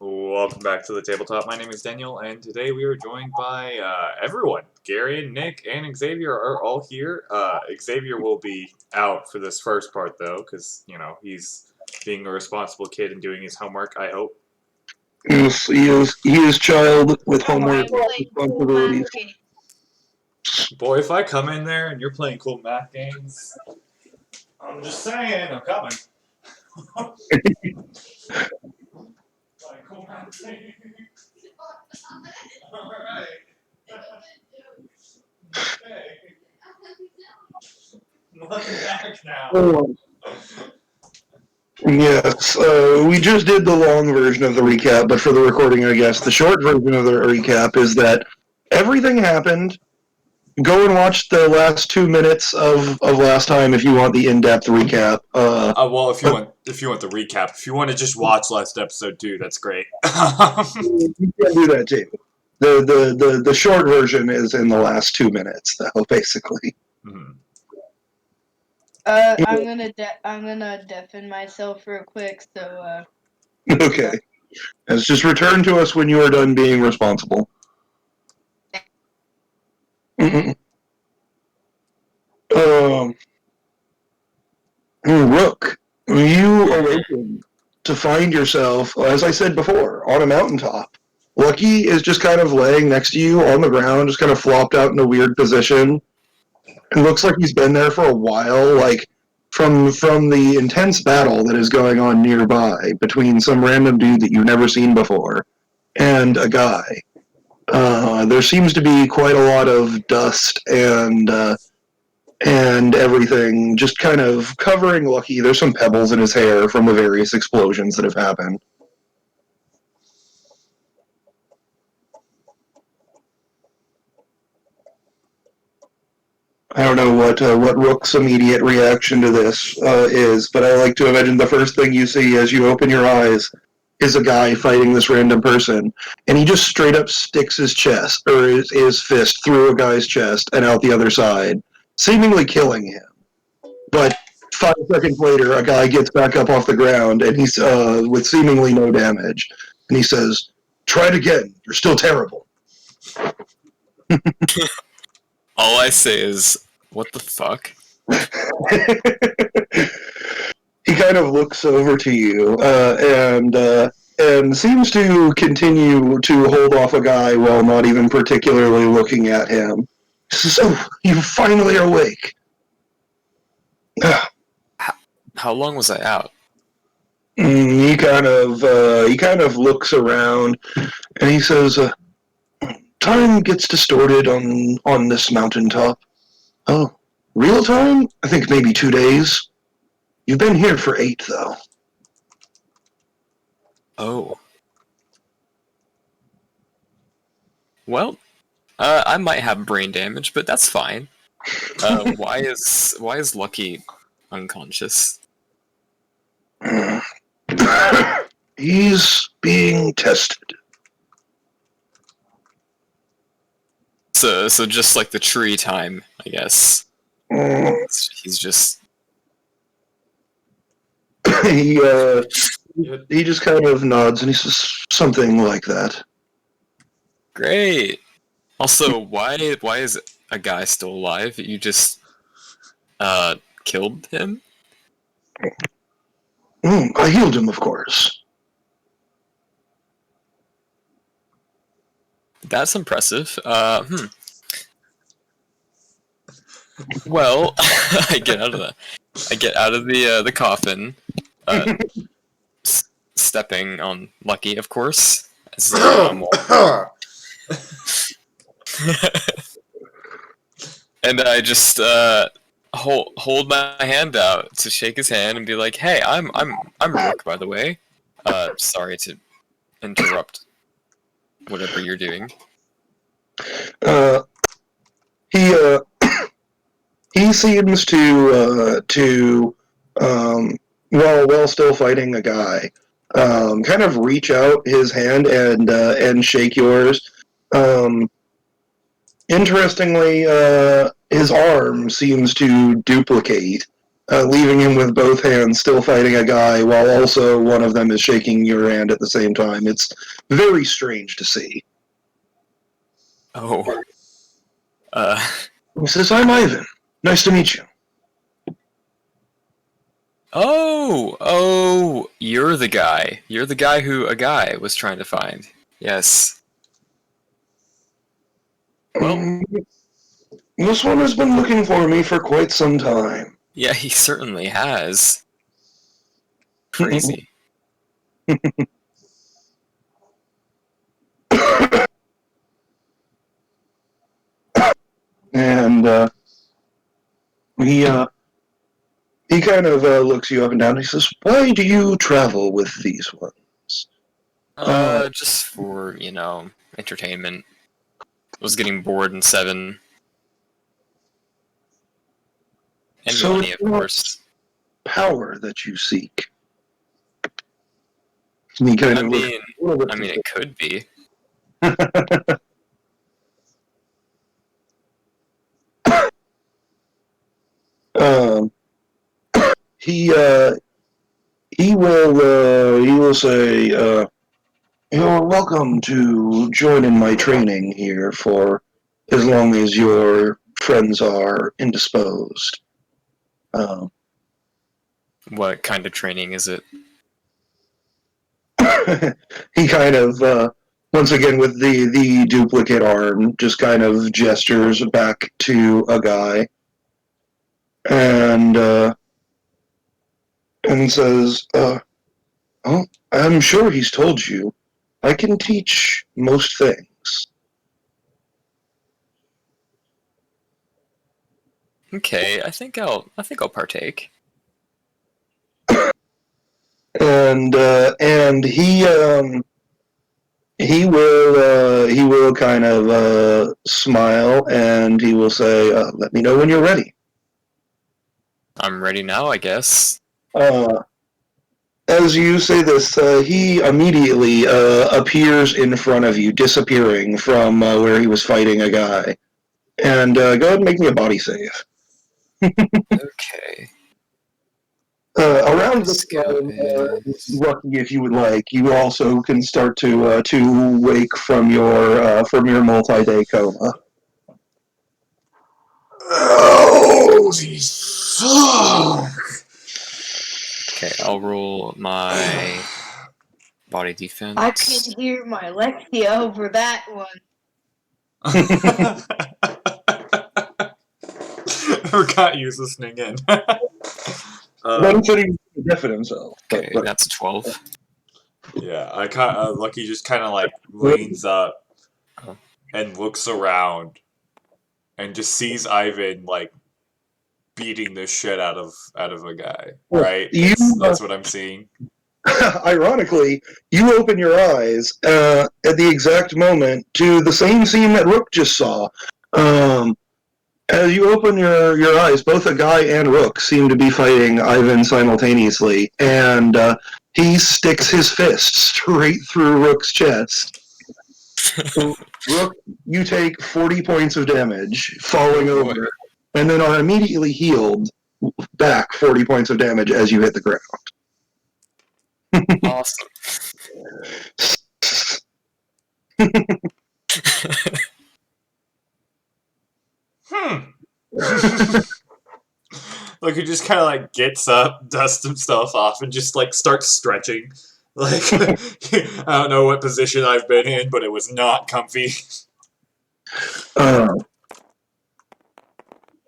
Welcome back to the tabletop. My name is Daniel, and today we are joined by everyone. Gary, Nick, and Xavier are all here. Xavier will be out for this first part, though, because, he's being a responsible kid and doing his homework, I hope. Yes, he is child with homework responsibilities. Boy, if I come in there and you're playing cool math games, I'm just saying, I'm coming. Cool math games. All right. Okay. Welcome back now. Yes, we just did the long version of the recap, but for the recording, I guess, the short version of the recap is that everything happened. Go and watch the last 2 minutes of last time if you want the in-depth recap. Well, if you want the recap, if you want to just watch last episode too, that's great. You can do that too. The short version is in the last 2 minutes, though, basically. Mm-hmm. I'm gonna deafen myself real quick. So. Okay. Let's just return to us when you are done being responsible. Rook, you awaken to find yourself, as I said before, on a mountaintop. Lucky is just kind of laying next to you on the ground, just kind of flopped out in a weird position. It looks like he's been there for a while, like from the intense battle that is going on nearby between some random dude that you've never seen before and a guy. There seems to be quite a lot of dust and everything just kind of covering Lucky. There's some pebbles in his hair from the various explosions that have happened. I don't know what Rook's immediate reaction to this is, but I like to imagine the first thing you see as you open your eyes is a guy fighting this random person, and he just straight up sticks his chest, or his fist, through a guy's chest and out the other side, seemingly killing him. But 5 seconds later, a guy gets back up off the ground, and he's with seemingly no damage, and he says, "Try it again. You're still terrible." All I say is, what the fuck? He kind of looks over to you and seems to continue to hold off a guy while not even particularly looking at him. He says, "Oh, you finally are awake." How long was I out? He kind of looks around and he says, "Time gets distorted on this mountaintop. Oh, real time? I think maybe 2 days. You've been here for 8, though." Oh. Well, I might have brain damage, but that's fine. Why is Lucky unconscious? He's being tested. So just like the tree time, I guess. He's just... He just kind of nods and he says something like that. Great! Also, why is a guy still alive? You just, killed him? I healed him, of course. That's impressive. Well, I get out of the coffin, stepping on Lucky, of course. As, and I just hold my hand out to shake his hand and be like, "Hey, I'm Rook, by the way. Sorry to interrupt whatever you're doing." He seems to while still fighting a guy, kind of reach out his hand and shake yours. Interestingly, his arm seems to duplicate leaving him with both hands still fighting a guy while also one of them is shaking your hand at the same time. It's very strange to see. Oh. He says, I'm Ivan. Nice to meet you. Oh, you're the guy. You're the guy who a guy was trying to find. Yes. Well, This one has been looking for me for quite some time. yeah, he certainly has. Crazy. And he kind of looks you up and down. He says, "Why do you travel with these ones?" Just for, entertainment. Was getting bored in 7. And So money, it's of not course. power that you seek. And he kind I of mean, looks it could be. um, he will say, "You're welcome to join in my training here for as long as your friends are indisposed." Um, What kind of training is it? he kind of once again with the duplicate arm just kind of gestures back to a guy and says, "Oh, I'm sure he's told you. I can teach most things." Okay, I think I'll partake. And he will kind of smile and he will say, "Let me know when you're ready." I'm ready now, I guess. As you say this, he immediately appears in front of you, disappearing from where he was fighting a guy. And go ahead and make me a body save. Okay. Around this time, Lucky, if you would like, you also can start to wake from your multi-day coma. Holy fuck! Okay, I'll roll my body defense. I can hear my Lexia over that one. Forgot he was listening in. One said he was deaf in himself. Okay, that's 12. Yeah, Lucky just kind of like leans up and looks around and just sees Ivan like beating the shit out of a guy. Right? That's what I'm seeing. Ironically, you open your eyes at the exact moment to the same scene that Rook just saw. As you open your eyes, both a guy and Rook seem to be fighting Ivan simultaneously, and he sticks his fist straight through Rook's chest. Rook, you take 40 points of damage, falling over, and then are immediately healed back 40 points of damage as you hit the ground. Awesome. Like he just kind of like gets up, dusts himself off, and just like starts stretching. Like I don't know what position I've been in, but it was not comfy.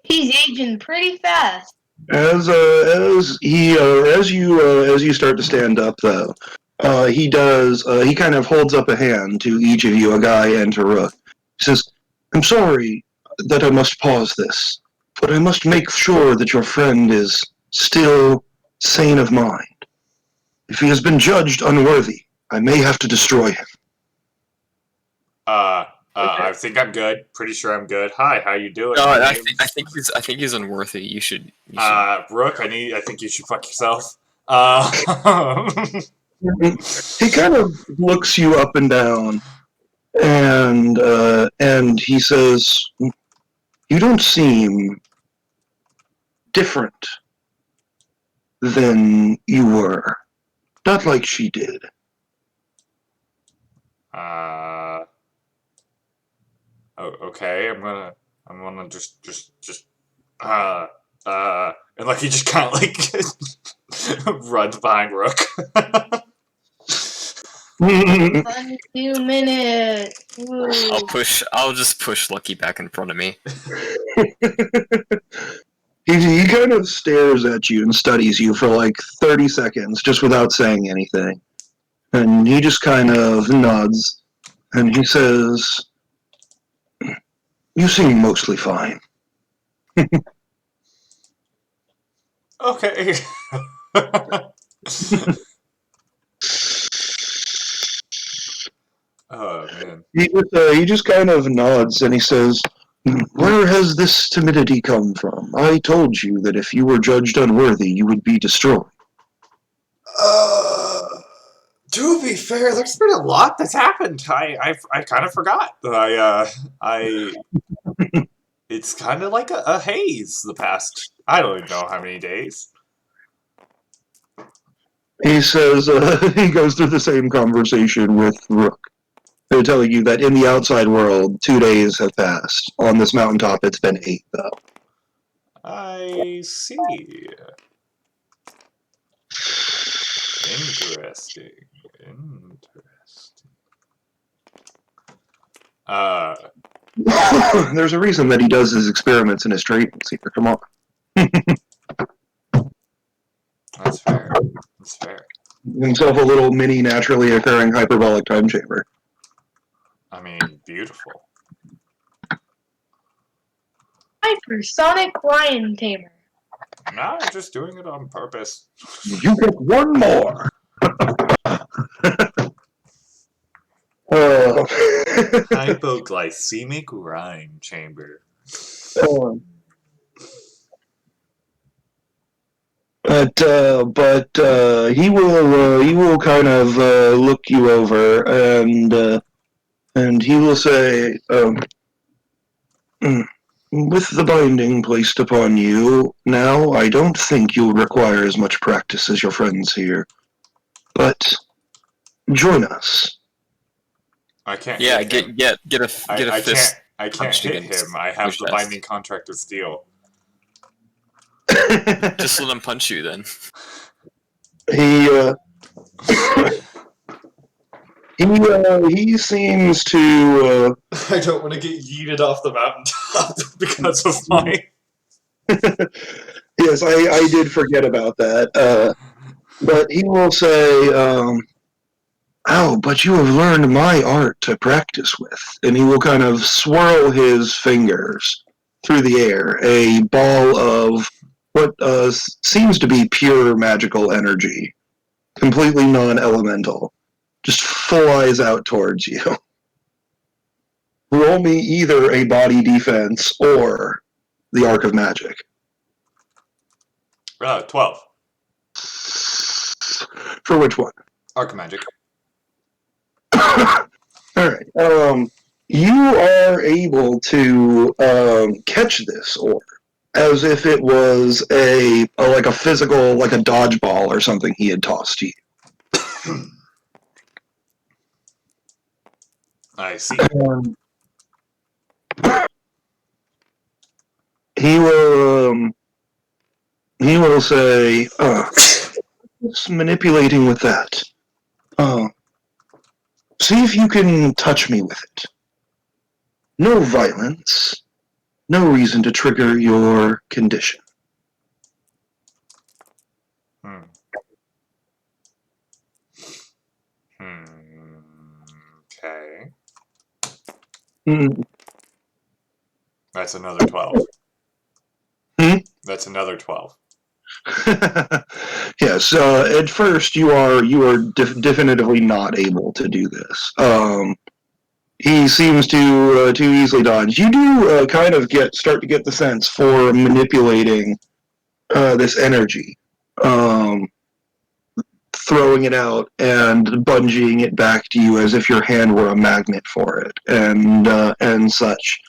He's aging pretty fast. As you start to stand up, though, he kind of holds up a hand to each of you, a guy and to Rook. He says, "I'm sorry that I must pause this, but I must make sure that your friend is still sane of mind. If he has been judged unworthy, I may have to destroy him." I think I'm good. Pretty sure I'm good. Hi, how you doing? No, I think he's unworthy. You should. Rook, I think you should fuck yourself. He kind of looks you up and down, and he says, "You don't seem different than you were. Not like she did. Okay, I'm gonna and like he just kind of like runs behind Rook. Fun 2 minutes. Woo. I'll just push Lucky back in front of me. He kind of stares at you and studies you for like 30 seconds, just without saying anything. And he just kind of nods, and he says, "You seem mostly fine." Okay. Oh man. He just kind of nods, and he says, "Where has this timidity come from? I told you that if you were judged unworthy, you would be destroyed." To be fair, there's been a lot that's happened. I kind of forgot. It's kind of like a haze the past, I don't even know how many days. He says, he goes through the same conversation with Rook. They're telling you that in the outside world, 2 days have passed. On this mountaintop, it's been 8, though. I see. Interesting. There's a reason that he does his experiments in his trade secret. Come on. That's fair. That's fair. Himself a little mini naturally occurring hyperbolic time chamber. I mean, beautiful. Hypersonic lion tamer. No, I'm just doing it on purpose. You get one more. Hypoglycemic rhyme chamber. But he will kind of look you over and he will say, "With the binding placed upon you now, I don't think you'll require as much practice as your friends here. But join us." I can't. Yeah, hit him. get a I fist. I can't punched hit against him. I have his the chest. binding contract of steel. Just let him punch you then. He seems to I don't want to get yeeted off the mountaintop because of my. yes, I did forget about that. But he will say, "Oh, but you have learned my art to practice with." And he will kind of swirl his fingers through the air, a ball of what seems to be pure magical energy, completely non-elemental, just flies out towards you. Roll me either a body defense or the Arc of Magic. 12. For which one? Archmagic. Alright. You are able to catch this orb as if it was like a physical, like a dodgeball or something he had tossed to you. I see. He will say, "Just manipulating with that. See if you can touch me with it. No violence. No reason to trigger your condition." Okay. Hmm. That's another 12. Hmm? That's another 12. Yes. At first, you are definitively not able to do this. He seems to easily dodge. You do kind of start to get the sense for manipulating this energy, throwing it out and bungeeing it back to you as if your hand were a magnet for it, and such.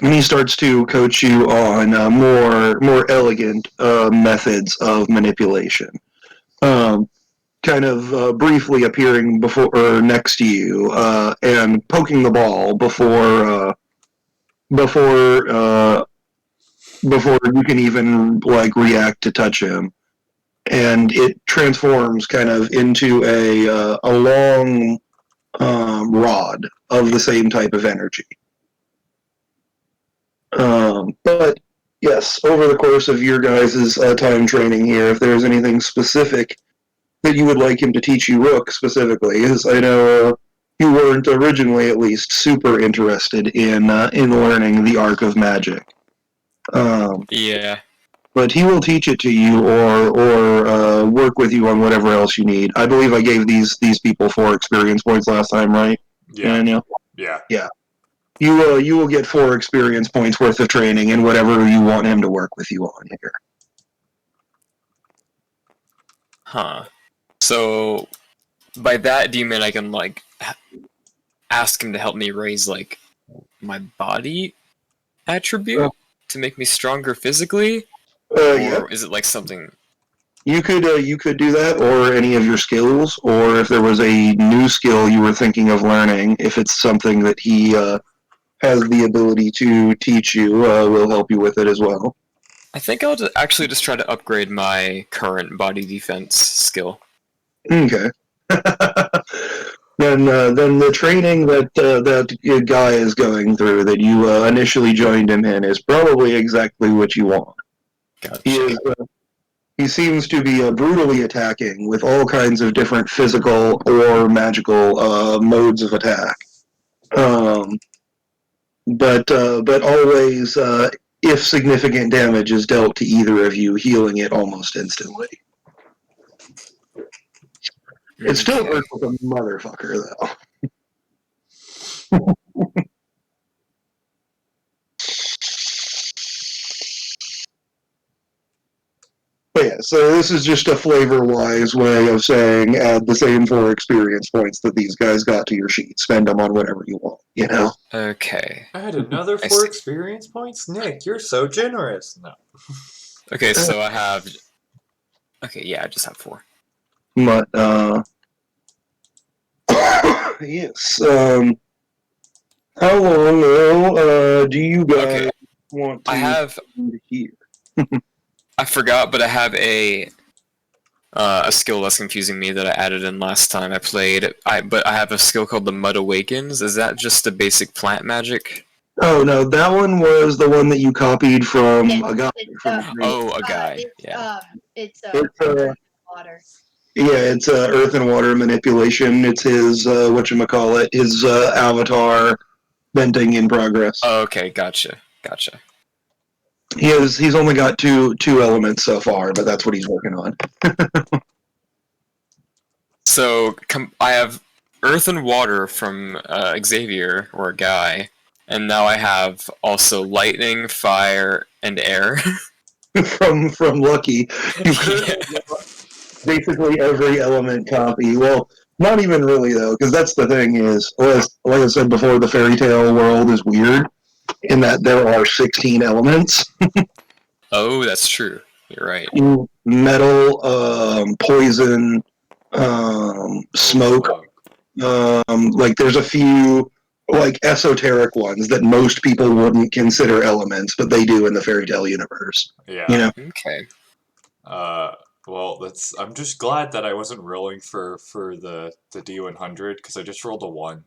and he starts to coach you on more elegant methods of manipulation. Kind of briefly appearing before or next to you and poking the ball before you can even like react to touch him, and it transforms kind of into a long rod of the same type of energy. But yes, over the course of your guys' time training here, if there's anything specific that you would like him to teach you, Rook specifically, as I know you weren't originally, at least, super interested in learning the Arc of Magic. Yeah. But he will teach it to you, or work with you on whatever else you need. I believe I gave these people 4 experience points last time, right? Yeah. Daniel? Yeah. Yeah. You will get 4 experience points worth of training in whatever you want him to work with you on here. Huh. So, by that, do you mean I can, like, ask him to help me raise, like, my body attribute to make me stronger physically? Or Yeah. is it, like, something... You could do that, or any of your skills, or if there was a new skill you were thinking of learning, if it's something that he has the ability to teach you, we'll help you with it as well. I think I'll actually just try to upgrade my current body defense skill. Okay. Then the training that guy is going through, that you initially joined him in, is probably exactly what you want. Gotcha. He seems to be brutally attacking with all kinds of different physical or magical modes of attack. But always, if significant damage is dealt to either of you, healing it almost instantly. It still Okay. hurts like a motherfucker, though. But yeah, so this is just a flavor-wise way of saying add the same 4 experience points that these guys got to your sheet. Spend them on whatever you want, you know? Okay. I had another I 4 see. experience points? Nick, you're so generous. No. Okay, so I have... Okay, yeah, I just have 4. But, yes, how long, though, do you guys Okay, want to I have... hear? I forgot, but I have a skill that's confusing me that I added in last time I played. But I have a skill called the Mud Awakens. Is that just a basic plant magic? Oh, no, that one was the one that you copied from a guy. Oh, a guy. Yeah. It's It's, water. Yeah, it's earth and water manipulation. It's his, whatchamacallit, his avatar venting in progress. Oh, okay, gotcha. Gotcha. He's only got two elements so far, but that's what he's working on. So I have earth and water from Xavier, or a guy, and now I have also lightning, fire, and air. from Lucky. You could Yeah. basically every element copy. Well, not even really though, because that's the thing is, like I said before, the fairy tale world is weird in that there are 16 elements. Oh, that's true. You're right. Metal, poison, smoke. Like there's a few like esoteric ones that most people wouldn't consider elements, but they do in the fairy tale universe. Yeah. You know? Okay. Well, I'm just glad that I wasn't rolling for the D100 because I just rolled a 1.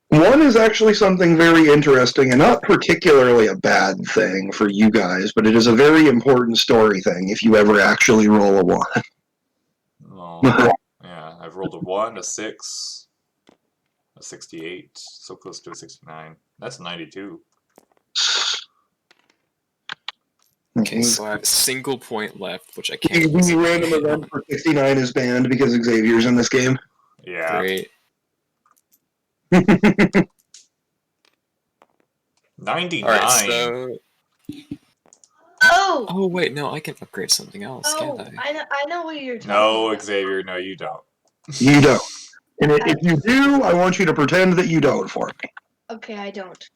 One is actually something very interesting and not particularly a bad thing for you guys, but it is a very important story thing if you ever actually roll a 1. Oh, yeah, I've rolled a 1, a 6, a 68, so close to a 69. That's a 92. Okay, so I have a single point left, which I can't The use. random event for 69 is banned because Xavier's in this game. Yeah. Great. 99. Alright, so... Oh! Oh, wait, no, I can upgrade something else, Oh, can't I? I know what you're talking No, about. Xavier, no, you don't. You don't. And if you do, I want you to pretend that you don't for me. Okay, I don't.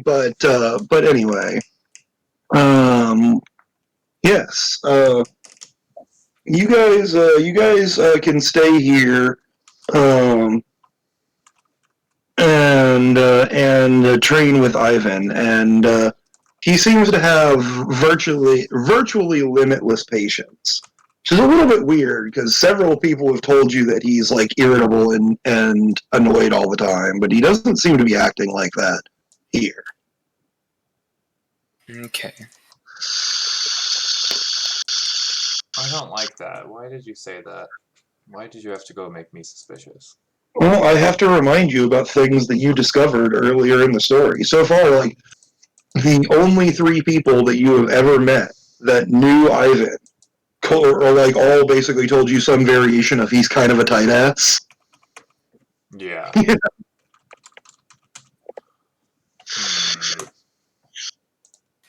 But anyway, yes, you guys can stay here, um, and train with Ivan, and he seems to have virtually limitless patience. Which is a little bit weird because several people have told you that he's like irritable and annoyed all the time, but he doesn't seem to be acting like that here. Okay. I don't like that. Why did you say that? Why did you have to go make me suspicious? Well, I have to remind you about things that you discovered earlier in the story. So far, like, the only three people that you have ever met that knew Ivan, or like, all basically told you some variation of he's kind of a tight ass. Yeah.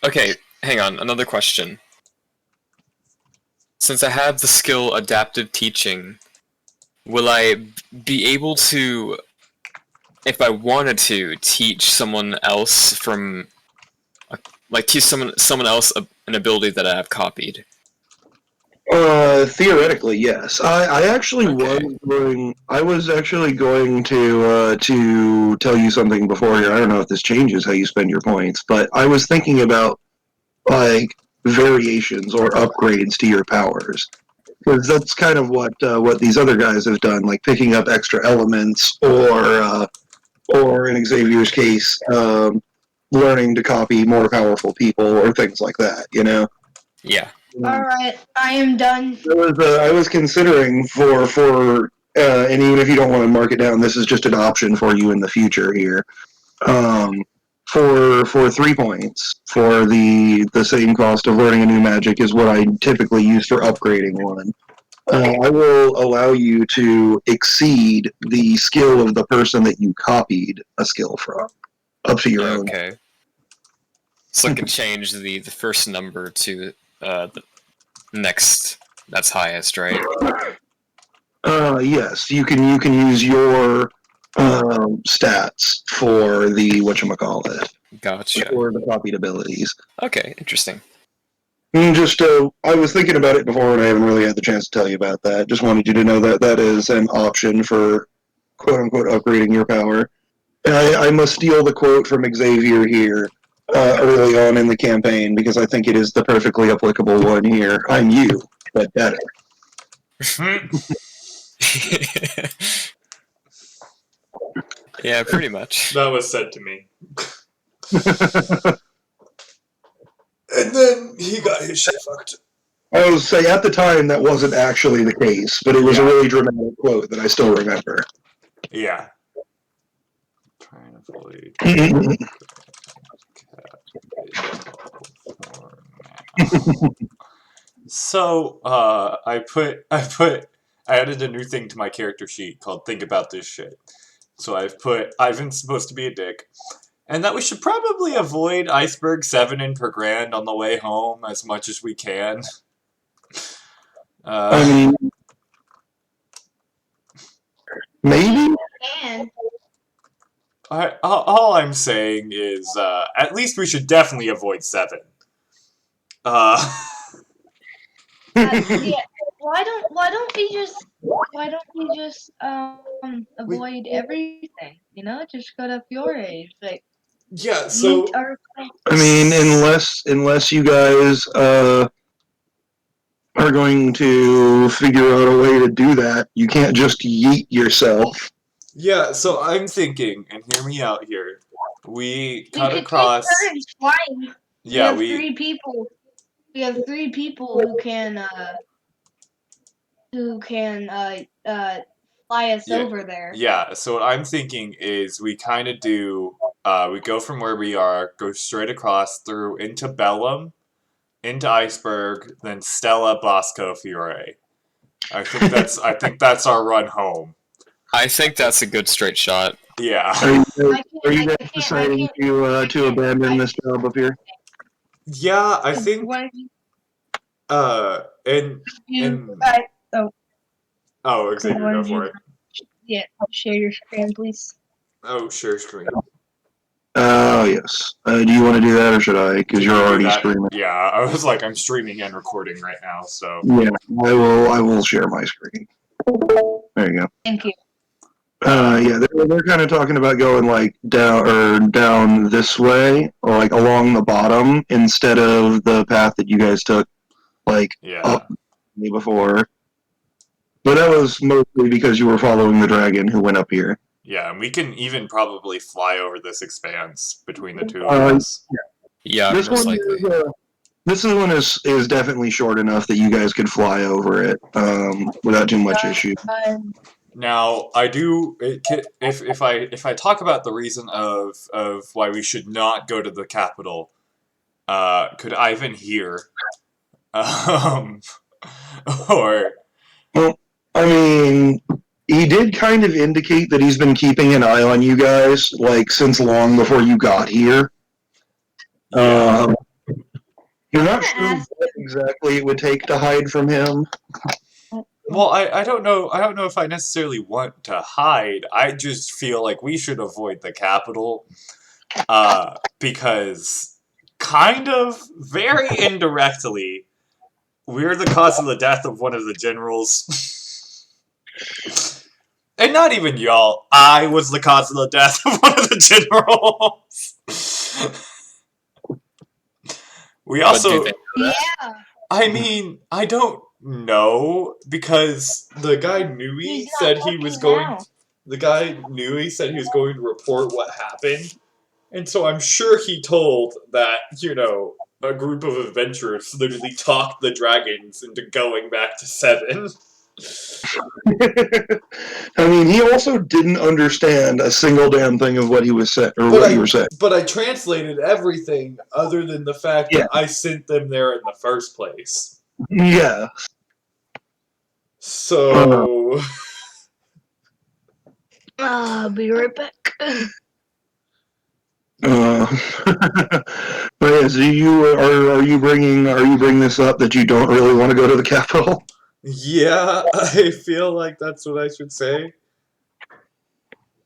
Okay, hang on. Another question. Since I have the skill adaptive teaching, will I be able to, if I wanted to, teach someone else from, like, teach someone else an ability that I have copied? Theoretically, yes. I actually Okay. I was actually going to tell you something before here. I don't know if this changes how you spend your points, but I was thinking about like variations or upgrades to your powers. Because that's kind of what these other guys have done, like picking up extra elements, or in Xavier's case, learning to copy more powerful people or things like that. You know. Yeah. Alright, I am done. I was considering and even if you don't want to mark it down, this is just an option for you in the future here. Um, for 3 points for the same cost of learning a new magic is what I typically use for upgrading one. I will allow you to exceed the skill of the person that you copied a skill from, up to your own. Okay. So I can change the first number to the next that's highest, right? Yes, you can use your stats for the whatchamacallit, Gotcha. for the copied abilities. Okay, interesting. Just, I was thinking about it before, and I haven't really had the chance to tell you about that. Just wanted you to know that that is an option for quote unquote upgrading your power. And I must steal the quote from Xavier here early on in the campaign because I think it is the perfectly applicable one here. I'm you, but better. Yeah, pretty much. That was said to me. And then he got his shit fucked. I will say at the time that wasn't actually the case, but it was a really dramatic quote that I still remember. Yeah. Trying to avoid. So, I added a new thing to my character sheet called "Think About This Shit." So I've put Ivan's supposed to be a dick, and that we should probably avoid Iceberg 7 in per grand on the way home as much as we can. I mean, maybe? And all I'm saying is, at least we should definitely avoid 7. yeah, why don't we just avoid everything? You know, just go to Fiore. Like Yeah, meet so our I mean, unless you guys are going to figure out a way to do that, you can't just yeet yourself. yeah, so I'm thinking, and hear me out here. We cut could across. take turns flying. Yeah, we have 3 people. We have 3 people who can fly us Yeah. over there. Yeah, so what I'm thinking is we kind of do. We go from where we are, go straight across through into Bellum, into Iceberg, then Stella, Bosco, Fiore. I think that's our run home. I think that's a good straight shot. Yeah. Are you guys deciding to abandon this job up here? Yeah, I think. And Oh, Xavier, go for it. Yeah, share your screen, please. Oh, share screen. Oh, yes. Do you want to do that, or should I? Because Can you're you do already that? streaming. Yeah, I was like, I'm streaming and recording right now, so. Yeah, I will share my screen. There you go. Thank you. Yeah, they're kind of talking about going like down this way, or like along the bottom instead of the path that you guys took, like Yeah. up before. But that was mostly because you were following the dragon who went up here. Yeah, and we can even probably fly over this expanse between the two of us. Yeah, This most one likely. is definitely short enough that you guys could fly over it without too much issue. Now, I do. If I talk about the reason of why we should not go to the capital, could Ivan hear? Or Well, I mean, he did kind of indicate that he's been keeping an eye on you guys, like, since long before you got here. yeah. You're not sure what exactly it would take to hide from him. Well, I don't know. I don't know if I necessarily want to hide. I just feel like we should avoid the capital, because kind of very indirectly, we're the cause of the death of one of the generals. And not even y'all. I was the cause of the death of one of the generals. We also. Yeah. I mean, I don't know, because the guy Nui He's not said he was talking going. now. The guy Nui said he was going to report what happened, and so I'm sure he told that, a group of adventurers literally talked the dragons into going back to 7. I mean, he also didn't understand a single damn thing of what he was saying, or what you were saying. But I translated everything other than the fact Yeah. that I sent them there in the first place. Yeah. So. I'll be right back. But yes, are you bringing this up that you don't really want to go to the capital? Yeah, I feel like that's what I should say.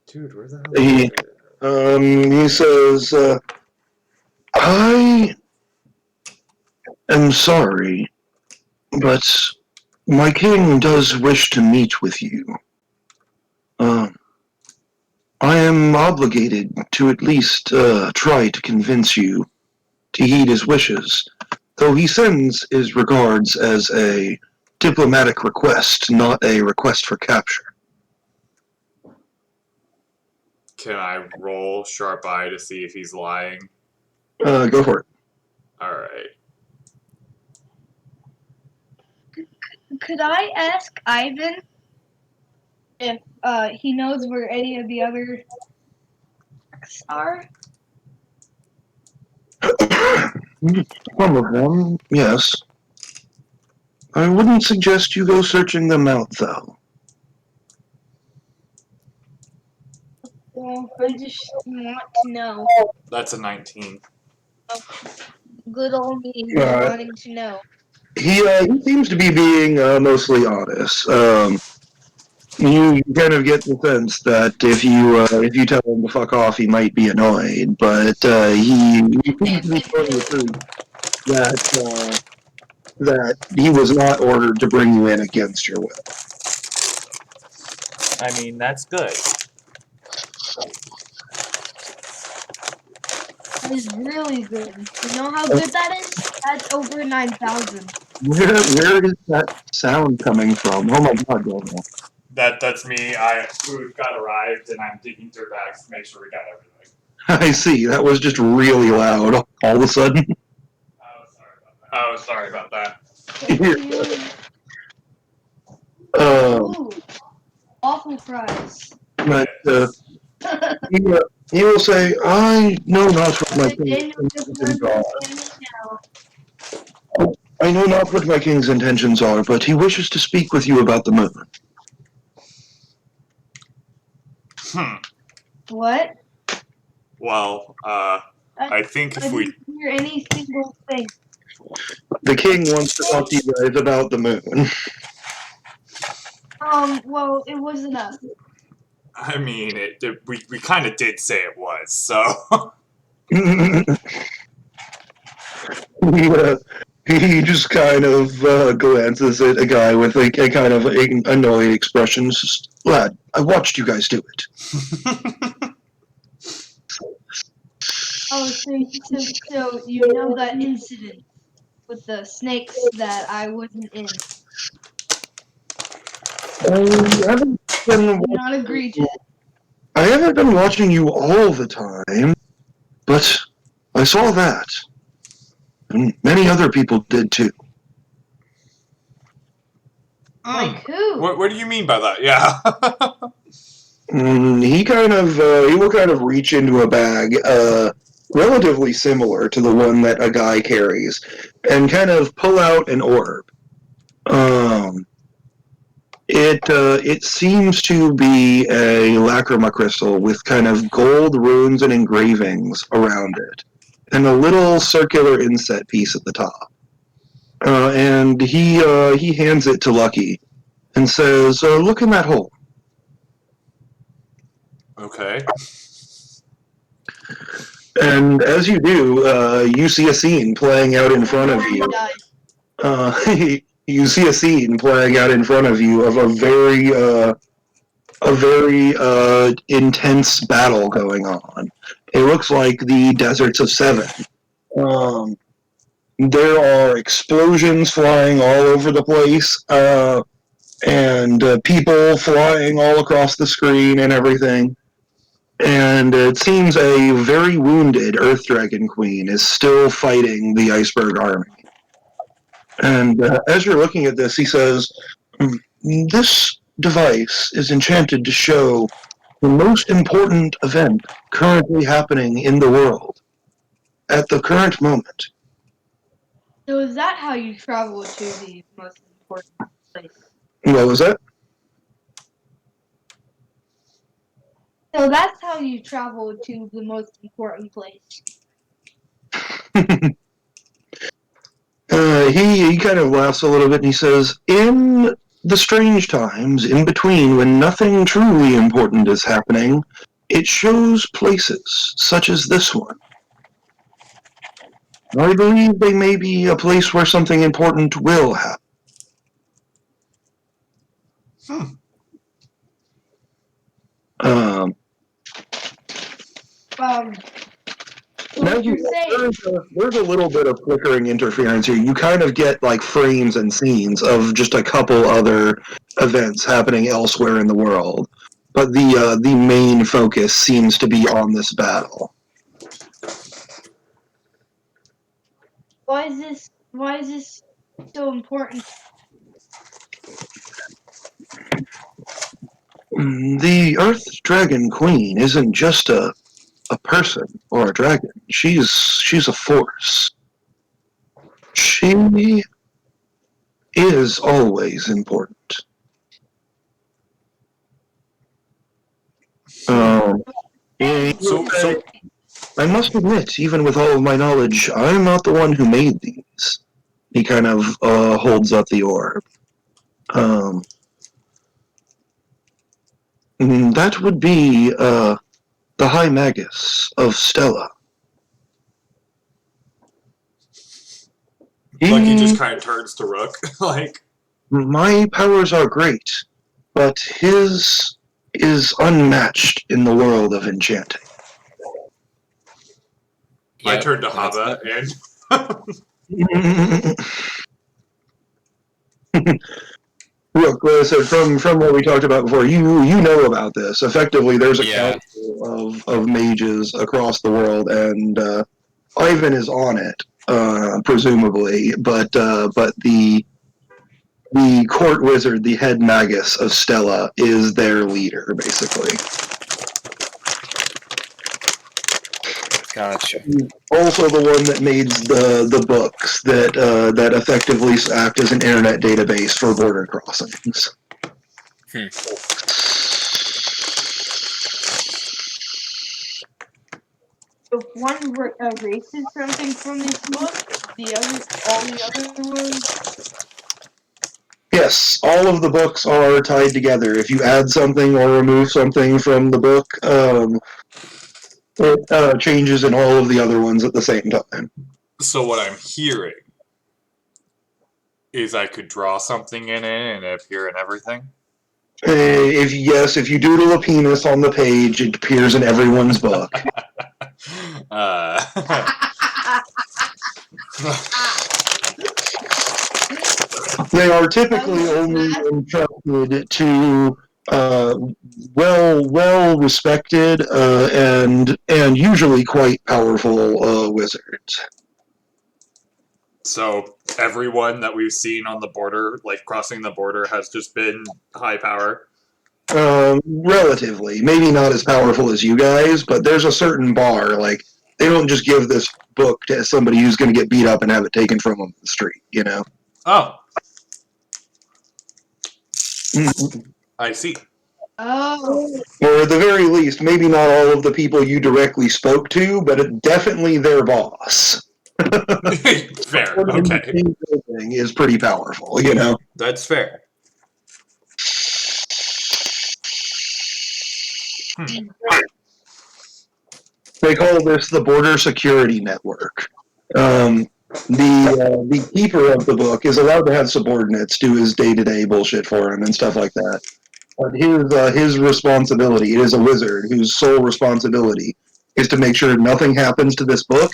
Dude, where the hell is it? He says, I am sorry, but my king does wish to meet with you. I am obligated to at least try to convince you to heed his wishes, though he sends his regards as a diplomatic request, not a request for capture. Can I roll Sharp Eye to see if he's lying? Go for it. Alright. Could I ask Ivan if he knows where any of the other are? Some of them, yes. I wouldn't suggest you go searching them out, though. Well, I just want to know. That's a 19. Good old me Alright. wanting to know. He seems to be being mostly honest. You kind of get the sense that if you tell him to fuck off, he might be annoyed, but he seems to be telling the truth that he was not ordered to bring you in against your will. I mean, that's good. That is really good. You know how good that is? That's over 9,000. Where is that sound coming from? Oh my god, Daniel. That's me. Food got arrived, and I'm digging through bags to make sure we got everything. I see. That was just really loud all of a sudden. Oh, sorry about that. Ooh, awful fries. But he will say, I know not what my king's intentions are. I know not what my king's intentions are, but he wishes to speak with you about the moon. What? Well, I think I if we... didn't hear any single thing. The king wants to talk to you guys about the moon. Well, it wasn't us. I mean, we kind of did say it was, so. He just kind of glances at a guy with a kind of annoyed expression. Just, lad, I watched you guys do it. Oh, so you know that incident with the snakes that I wasn't in. Do not agree to it. I haven't been watching you all the time, but I saw that. And many other people did too. Like who? What do you mean by that? Yeah. He will kind of reach into a bag, relatively similar to the one that a guy carries, and kind of pull out an orb. It seems to be a lacrima crystal with kind of gold runes and engravings around it, and a little circular inset piece at the top. And he hands it to Lucky and says, "Look in that hole." Okay. And as you do, you see a scene playing out in front of you. You see a scene playing out in front of you of a very intense battle going on. It looks like the deserts of Seven. There are explosions flying all over the place, and people flying all across the screen and everything. And it seems a very wounded Earth Dragon Queen is still fighting the Iceberg Army. And as you're looking at this, he says, "This device is enchanted to show the most important event currently happening in the world at the current moment." So is that how you travel to the most important place? What was that? So that's how you travel to the most important place. He kind of laughs a little bit and he says, "In the strange times, in between when nothing truly important is happening, it shows places such as this one. I believe they may be a place where something important will happen." Now What you're saying? there's a little bit of flickering interference here. You kind of get like frames and scenes of just a couple other events happening elsewhere in the world, but the main focus seems to be on this battle. Why is this so important? The Earth Dragon Queen isn't just a person or a dragon. She's a force. She is always important. So I must admit, even with all of my knowledge, I'm not the one who made these. He kind of holds up the orb. That would be the High Magus of Stella. Lucky just kind of turns to Rook, like. My powers are great, but his is unmatched in the world of enchanting. I turned to Hava and. Look, like I said, from what we talked about before, you know about this. Effectively, there's a council of mages across the world, and Ivan is on it, presumably. But the court wizard, the head magus of Stella, is their leader, basically. Gotcha. Also, the one that made the books that that effectively act as an internet database for border crossings. If one erases something from this book, all the other ones. Yeah, Yes, all of the books are tied together. If you add something or remove something from the book, it changes in all of the other ones at the same time. So what I'm hearing is I could draw something in it and it appear in everything. If you doodle a penis on the page, it appears in everyone's book. uh, They are typically only entrusted to well respected and usually quite powerful wizards. so everyone that we've seen on the border, like crossing the border, has just been high power. Relatively, maybe not as powerful as you guys, but there's a certain bar. Like they don't just give this book to somebody who's going to get beat up and have it taken from them in the street. You know. Oh, I see. Oh. Or at the very least, maybe not all of the people you directly spoke to, but definitely their boss. Fair. Okay. Is pretty powerful, you know. That's fair. They call this the Border Security Network. The keeper of the book is allowed to have subordinates do his day-to-day bullshit for him and stuff like that. But his responsibility, it is a wizard whose sole responsibility is to make sure nothing happens to this book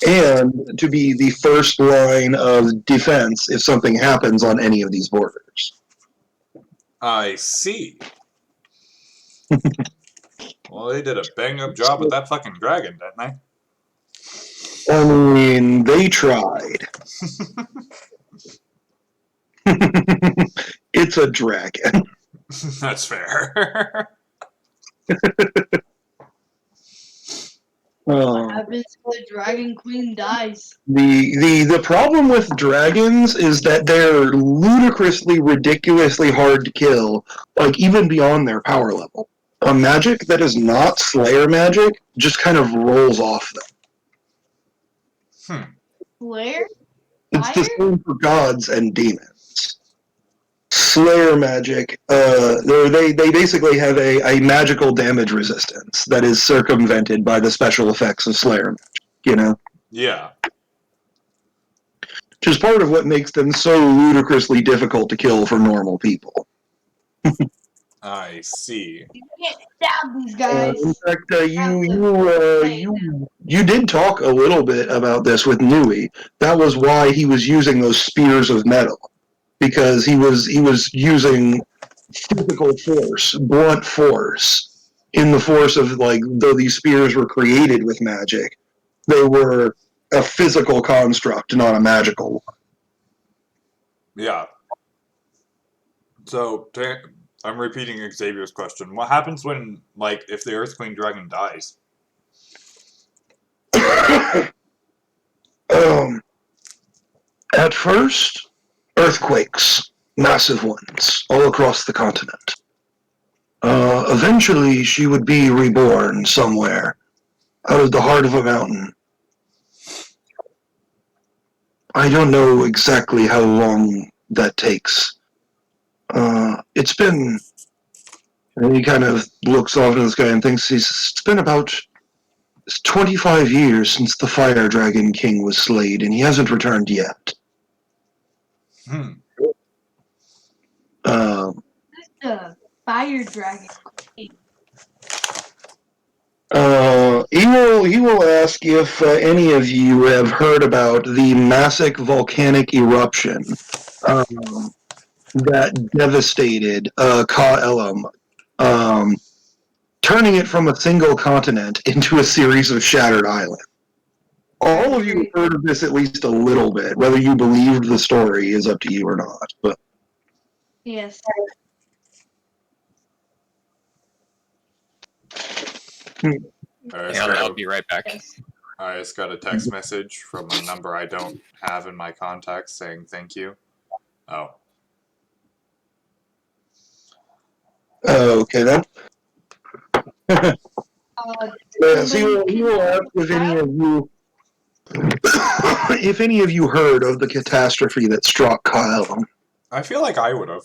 and to be the first line of defense if something happens on any of these borders. I see. Well, they did a bang-up job with that fucking dragon, didn't they? I mean, they tried. It's a dragon. That's fair. What happens when the Dragon Queen dies? The problem with dragons is that they're ludicrously, ridiculously hard to kill, like even beyond their power level. A magic that is not Slayer magic just kind of rolls off them. Slayer? It's the Fire? same for gods and demons. Slayer magic, they basically have a magical damage resistance that is circumvented by the special effects of Slayer magic, you know? Yeah. Which is part of what makes them so ludicrously difficult to kill for normal people. I see. You can't stab these guys. In fact, you did talk a little bit about this with Nui. That was why he was using those spears of metal, because he was using physical force, blunt force, in the force of like though these spears were created with magic, they were a physical construct, not a magical one. Yeah. So, I'm repeating Xavier's question. What happens when, like, if the Earth Queen Dragon dies? At first, earthquakes, massive ones, all across the continent. Eventually, she would be reborn somewhere, out of the heart of a mountain. I don't know exactly how long that takes. It's been... And he kind of looks off into the sky and thinks it's been about 25 years since the Fire Dragon King was slayed, and he hasn't returned yet. The Fire Dragon Queen. He will ask if any of you have heard about the massive volcanic eruption that devastated Ka-Elam, turning it from a single continent into a series of shattered islands. All of you have heard of this at least a little bit. Whether you believed the story is up to you or not. But Yes. I'll be right back. I just got a text message from a number I don't have in my contacts saying thank you. Oh. Okay then. Yes, He will ask if any of you heard of the catastrophe that struck Ka-Elam. I feel like I would have.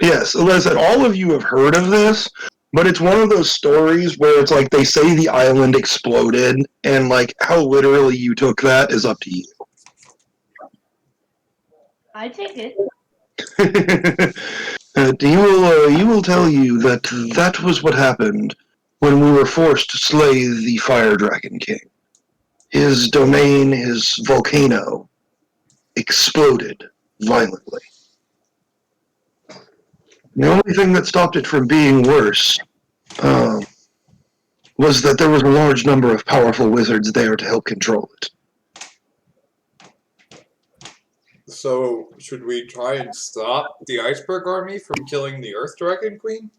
Yes, listen, all of you have heard of this, but it's one of those stories where it's like they say the island exploded, and like how literally you took that is up to you. I take it. You will tell you that that was what happened when we were forced to slay the Fire Dragon King. His domain, his volcano, exploded violently. The only thing that stopped it from being worse was that there was a large number of powerful wizards there to help control it. So, should we try and stop the Iceberg Army from killing the Earth Dragon Queen?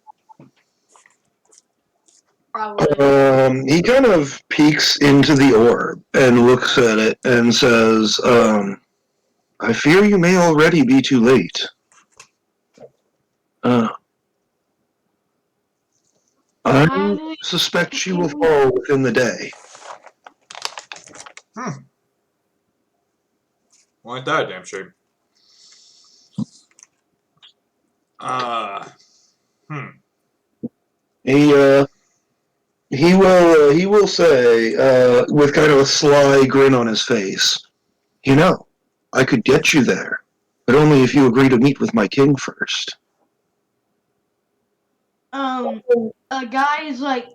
Probably. He kind of peeks into the orb and looks at it and says, I fear you may already be too late. I suspect she will fall within the day. Well, ain't that a damn shame. He will say, with kind of a sly grin on his face, you know, I could get you there, but only if you agree to meet with my king first. A guy is like,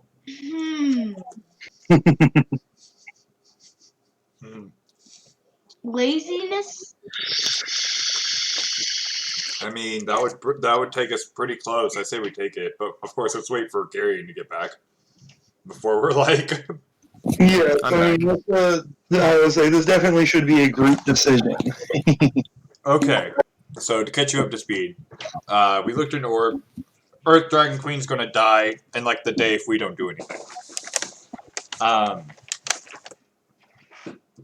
laziness? I mean, that would take us pretty close. I say we take it, but of course, let's wait for Gary to get back before we're like. Yeah, I mean, I would say this definitely should be a group decision. Okay, so to catch you up to speed, we looked into orb. Earth Dragon Queen's gonna die in like the day if we don't do anything.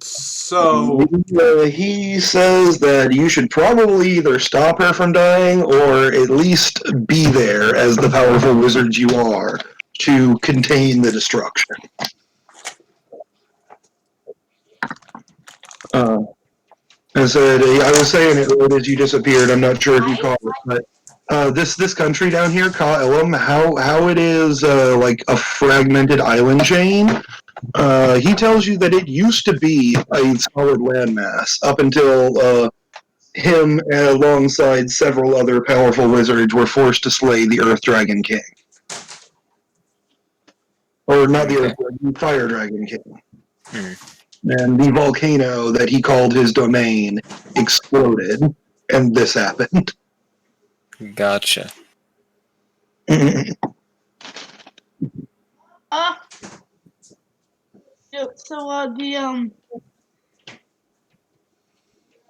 So he says that you should probably either stop her from dying or at least be there as the powerful wizards you are to contain the destruction. I said, I was saying it right as you disappeared. I'm not sure if you caught it, but this country down here, Ka Elam, how it is like a fragmented island chain. He tells you that it used to be a solid landmass up until him, alongside several other powerful wizards, were forced to slay the Earth Dragon King. Or not the Earth Dragon, Fire Dragon King. And the volcano that he called his domain exploded, and this happened. Gotcha.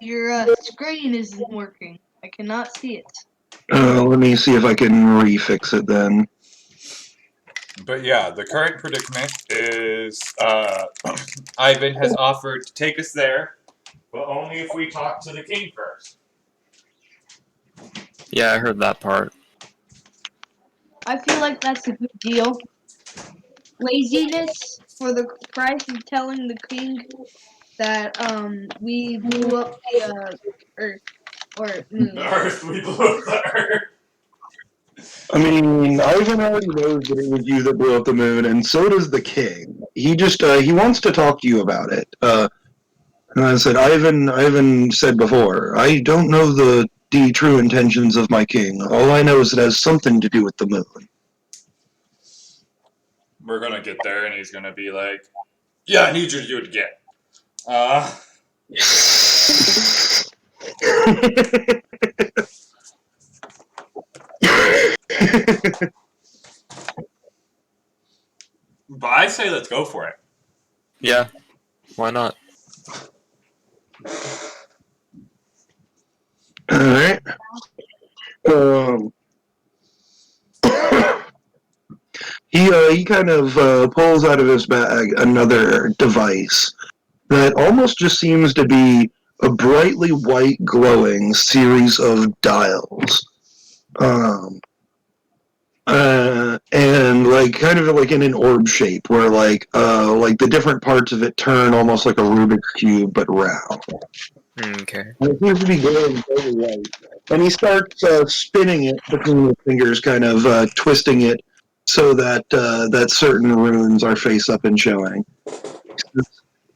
Your screen isn't working. I cannot see it. Let me see if I can refix it then. But yeah, the current predicament is Ivan has offered to take us there, but only if we talk to the king first. Yeah, I heard that part. I feel like that's a good deal. Laziness for the price of telling the king that we blew up the Earth or moon. The Earth, we blew up the Earth. I mean, Ivan already knows that it was you that blew up the moon, and so does the king. He just, he wants to talk to you about it. And I said, Ivan said before, I don't know the true intentions of my king. All I know is it has something to do with the moon. We're gonna get there, and he's gonna be like, yeah, I need you to do it again. But I say let's go for it. Yeah, why not? Alright. He kind of pulls out of his bag another device that almost just seems to be a brightly white glowing series of dials. And like kind of like in an orb shape where like the different parts of it turn almost like a Rubik's Cube but round. Okay. And it seems to be glowing very white. And he starts spinning it between his fingers, kind of twisting it so that that certain runes are face up and showing.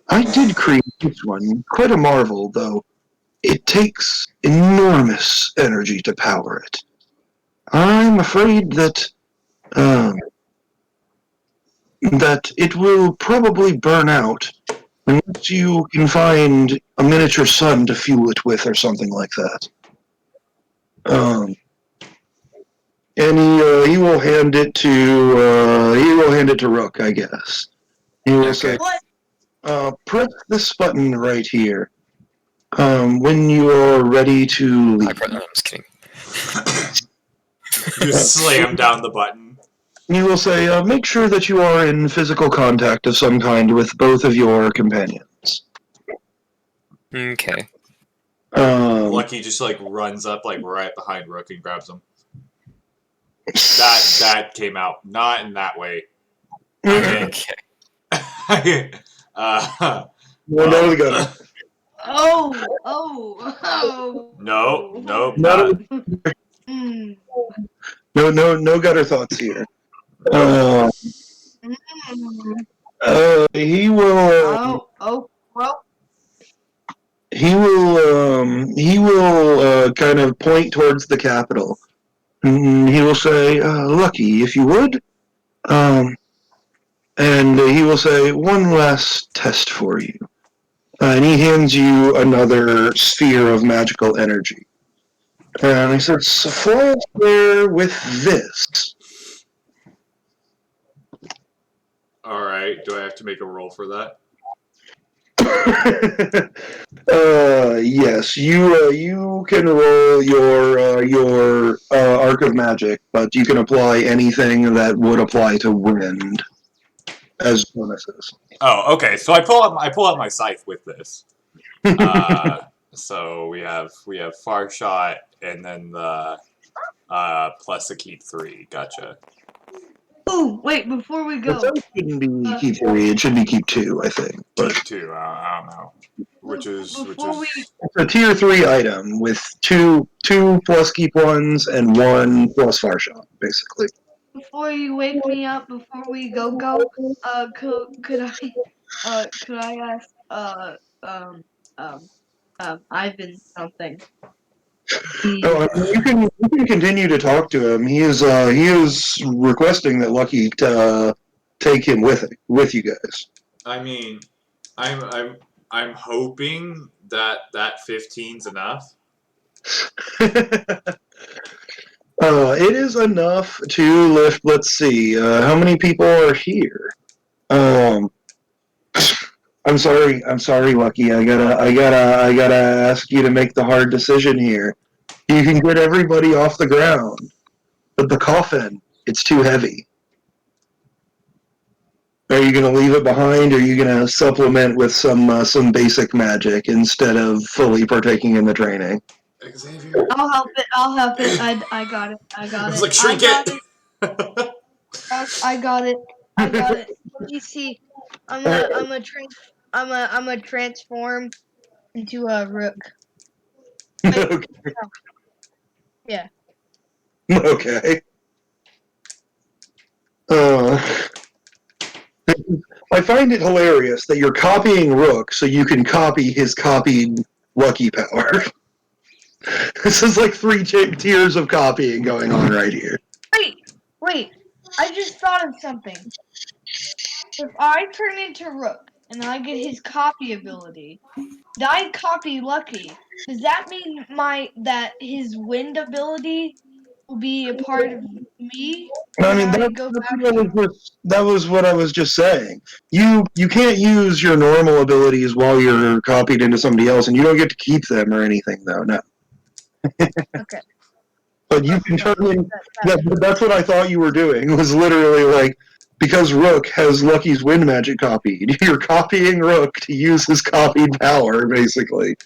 I did create this one, quite a marvel, though. It takes enormous energy to power it. I'm afraid that that it will probably burn out unless you can find a miniature sun to fuel it with, or something like that. And he will hand it to Rook, I guess. He will say, What? "Press this button right here when you are ready to leave." I'm just kidding. You slam down the button. He will say, "Make sure that you are in physical contact of some kind with both of your companions." Okay. Lucky just like runs up like right behind Rook and grabs him. That came out not in that way. Okay. uh, Well, no, we got it. Oh. no, No, Mm, no gutter thoughts here. no. mm. He will. Well. He will kind of point towards the capital. He will say, "Lucky, if you would." And he will say, "One last test for you." And he hands you another sphere of magical energy. And he says, "Fly us there with this." Alright, do I have to make a roll for that? Yes, you can roll your arc of magic, but you can apply anything that would apply to wind as bonuses. Oh, okay. So I pull out my scythe with this. So we have far shot and then the plus a keep 3. Gotcha. Ooh, wait, before we But go. that shouldn't be keep 3. It should be keep 2, I think. But Keep 2. I don't know. Which is it's a tier 3 item with two plus keep 1s and 1 plus far shot, basically. Before you wake me up, before we go, could I ask, Ivan something? Oh, I mean, you can continue to talk to him. He is requesting that Lucky take him with you guys. I mean, I'm hoping that 15's enough. It is enough to lift. Let's see. How many people are here? I'm sorry, Lucky. I gotta ask you to make the hard decision here. You can get everybody off the ground, but the coffin, it's too heavy. Are you gonna leave it behind, or are you gonna supplement with some basic magic instead of fully partaking in the training? Xavier. I'll help it. I got it. I got It's it. like shrink it. I got it. You see, I'm a transform into a rook. Wait, Okay. yeah. Okay. Uh, I find it hilarious that you're copying Rook so you can copy his copied Lucky power. This is like 3 tiers of copying going on right here. Wait. I just thought of something. If I turn into Rook and I get his copy ability, and I copy Lucky, does that mean that his wind ability will be a part of me? I mean, When I go back that was what I was just saying. You can't use your normal abilities while you're copied into somebody else, and you don't get to keep them or anything, though. No. Okay. But you can turn in. That's what I thought you were doing. Was literally like, because Rook has Lucky's wind magic copied, you're copying Rook to use his copied power, basically,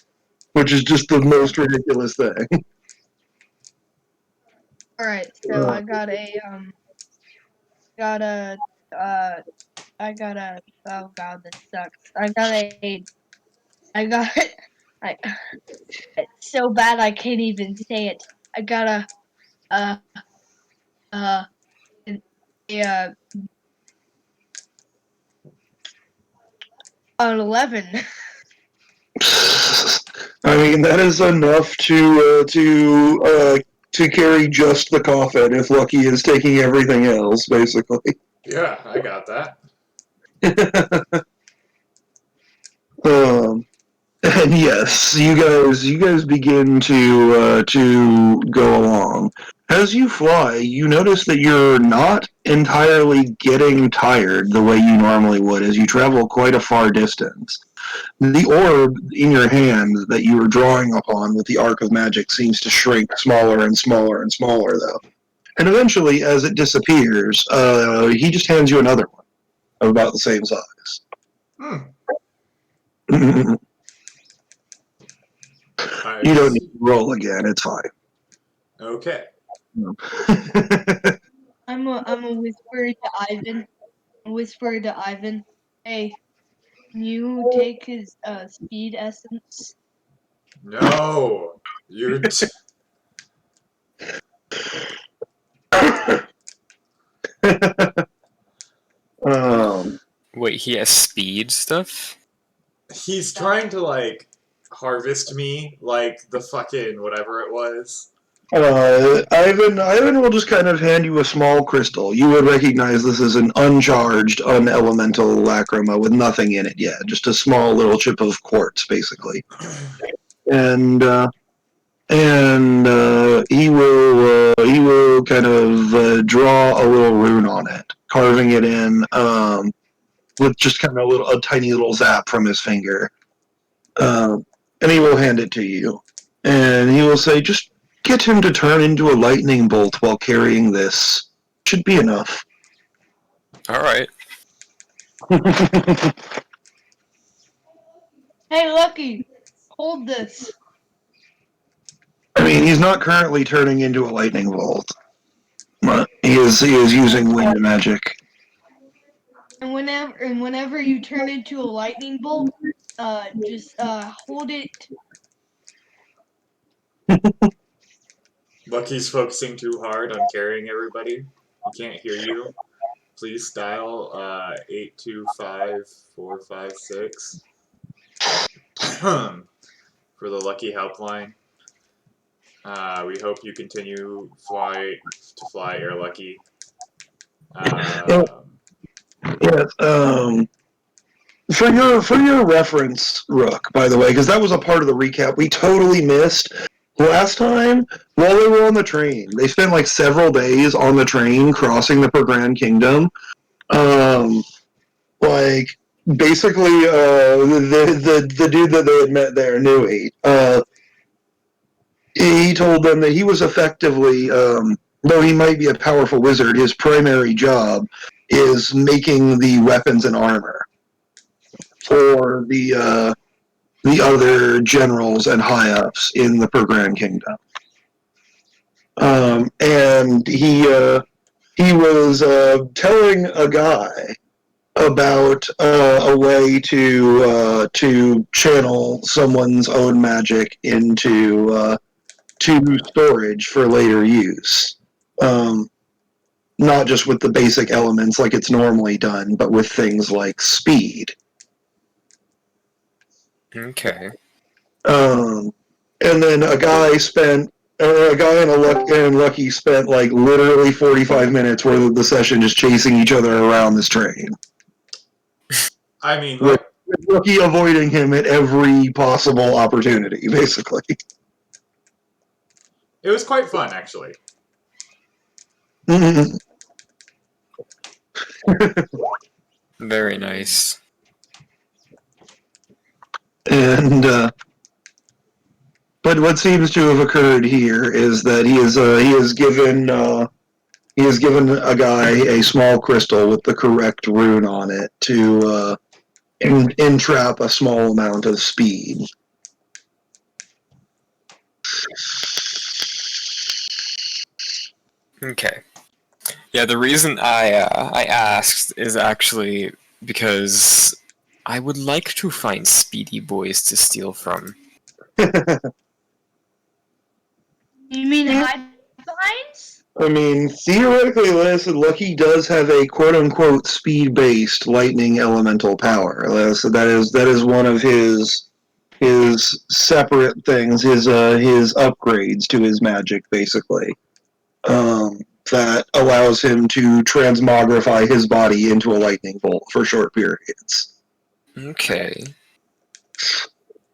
which is just the most ridiculous thing. Alright, so I got oh god, this sucks. I got It's so bad I can't even say it. I got a uh, an, a, an 11. I mean, that is enough to carry just the coffin if Lucky is taking everything else, basically. Yeah, I got that. And yes, you guys begin to go along. As you fly, you notice that you're not entirely getting tired the way you normally would as you travel quite a far distance. The orb in your hand that you were drawing upon with the Arc of Magic seems to shrink smaller and smaller and smaller, though. And eventually, as it disappears, he just hands you another one of about the same size. You don't need to roll again. It's fine. Okay. I'm a whisper to Ivan. Whisper to Ivan. Hey, can you take his speed essence? No, you're. Wait, he has speed stuff? He's trying to like harvest me, like the fucking whatever it was. Ivan will just kind of hand you a small crystal. You would recognize this as an uncharged, unelemental lacrima with nothing in it yet, just a small little chip of quartz, basically. And he will kind of draw a little rune on it, carving it in with just kind of a tiny little zap from his finger. And he will hand it to you, and he will say, "Just get him to turn into a lightning bolt while carrying this. Should be enough." Alright. Hey, Lucky, hold this. I mean, he's not currently turning into a lightning bolt. But he is using wind magic. And whenever you turn into a lightning bolt, just hold it. Lucky's focusing too hard on carrying everybody. He can't hear you. Please dial 825-456 for the Lucky helpline. We hope you continue to fly Air Lucky. Yes. For your reference, Rook, by the way, because that was a part of the recap we totally missed. Last time, while they were on the train, they spent like several days on the train crossing the Grand Kingdom. Like basically, the dude that they had met there, Nui, he told them that he was effectively, though he might be a powerful wizard, his primary job is making the weapons and armor for the other generals and high-ups in the Grand Kingdom. And he was telling a guy about a way to channel someone's own magic into to storage for later use. Not just with the basic elements like it's normally done, but with things like speed. Okay. And then a guy and Lucky spent like literally 45 minutes worth of the session just chasing each other around this train. I mean, with Lucky avoiding him at every possible opportunity, basically. it was quite fun, actually. Very nice. And but what seems to have occurred here is that he has given a guy a small crystal with the correct rune on it to entrap a small amount of speed. Okay. Yeah, the reason I asked is actually because I would like to find speedy boys to steal from. You mean high fines? I mean, theoretically, like I said, Lucky does have a quote-unquote speed-based lightning elemental power. So that is one of his separate things, his upgrades to his magic, basically. That allows him to transmogrify his body into a lightning bolt for short periods. Okay.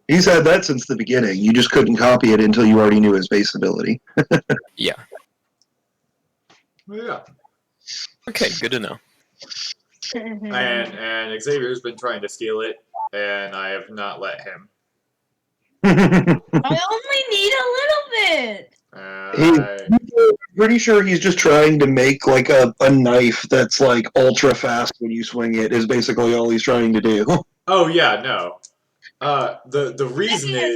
He's had that since the beginning. You just couldn't copy it until you already knew his base ability. Yeah. Yeah. Okay, good to know. And Xavier's been trying to steal it, and I have not let him. I only need a little bit. I'm pretty sure he's just trying to make like a knife that's like ultra fast when you swing it is basically all he's trying to do. Oh yeah, no. The reason Making a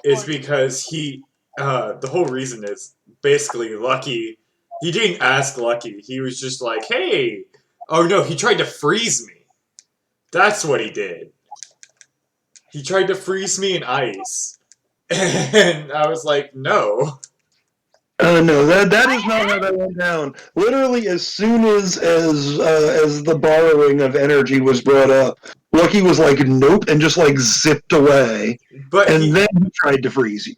is second one. because the whole reason is basically Lucky. He didn't ask Lucky. He was just like, hey. Oh no, he tried to freeze me. That's what he did. He tried to freeze me in ice. And I was like, no. No, that is not how that went down. Literally, as soon as the borrowing of energy was brought up, Lucky was like, nope, and just like zipped away. But And then he tried to freeze you.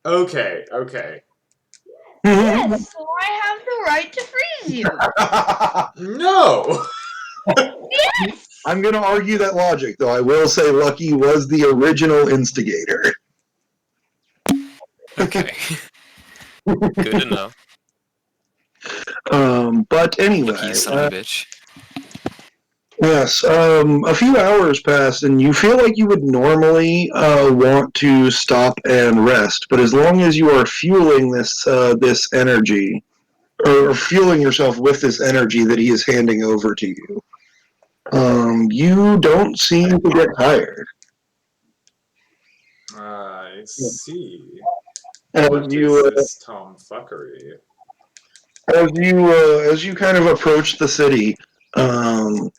Okay. Yes, so I have the right to freeze you. No. Yes. I'm going to argue that logic, though. I will say Lucky was the original instigator. Okay. Good to know. But anyway, Lucky son of a bitch. yes, a few hours passed, and you feel like you would normally want to stop and rest, but as long as you are fueling this energy, or fueling yourself with this energy that he is handing over to you, you don't seem to get tired. I see. As What you is this tomfuckery? as you kind of approach the city, you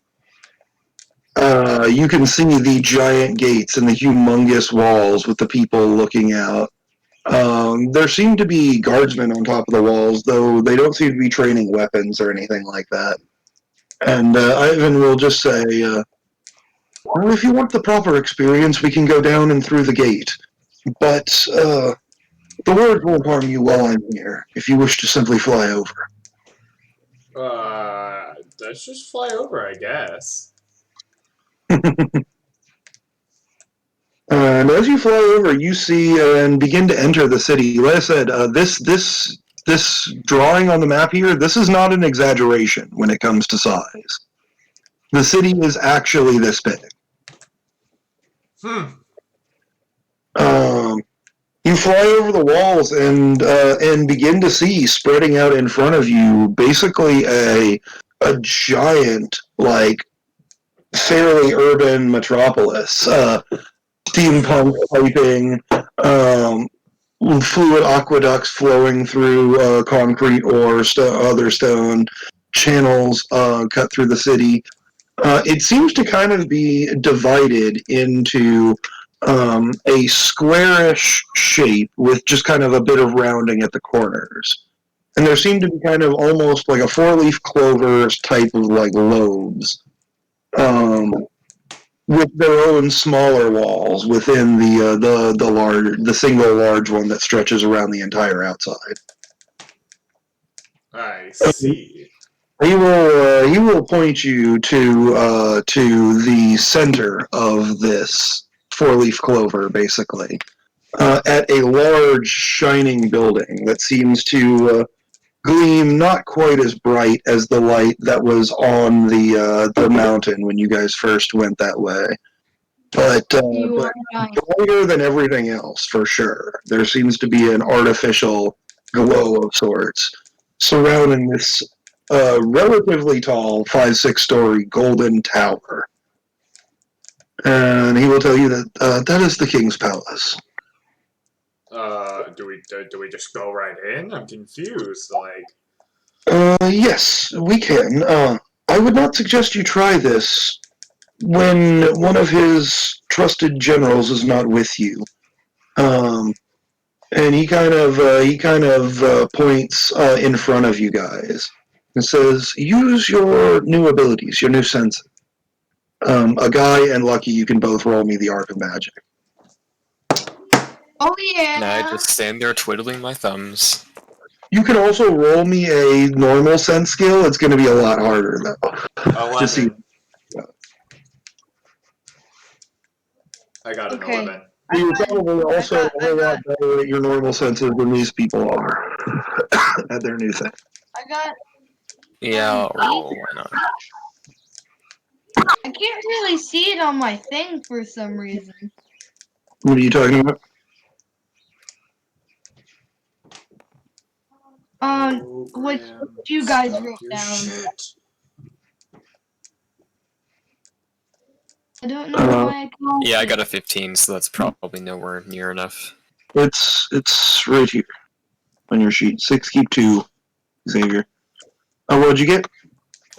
can see the giant gates and the humongous walls with the people looking out. There seem to be guardsmen on top of the walls, though they don't seem to be training weapons or anything like that. And Ivan will just say, well, if you want the proper experience, we can go down and through the gate. But the word won't harm you while I'm here, if you wish to simply fly over. Let's just fly over, I guess. And as you fly over, you see and begin to enter the city. Like I said, this drawing on the map here, this is not an exaggeration when it comes to size. The city is actually this big. You fly over the walls and begin to see spreading out in front of you basically a giant, like, fairly urban metropolis. Steampunk piping, fluid aqueducts flowing through concrete or other stone, channels cut through the city. It seems to kind of be divided into a squarish shape with just kind of a bit of rounding at the corners. And there seem to be kind of almost like a four-leaf clover type of like lobes. With their own smaller walls within the single large one that stretches around the entire outside. I see. He will point you to the center of this four-leaf clover, basically, at a large shining building that seems to gleam not quite as bright as the light that was on the mountain when you guys first went that way, but brighter than everything else for sure. There seems to be an artificial glow of sorts surrounding this relatively tall 5-6-story golden tower, and he will tell you that that is the king's palace. Do we just go right in? I'm confused. Like, Yes, we can. I would not suggest you try this when one of his trusted generals is not with you. And he kind of points in front of you guys and says, "Use your new abilities, your new senses." A guy and Lucky, you can both roll me the Arc of Magic. Oh And I yeah. just stand there twiddling my thumbs. You can also roll me a normal sense skill. It's going to be a lot harder though. 11. Just see. I got an Okay. 11. You're probably also I a whole got- lot better at your normal senses than these people are at their new thing. I got. Yeah, I'll 8. roll, why not? I can't really see it on my thing for some reason. What are you talking about? Which Program, you guys stop wrote your down. shit. I don't know why I can't. Yeah, I got a 15, so that's probably nowhere near enough. It's right here on your sheet. 6 keep 2, Xavier. What'd you get?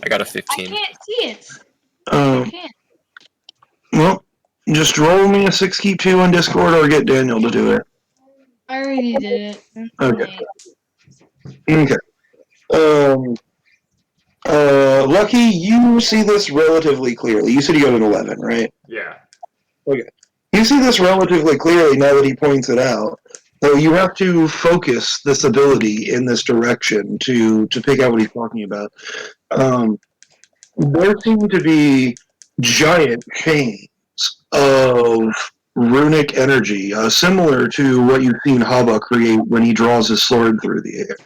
I got a I 15. can't see it. I Um, can't. well, just roll me a 6 keep 2 on Discord or get Daniel to do it. I already did it. Okay. Okay. Lucky, you see this relatively clearly. You said you got an 11, right? Yeah. You see this relatively clearly now that he points it out. So you have to focus this ability in this direction to pick out what he's talking about. There seem to be giant chains of runic energy, similar to what you've seen Haba create when he draws his sword through the air,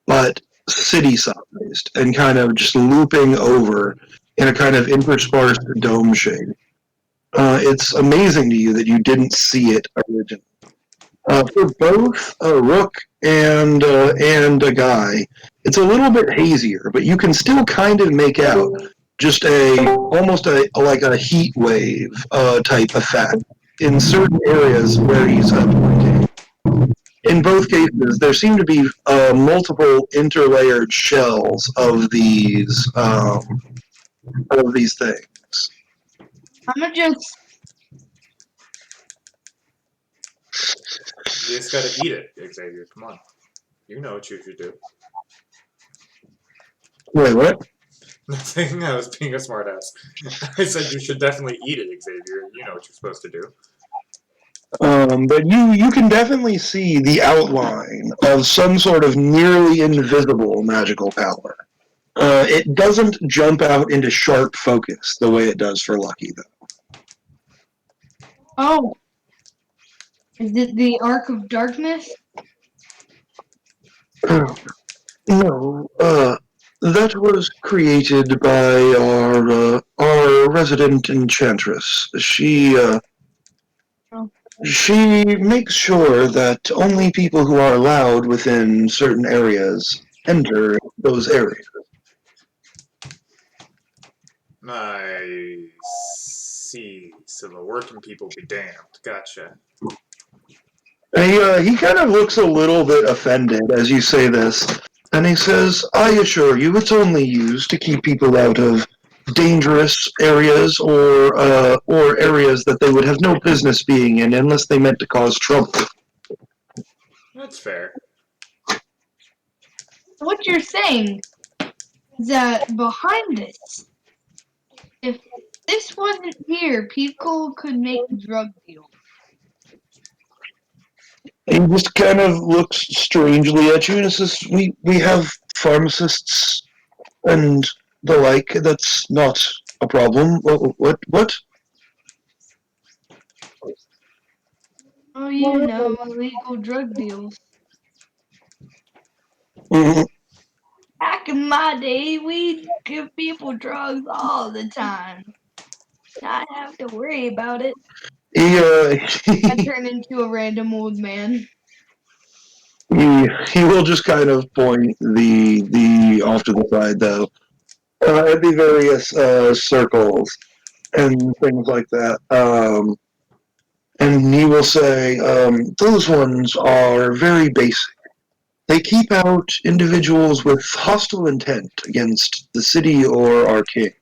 but city-sized and kind of just looping over in a kind of interspersed dome shape. It's amazing to you that you didn't see it originally. For both Rook and a Guy, it's a little bit hazier, but you can still kind of make out just almost like a heat wave type effect in certain areas where he's pointing. In both cases, there seem to be multiple interlayered shells of these things. I'm gonna just. You just gotta eat it, Xavier. Come on. You know what you should do. Wait, what? Nothing. I was being a smartass. I said you should definitely eat it, Xavier. You know what you're supposed to do. But you can definitely see the outline of some sort of nearly invisible magical power. It doesn't jump out into sharp focus the way it does for Lucky, though. Oh. Is it the Arc of Darkness? No, that was created by our resident enchantress. She makes sure that only people who are allowed within certain areas enter those areas. I see. So the working people be damned. Gotcha. He kind of looks a little bit offended as you say this, and he says, "I assure you, it's only used to keep people out of dangerous areas or areas that they would have no business being in unless they meant to cause trouble." That's fair. What you're saying is that behind this, if this wasn't here, people could make drug deals. He just kind of looks strangely at you and says, "We have pharmacists and the like. That's not a problem. What? Oh, you know, illegal drug deals. Mhm. Back in my day, we'd give people drugs all the time. Not have to worry about it. I turn into a random old man. he will just kind of point the off to the side though at the various circles and things like that. And he will say, "Those ones are very basic. They keep out individuals with hostile intent against the city or our king."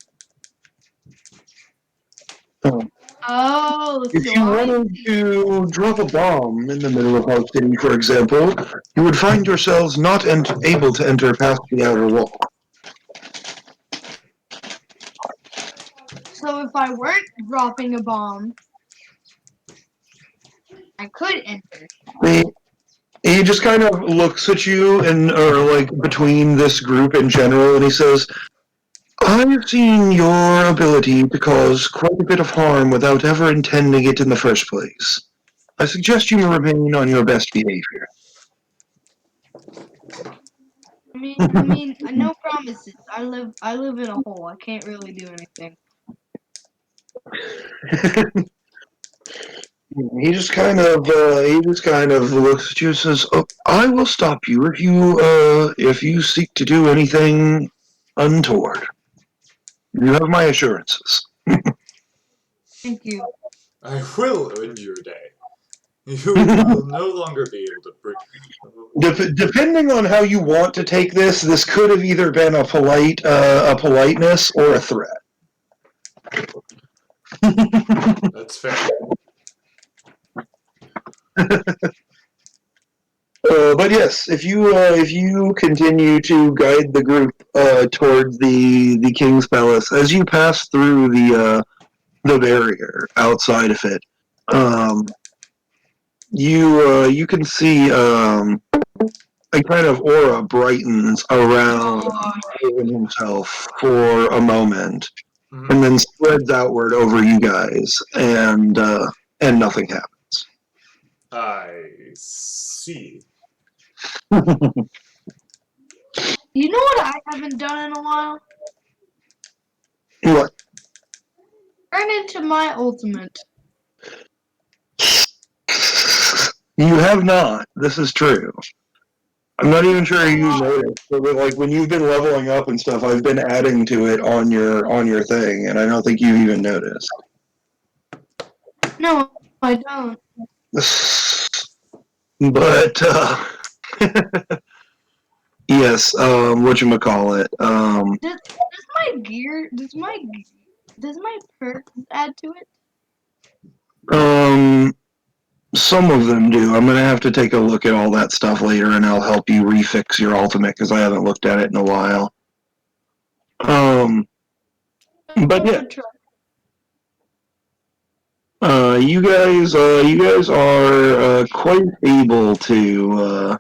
Oh, If so you I wanted to drop a bomb in the middle of House City, for example, you would find yourselves not able to enter past the outer wall. so if I weren't dropping a bomb, I could enter. He just kind of looks at you and, or like between this group in general, and he says, I've seen your ability to cause quite a bit of harm without ever intending it in the first place. I suggest you remain on your best behavior. No promises. I live in a hole. I can't really do anything. He just kind of looks at you and says, oh, I will stop you if you seek to do anything untoward. You have my assurances. Thank you. I will end your day. You will no longer be able to breathe. Depending on how you want to take this, this could have either been a politeness or a threat. That's fair. But yes, if you continue to guide the group towards the king's palace, as you pass through the barrier outside of it, you can see a kind of aura brightens around Haven himself for a moment, and then spreads outward over you guys, and nothing happens. I see. You know what I haven't done in a while? What? Turn into my ultimate. You have not. This is true. I'm not even sure you noticed, but like when you've been leveling up and stuff, I've been adding to it on your thing, and I don't think you've even noticed. No, I don't. But yes, whatchamacallit. Does my gear? Does my perks add to it? Some of them do. I'm gonna have to take a look at all that stuff later, and I'll help you refix your ultimate because I haven't looked at it in a while. But yeah, you guys are quite able to.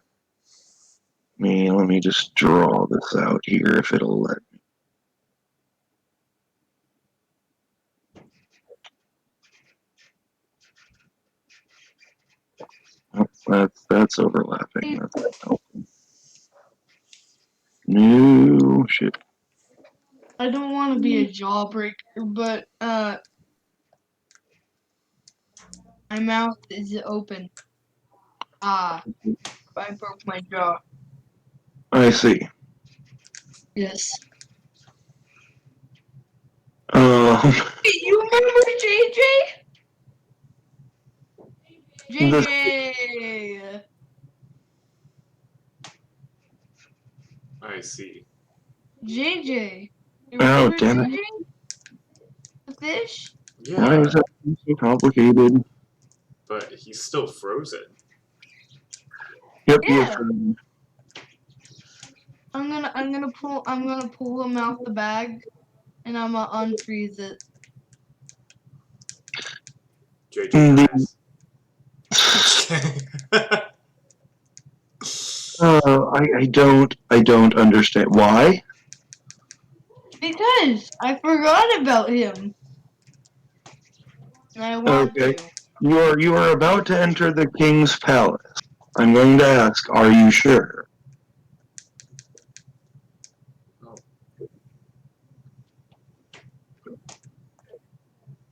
Let me just draw this out here if it'll let me. Oh, that's overlapping. That's not helping. No shit. I don't want to be a jawbreaker, but my mouth is open. I broke my jaw. I see. Yes. You remember JJ? JJ. I see. JJ. You Oh, remember damn it. JJ? The fish? Why Yeah, is that so complicated? but he's still frozen. Yep, Yeah. you're I'm gonna pull him out the bag, and I'm gonna unfreeze it. JJ dies. I don't understand why. Because I forgot about him. And I want Okay, to. you are about to enter the king's palace. I'm going to ask, are you sure?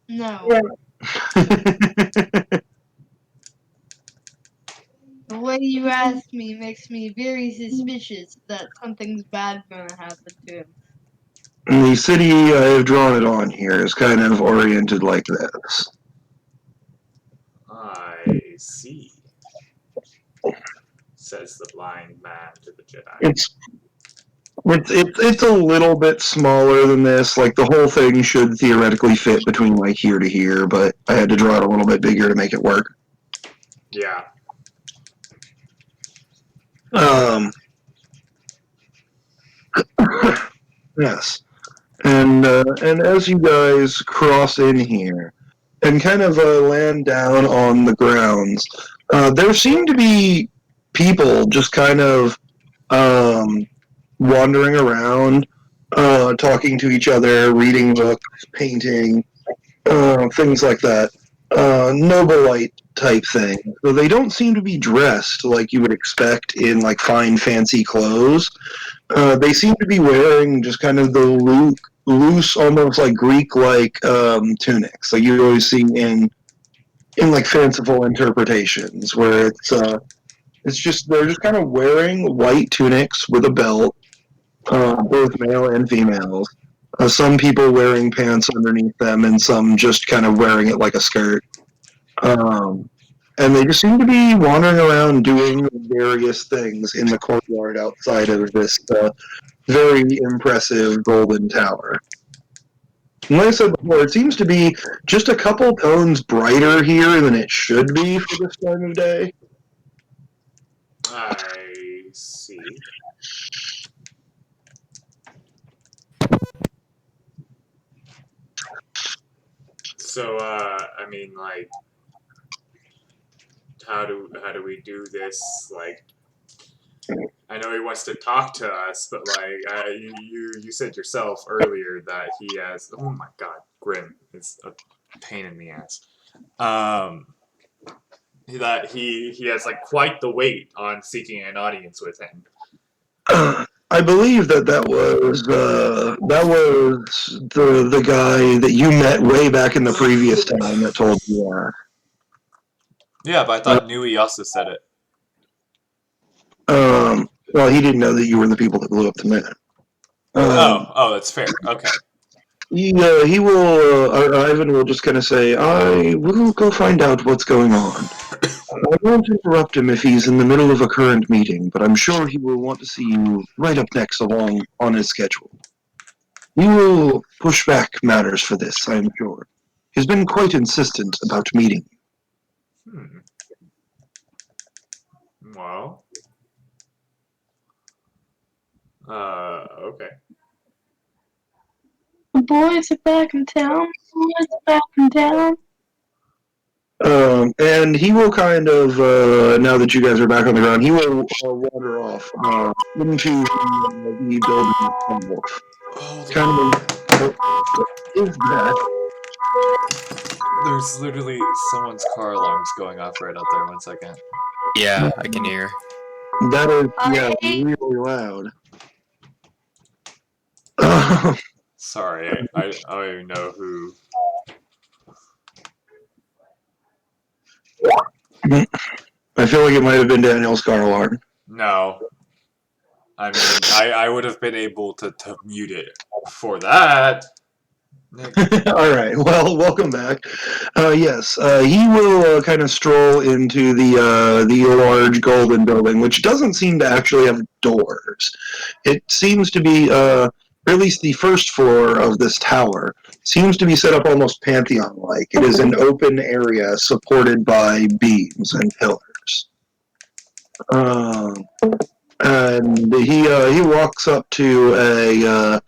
No. The way you ask me makes me very suspicious that something's bad gonna happen to him. The city I have drawn it on here is kind of oriented like this. I see, says the blind man to the Jedi. It's a little bit smaller than this. Like the whole thing should theoretically fit between like here to here, but I had to draw it a little bit bigger to make it work. Yeah. Yes, and as you guys cross in here and kind of land down on the grounds, there seem to be people just kind of wandering around, talking to each other, reading books, painting, things like that. Noble-lite type thing. So they don't seem to be dressed like you would expect in like fine, fancy clothes. They seem to be wearing just kind of the loose, almost like Greek-like tunics, like you always see in like fanciful interpretations, where it's just they're just kind of wearing white tunics with a belt, both male and females. Some people wearing pants underneath them, and some just kind of wearing it like a skirt. And they just seem to be wandering around doing various things in the courtyard outside of this very impressive golden tower. And like I said before, it seems to be just a couple tones brighter here than it should be for this time of day. I see. So, I mean, like, how do we do this? Like, I know he wants to talk to us, but like, you said yourself earlier that he has. Oh my God, Grim is a pain in the ass. That he has like quite the weight on seeking an audience with him. I believe that was the guy that you met way back in the previous time that told you that. Yeah, but I thought Nui also said it. Well, he didn't know that you were the people that blew up the man. Oh, that's fair. Okay. He will, Ivan will just kind of say, I will go find out what's going on. I won't interrupt him if he's in the middle of a current meeting, but I'm sure he will want to see you right up next along on his schedule. He will push back matters for this, I am sure. He's been quite insistent about meeting you. Well. Okay. The boys are back in town. Boys are back in town. And he will kind of, now that you guys are back on the ground, he will wander off into the building itself. Kind of, what is that? There's literally someone's car alarms going off right out there. 1 second. Yeah, I can hear. That is, yeah, really loud. Sorry, I don't even know who. I feel like it might have been Daniel's car alarm. No. I mean, I would have been able to mute it for that. All right. Well, welcome back. Yes, he will kind of stroll into the large golden building, which doesn't seem to actually have doors. It seems to be, or at least the first floor of this tower, seems to be set up almost Pantheon-like. It is an open area supported by beams and pillars. And he walks up to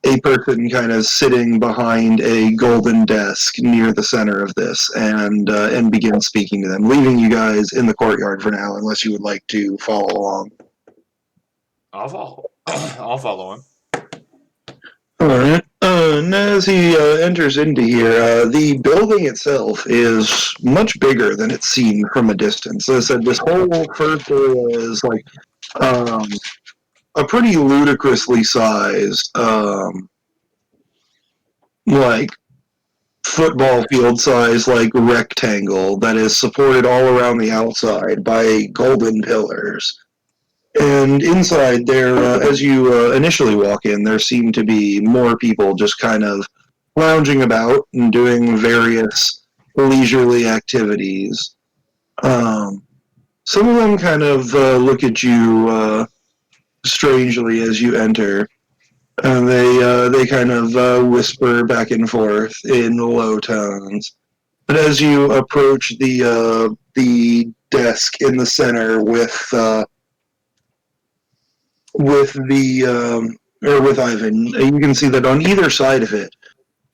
a person kind of sitting behind a golden desk near the center of this, and begins speaking to them, leaving you guys in the courtyard for now, unless you would like to follow along. I'll follow. I'll follow him. All right. And as he enters into here, the building itself is much bigger than it's seen from a distance. As I said, this whole first area is like a pretty ludicrously sized, like football field size, like rectangle that is supported all around the outside by golden pillars. And inside there, as you initially walk in, there seem to be more people just kind of lounging about and doing various leisurely activities. Some of them kind of look at you strangely as you enter. And they kind of whisper back and forth in low tones. But as you approach the desk in the center with Ivan, you can see that on either side of it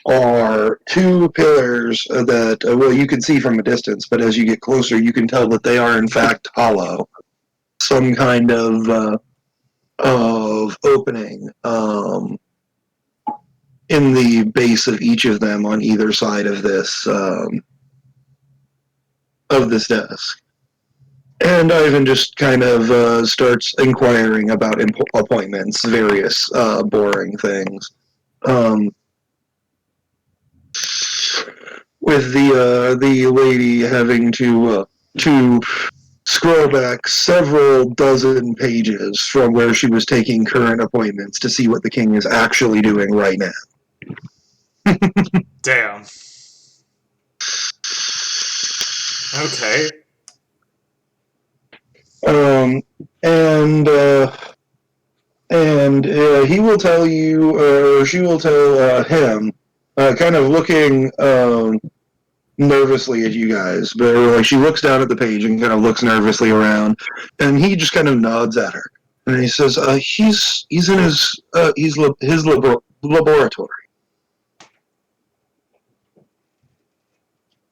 are two pillars that well you can see from a distance, but as you get closer, you can tell that they are in fact hollow. Some kind of opening in the base of each of them on either side of this desk. And Ivan just kind of starts inquiring about appointments, various boring things. With the lady having to scroll back several dozen pages from where she was taking current appointments to see what the king is actually doing right now. Damn. Okay. And he will tell you, or she will tell him, kind of looking nervously at you guys, but like she looks down at the page and kind of looks nervously around, and he just kind of nods at her, and he says, "He's in his laboratory."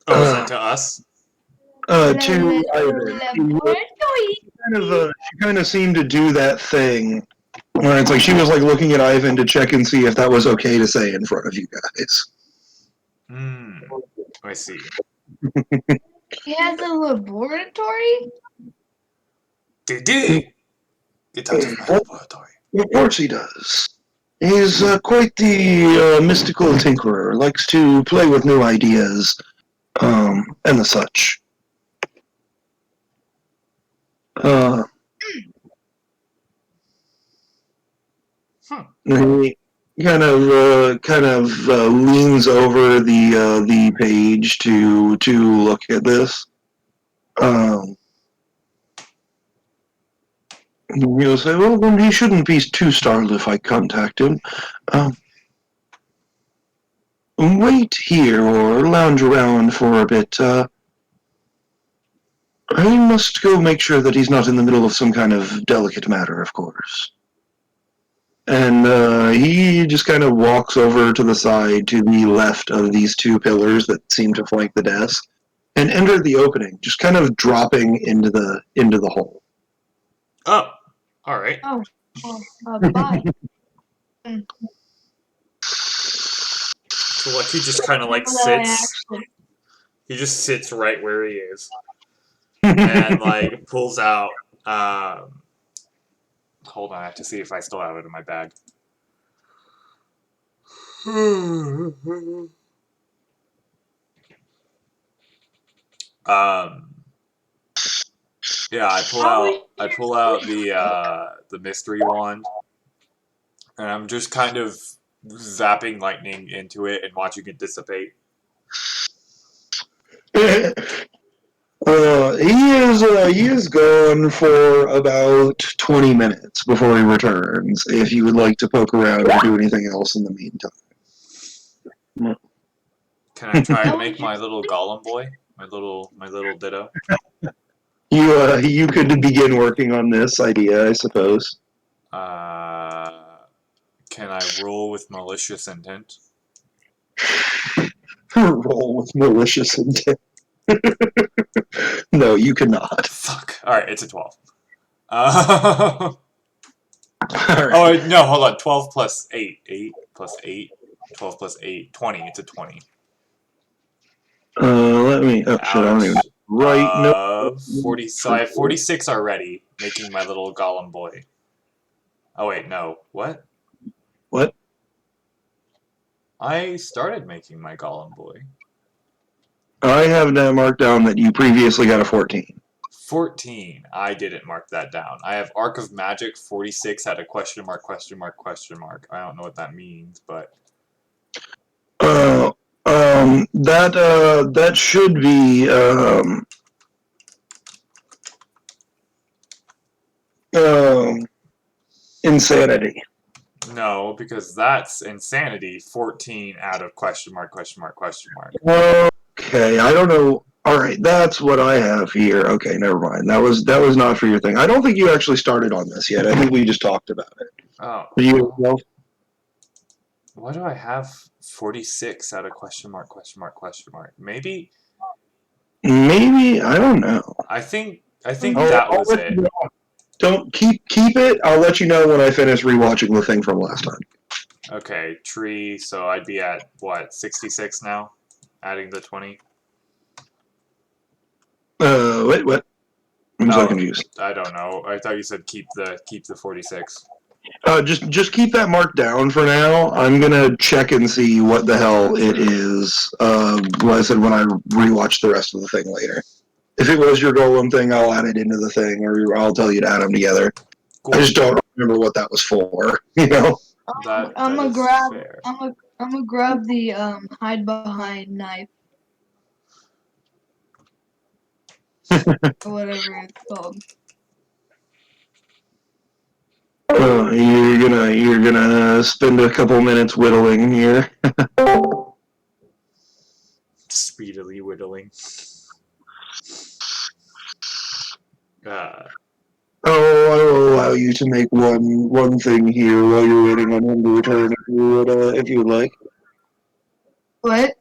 Oh, is that to us? To Ivan. She kind of seemed to do that thing where it's like she was like looking at Ivan to check and see if that was okay to say in front of you guys. I see. He has a laboratory? Did get out of my laboratory. Of course he does. He's quite the mystical tinkerer. Likes to play with new ideas, and the such. He kind of leans over the page to look at this. He'll say, "Well, then he shouldn't be too startled if I contact him. Wait here or lounge around for a bit. I must go make sure that he's not in the middle of some kind of delicate matter, of course." And he just kind of walks over to the side to the left of these two pillars that seem to flank the desk and enter the opening, just kind of dropping into the hole. Oh, all right. Oh, bye. So like he just kind of like sits. He just sits right where he is, and like pulls out. Hold on, I have to see if I still have it in my bag. Yeah, I pull out the mystery wand, and I'm just kind of zapping lightning into it and watching it dissipate. He is gone for about 20 minutes before he returns. If you would like to poke around or do anything else in the meantime. Can I try to make my little golem boy? My little ditto? You could begin working on this idea, I suppose. Can I roll with malicious intent? Roll with malicious intent. No, you cannot. Fuck. Alright, it's a 12. All right. Oh, no, hold on. 12 plus 8. 8 plus 8. 12 plus 8. 20. It's a 20. Let me... Oh, shit, I don't even... Right, no. 40, so I have 46 already, making my little golem boy. Oh, wait, no. What? What? I started making my golem boy. I have now marked down that you previously got a 14. 14. I didn't mark that down. I have Arc of Magic. 46 had a question mark, question mark, question mark. I don't know what that means, but... That should be, insanity. No, because that's insanity. 14 out of question mark, question mark, question mark. Okay, I don't know. All right, that's what I have here. Okay, never mind. That was not for your thing. I don't think you actually started on this yet. I think we just talked about it. Oh. You What do I have? 46 out of question mark, question mark, question mark. Maybe maybe I don't know. I think I'll that was let it. you know. Don't keep it. I'll let you know when I finish rewatching the thing from last time. Okay, tree, so I'd be at what, 66 now? Adding the 20? Wait, what? I'm so confused. I don't know. I thought you said keep the 46. Just keep that mark down for now. I'm gonna check and see what the hell it is. Like I said, when I rewatch the rest of the thing later. If it was your golem thing, I'll add it into the thing, or I'll tell you to add them together. Cool. I just don't remember what that was for. You know. That I'm gonna is grab. fair. I'm gonna grab the hide behind knife or whatever it's called. You're gonna spend a couple minutes whittling here. Speedily whittling. Oh, I will allow you to make one thing here while you're waiting on him to return, if you would like. What?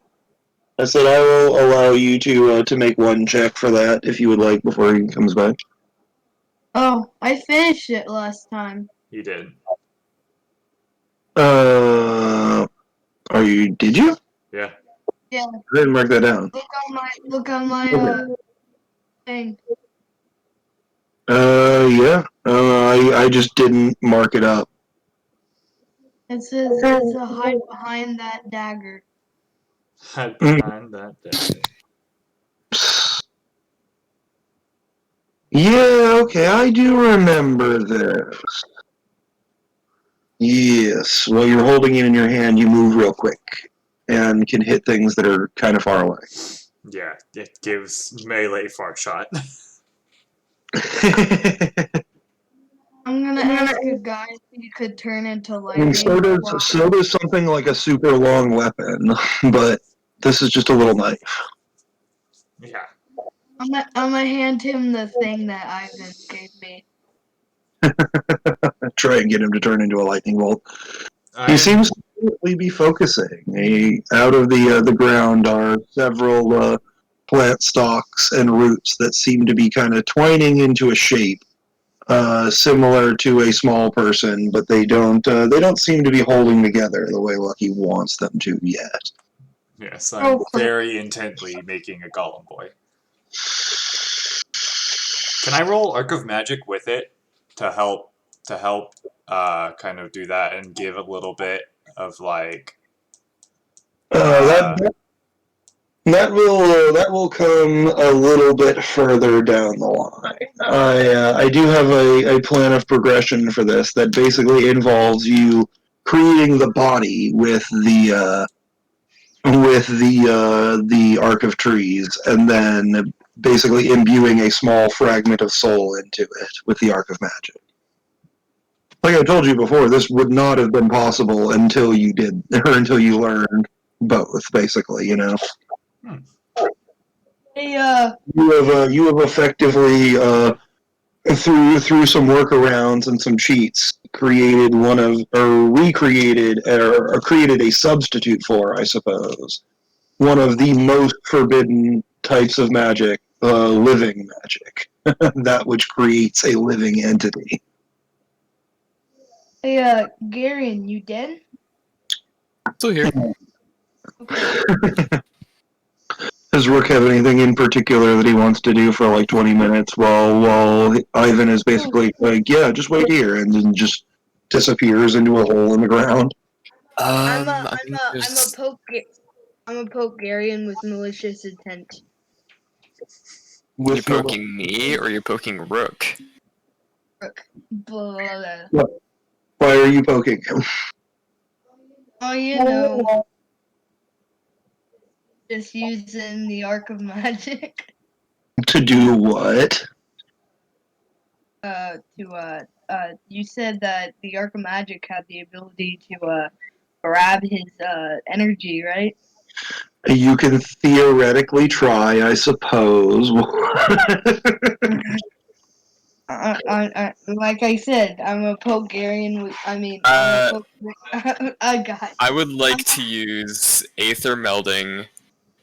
I said I will allow you to make one check for that if you would like before he comes back. Oh, I finished it last time. He did. Are you? Did you? Yeah. Yeah. I didn't mark that down. Look on my thing. Yeah. I just didn't mark it up. It says it's a hide behind that dagger. Hide behind that dagger. Yeah, okay, I do remember this. Yes, while you're holding it in your hand, you move real quick and can hit things that are kind of far away. Yeah, it gives melee far shot. I'm gonna ask a guy if he could turn into lightning. And so does something like a super long weapon, but this is just a little knife. Yeah. I'm gonna hand him the thing that Ivan gave me. Try and get him to turn into a lightning bolt. I He am, seems to really be focusing. Out of the ground are several plant stalks and roots that seem to be kind of twining into a shape similar to a small person, but they don't seem to be holding together the way Lucky wants them to yet. yes, I'm very intently making a golem boy. Can I roll Arc of Magic with it to help kind of do that and give a little bit of like That will come a little bit further down the line. I do have a plan of progression for this that basically involves you creating the body with the arc of trees, and then basically imbuing a small fragment of soul into it with the arc of magic. Like I told you before, this would not have been possible until you learned both, basically, you know. Hey, You have effectively through some workarounds and some cheats created created a substitute for, I suppose, one of the most forbidden types of magic, living magic, that which creates a living entity. hey, Garion, you dead? Still here. Okay. Does Rook have anything in particular that he wants to do for like 20 minutes while Ivan is basically like, yeah, just wait here, and then just disappears into a hole in the ground? I'm I a think there's- poke Garion with malicious intent. You're poking me or you're poking Rook? Blah, blah, blah. Why are you poking him? Oh, you know, just using the arc of magic. To do what? you said that the Archmagic had the ability to grab his energy, right? You can theoretically try, I suppose. Like I said, I'm a Pokerian. Uh, I got. I would like to use Aether Melding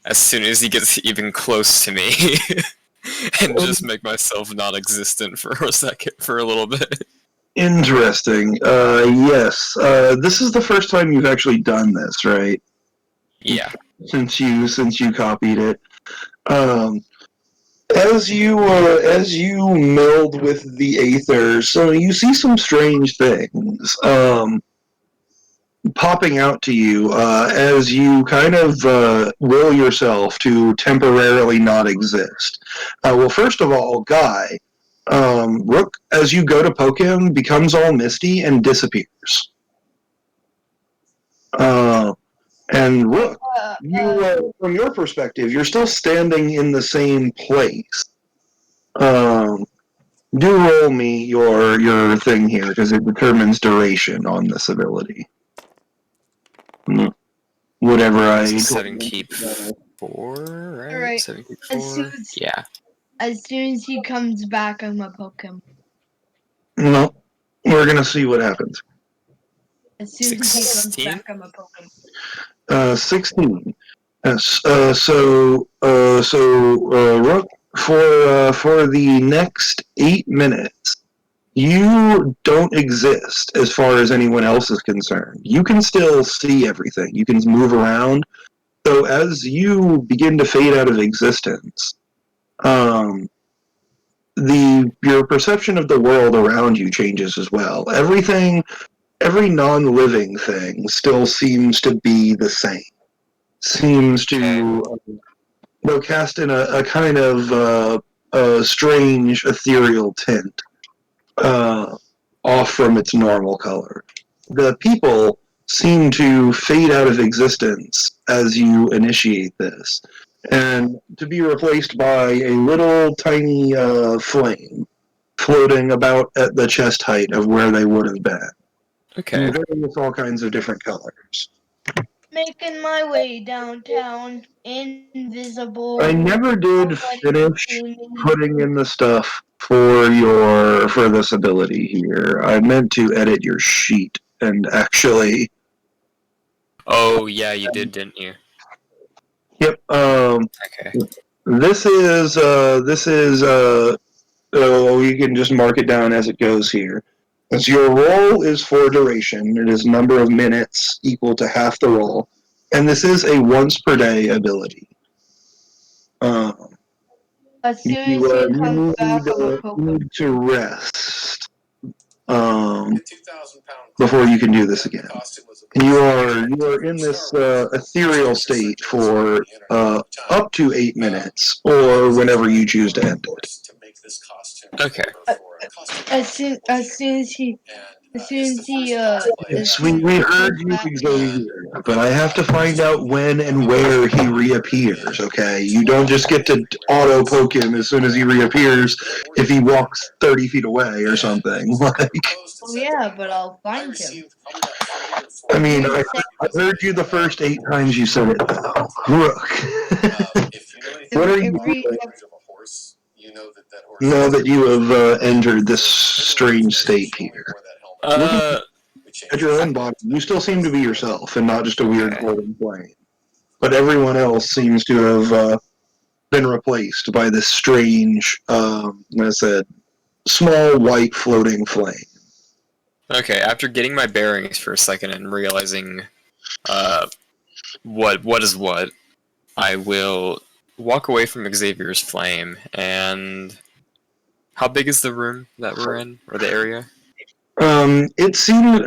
as soon as he gets even close to me, and just make myself non-existent for a second, for a little bit. Interesting. Yes. This is the first time you've actually done this, right? Yeah. Since you copied it. As you meld with the Aether, so you see some strange things popping out to you as you kind of will yourself to temporarily not exist. Well, first of all, Guy, Rook, as you go to poke him, becomes all misty and disappears. And Rook, from your perspective, you're still standing in the same place. Do roll me your thing here because it determines duration on this ability. Whatever I So told 7 you. keep 4, right? Alright. 7 keep As 4? soon as Yeah. as soon as he comes back, I'm gonna poke him. No, we're gonna see what happens. As soon as he comes 16? back, I'm gonna poke him. 16. Yes. Rook, for the next 8 minutes, you don't exist as far as anyone else is concerned. You can still see everything. You can move around. So as you begin to fade out of existence, your perception of the world around you changes as well. Every non-living thing still seems to be the same. Seems to cast in a kind of a strange ethereal tint off from its normal color. The people seem to fade out of existence as you initiate this, and to be replaced by a little tiny flame floating about at the chest height of where they would have been. Okay. With all kinds of different colors. Making my way downtown, invisible. I never did Nobody finish can see me. putting in the stuff for this ability here. I meant to edit your sheet and actually Oh, yeah, you did, didn't you? yep. Okay. This is you can just mark it down as it goes here. As your roll is for duration, it is number of minutes equal to half the roll, and this is a once per day ability. As soon as You he comes back, I'm gonna poke him. need to rest before you can do this again. You are in this ethereal state for up to 8 minutes, or whenever you choose to end it. Okay. As soon as he Yes, we heard you, Xavier, but I have to find out when and where he reappears, okay? You don't just get to auto-poke him as soon as he reappears if he walks 30 feet away or something. Like, Oh yeah, but I'll find him. I mean, I heard you the first 8 times you said it, though. Rook. What are you doing now that you have entered this strange state here? At your own body, you still seem to be yourself and not just a weird floating plane. But everyone else seems to have been replaced by this strange, like I said, small white floating flame. Okay, after getting my bearings for a second and realizing what is what, I will walk away from Xavier's flame. And how big is the room that we're in, or the area? It seems,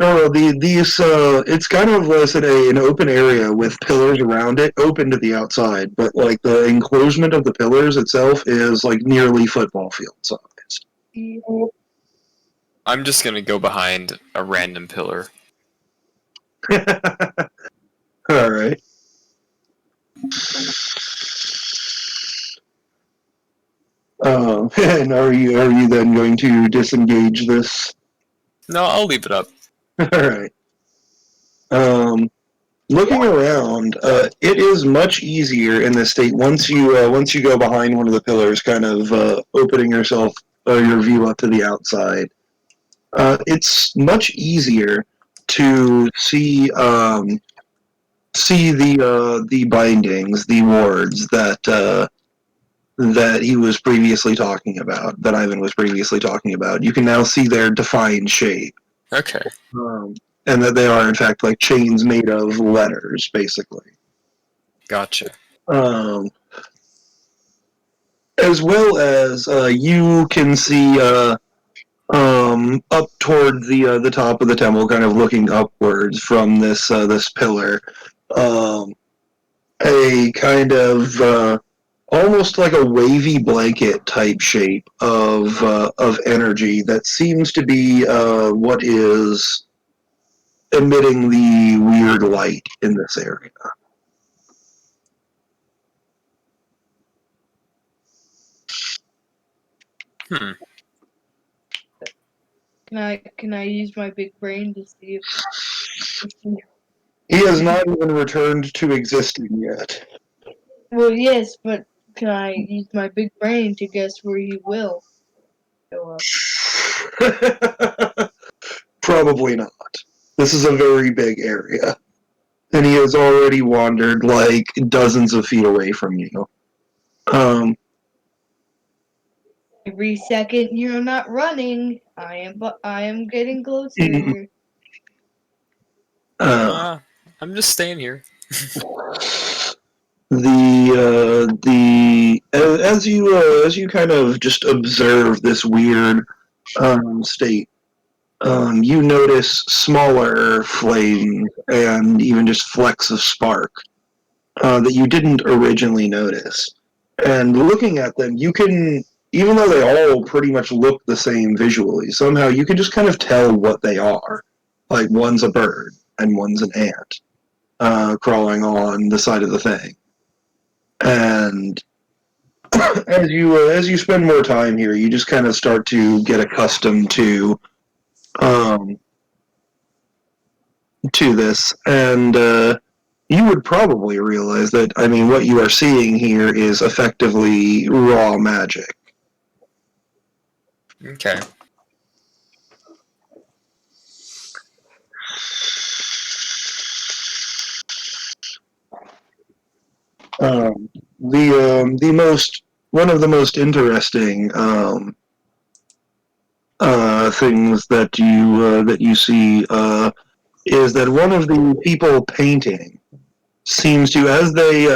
it's kind of, I said, an open area with pillars around it, open to the outside, but like the enclosement of the pillars itself is like nearly football field size. I'm just gonna go behind a random pillar. All right. And are you then going to disengage this? No, I'll leave it up. All right. Looking around, it is much easier in this state once you go behind one of the pillars, kind of opening yourself your view up to the outside. It's much easier to see the bindings, the wards that he was previously talking about, that Ivan was previously talking about. You can now see their defined shape. Okay. And that they are, in fact, like chains made of letters, basically. Gotcha. As well as you can see up toward the top of the temple, kind of looking upwards from this pillar, a kind of almost like a wavy blanket type shape of energy that seems to be what is emitting the weird light in this area. Hmm. Can I use my big brain to see if He has not even returned to existing yet. well, yes, but can I use my big brain to guess where he will show up? Probably not. This is a very big area. And he has already wandered like dozens of feet away from you. Every second you're not running, I am getting closer. I'm just staying here. As you kind of just observe this weird state, you notice smaller flames and even just flecks of spark that you didn't originally notice. And looking at them, you can, even though they all pretty much look the same visually, somehow you can just kind of tell what they are. Like one's a bird and one's an ant crawling on the side of the thing. And as you spend more time here, you just kind of start to get accustomed to this, and you would probably realize that, I mean, what you are seeing here is effectively raw magic. Okay. One of the most interesting things that you see is that one of the people painting seems to, as they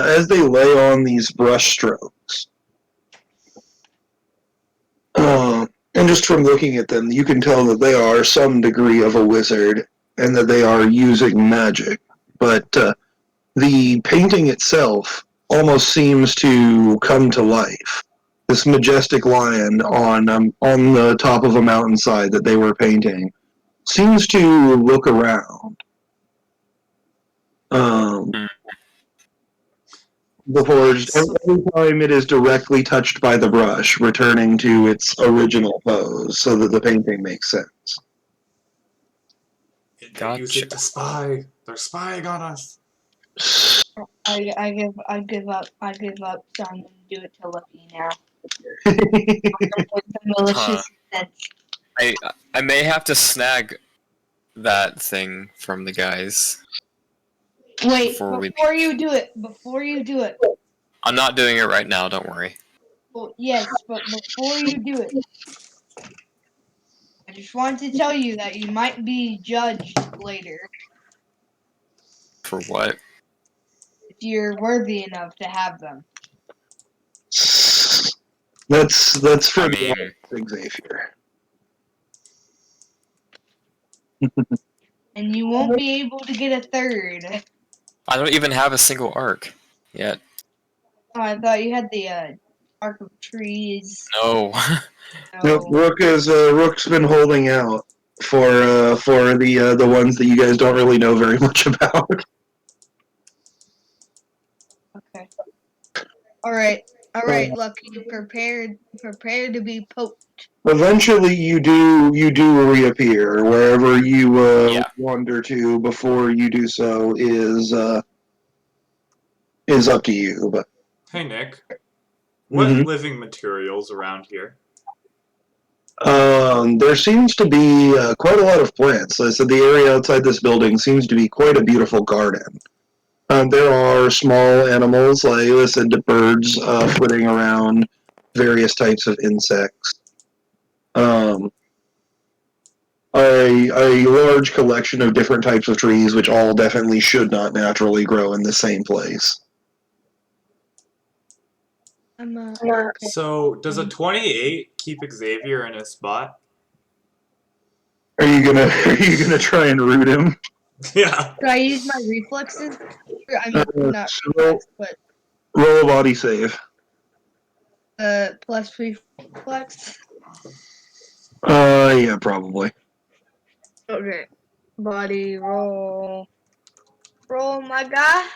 lay on these brush strokes, and just from looking at them, you can tell that they are some degree of a wizard and that they are using magic. But the painting itself almost seems to come to life. This majestic lion on the top of a mountainside that they were painting seems to look around. Before every time it is directly touched by the brush, returning to its original pose, so that the painting makes sense. They use it to spy. They're spying on us. I give up. I give up. So I'm gonna do it to Lucky now. With the malicious intent. I may have to snag that thing from the guys. Wait, before you do it. I'm not doing it right now, don't worry. Well, yes, but before you do it, I just wanted to tell you that you might be judged later For what? if you're worthy enough to have them. That's for I mean, Xavier. And you won't be able to get a third. I don't even have a single arc yet. Oh, I thought you had the arc of trees. No. Nope, Rook's been holding out for the ones that you guys don't really know very much about. Okay. All right. All right, Lucky, prepare to be poked. Eventually, you do reappear wherever you Yeah. wander to. Before you do so is up to you. But Hey Nick, what living materials around here? there seems to be quite a lot of plants. So I said the area outside this building seems to be quite a beautiful garden. There are small animals, like I said, birds flitting around, various types of insects. Um, a large collection of different types of trees, which all definitely should not naturally grow in the same place. I'm okay. So, does a 28 keep Xavier in his spot? Are you gonna try and root him? Yeah. Should I use my reflexes? I mean, not So reflex, but roll a body save. plus reflex. Yeah, probably. Okay. Body roll. Roll, my guy.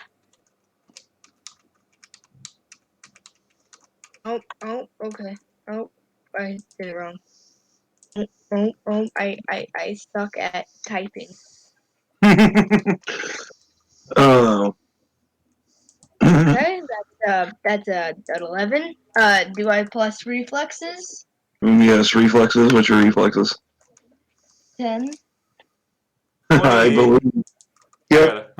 Oh, okay. Oh, I did it wrong. I suck at typing. Oh. Okay, that's an 11. Do I plus reflexes? Yes, reflexes. What's your reflexes? 10. I 28. believe. Yep.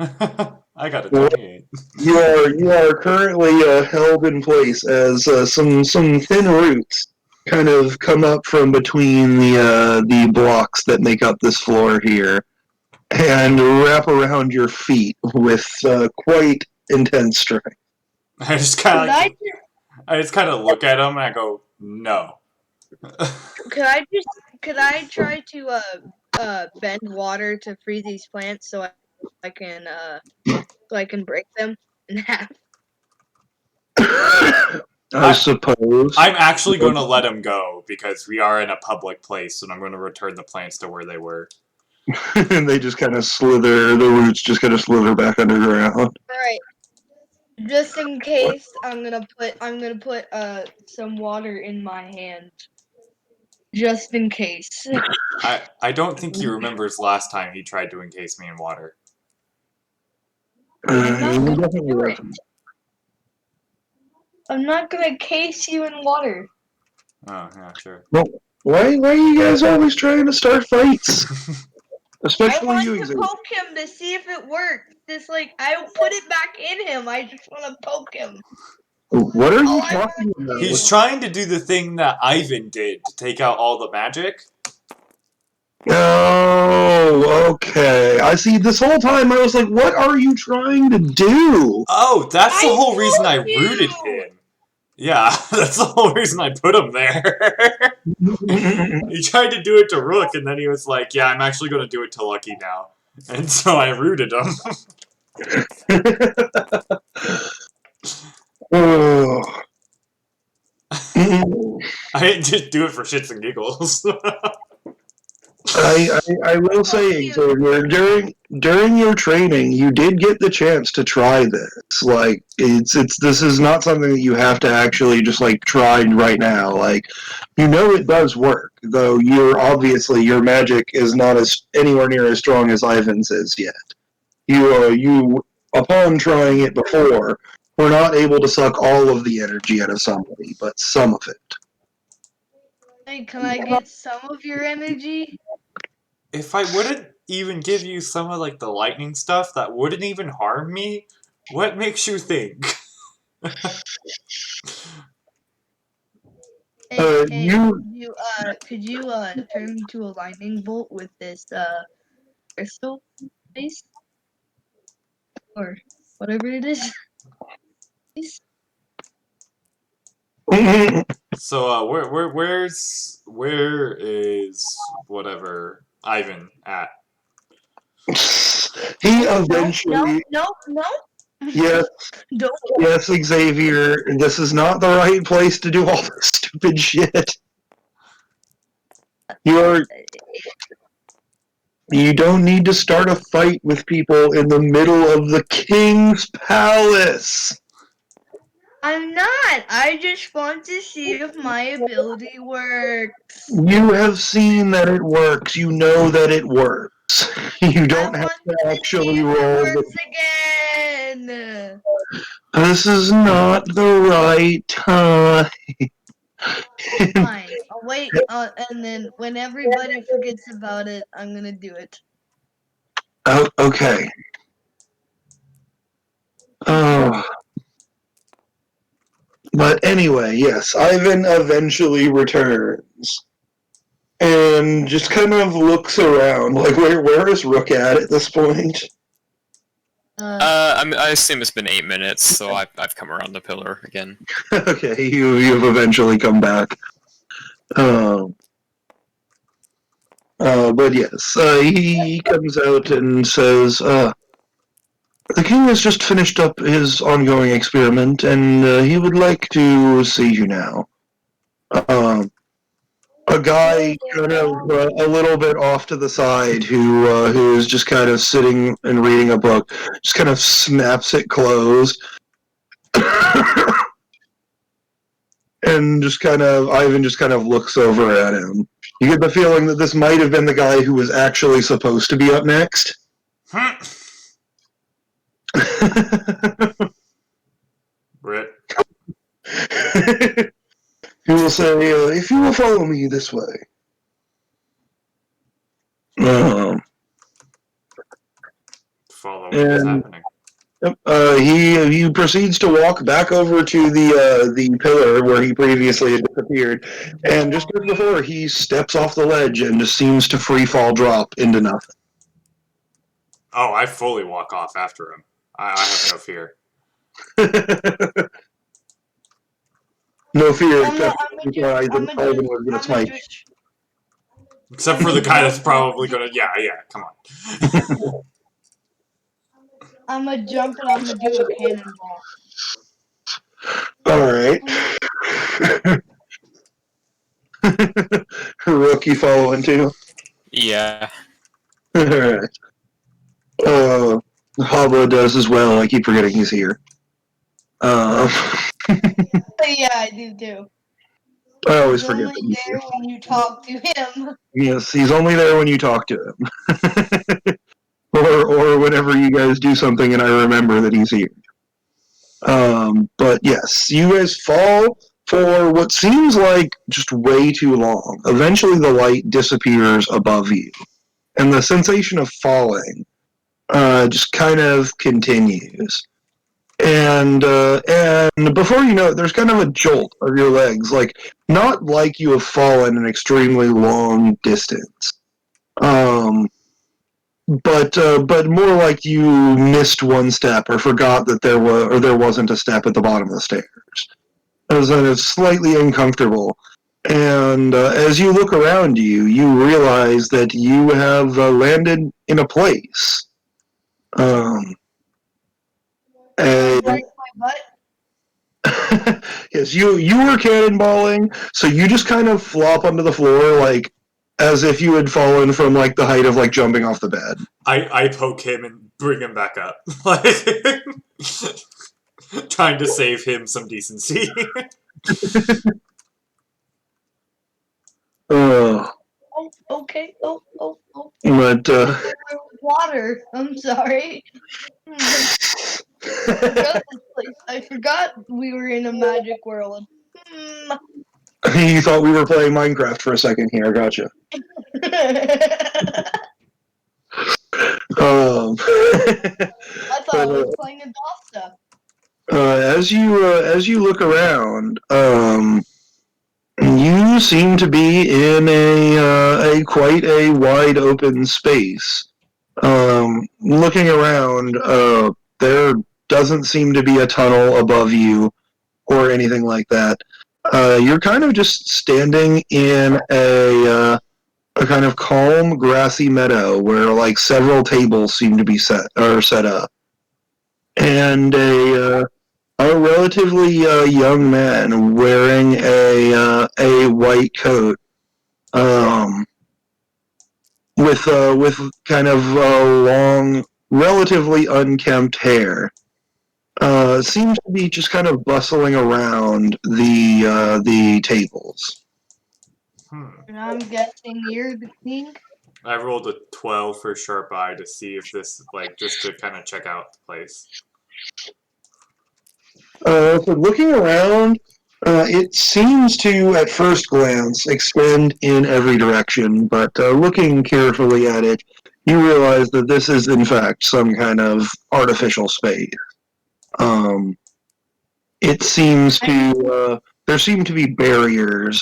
I got a 28. You are currently held in place as some thin roots kind of come up from between the blocks that make up this floor here and wrap around your feet with quite intense strength. I just kind Could of I like, I just kind of look at him and I go, no. could I try to bend water to freeze these plants so I can break them in half? I suppose. I'm actually going to let him go because we are in a public place and I'm going to return the plants to where they were. And they just kind of slither, the roots just kind of slither back underground. Alright. Just in case, I'm gonna put some water in my hand. Just in case. I don't think he remembers last time he tried to encase me in water. I'm not You gonna definitely do it. reckon. I'm not gonna case you in water. Oh, yeah, sure. Well, why are you guys always trying to start fights? I Especially want you, to Xavier. poke him to see if it works. Just like I don't put it back in him. I just want to poke him. What are you All I talking want to about? do. He's trying to do the thing that Ivan did to take out all the magic. Oh, okay. I see. This whole time I was like, what are you trying to do? Oh, that's the I whole reason I told rooted you! him. Yeah, that's the whole reason I put him there. He tried to do it to Rook, and then he was like, yeah, I'm actually going to do it to Lucky now. And so I rooted him. Oh. I didn't just do it for shits and giggles. I will say, Xavier, during your training, you did get the chance to try this. Like, this is not something that you have to actually just like try right now. Like, you know it does work, though. Your magic is not as anywhere near as strong as Ivan's is yet. You upon trying it before, were not able to suck all of the energy out of somebody, but some of it. Hey, can I get some of your energy? If I wouldn't even give you some of like the lightning stuff that wouldn't even harm me, what makes you think? Hey, You could you turn me to a lightning bolt with this crystal, please? Or whatever it is. Please? So where is whatever Ivan at? he No, eventually no. yes Don't. yes Xavier, this is not the right place to do all this stupid shit. You don't need to start a fight with people in the middle of the king's palace. I'm not. I just want to see if my ability works. You have seen that it works. You know that it works. You don't I have want to to actually see if roll. it works again. This is not the right time. Fine. I'll wait, and then when everybody forgets about it, I'm gonna do it. Oh, okay. But anyway, yes, Ivan eventually returns and just kind of looks around. Like, where is Rook at this point? I assume it's been 8 minutes, so I've come around the pillar again. Okay, you've eventually come back. But yes, he comes out and says, the king has just finished up his ongoing experiment, and he would like to see you now. A guy kind of a little bit off to the side who is just kind of sitting and reading a book, just kind of snaps it closed. And just kind of, Ivan just kind of looks over at him. You get the feeling that this might have been the guy who was actually supposed to be up next. Rip. He will say, if you will follow me this way. Follow me. What's happening? He proceeds to walk back over to the pillar where he previously had disappeared, and just before he steps off the ledge and just seems to free fall drop into nothing. Oh, I fully walk off after him. I have no fear. No fear. I'm Ivan was going to smite. Except for the guy that's probably gonna. Yeah, come on. I'm gonna jump and I'm gonna do a cannonball. Alright. Rook, you following too? Yeah. Alright. Hablo does as well. I keep forgetting he's here. Yeah, I do too. I always He's forget only that he's there here. when you talk to him. Yes, he's only there when you talk to him. or whenever you guys do something and I remember that he's here. But yes, you guys fall for what seems like just way too long. Eventually the light disappears above you, and the sensation of falling just kind of continues. And before you know it, there's kind of a jolt of your legs, like not like you have fallen an extremely long distance, but more like you missed one step or forgot that there wasn't a step at the bottom of the stairs. It's slightly uncomfortable, and as you look around you, you realize that you have landed in a place. Right my butt. Yes, you were cannonballing, so you just kind of flop onto the floor like as if you had fallen from like the height of like jumping off the bed. I poke him and bring him back up, like trying to save him some decency. Oh, okay. Oh. But Water. I'm sorry. I forgot we were in a magic world. you thought we were playing Minecraft for a second here. Gotcha. I thought we were playing Adosta. As you look around, you seem to be in a quite a wide open space. Looking around, there doesn't seem to be a tunnel above you or anything like that. You're kind of just standing in a kind of calm, grassy meadow where like several tables seem to be set up, and a relatively young man wearing a white coat, with kind of long, relatively unkempt hair, seems to be just kind of bustling around the tables. And I'm guessing you're the king? I rolled a 12 for sharp eye to see if this, like, just to kind of check out the place. So looking around, it seems to, at first glance, extend in every direction, but looking carefully at it, you realize that this is, in fact, some kind of artificial space. It seems to, there seem to be barriers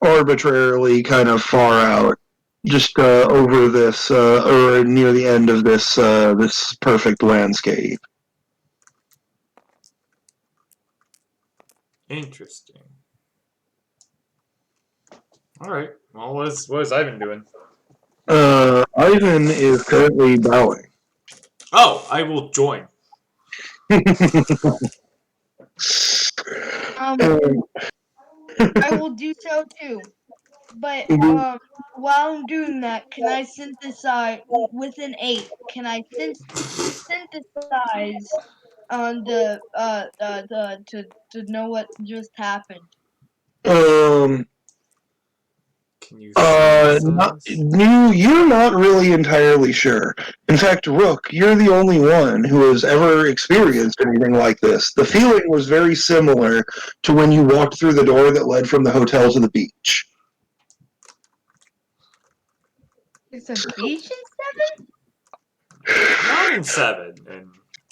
arbitrarily kind of far out, just over this, or near the end of this, this perfect landscape. Interesting. Alright, well, what is Ivan doing? Ivan is currently bowing. Oh, I will join. I will do so too. But while I'm doing that, can I synthesize with an 8? Can I synthesize on the to know what just happened? Can you synthesize? You're not really entirely sure. In fact, Rook, you're the only one who has ever experienced anything like this. The feeling was very similar to when you walked through the door that led from the hotel to the beach. It's a beach in 7? Not in 7. And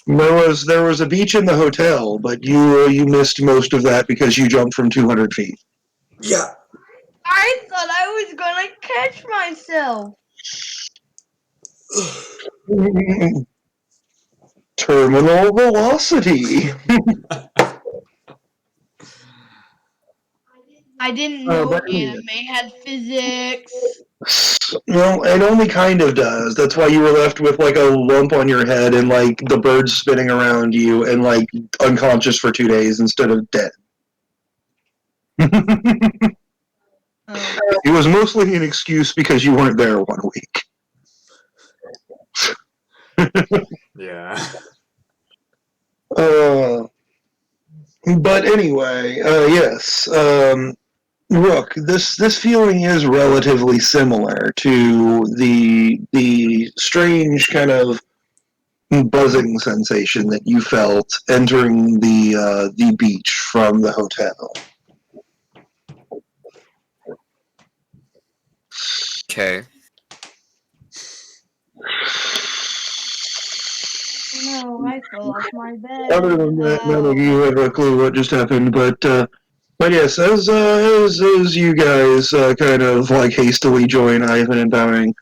There was a beach in the hotel, but you missed most of that because you jumped from 200 feet. yeah. I thought I was gonna catch myself. Terminal velocity. I didn't know but anime had physics. Well, it only kind of does. That's why you were left with like a lump on your head and like the birds spinning around you and like unconscious for 2 days instead of dead. It was mostly an excuse because you weren't there 1 week. Yeah. But anyway, yes. Rook, this feeling is relatively similar to the strange kind of buzzing sensation that you felt entering the beach from the hotel. Okay. No, I fell off my bed. Other than that, none of you have a clue what just happened. But yes, as you guys kind of like hastily join Ivan in bowing,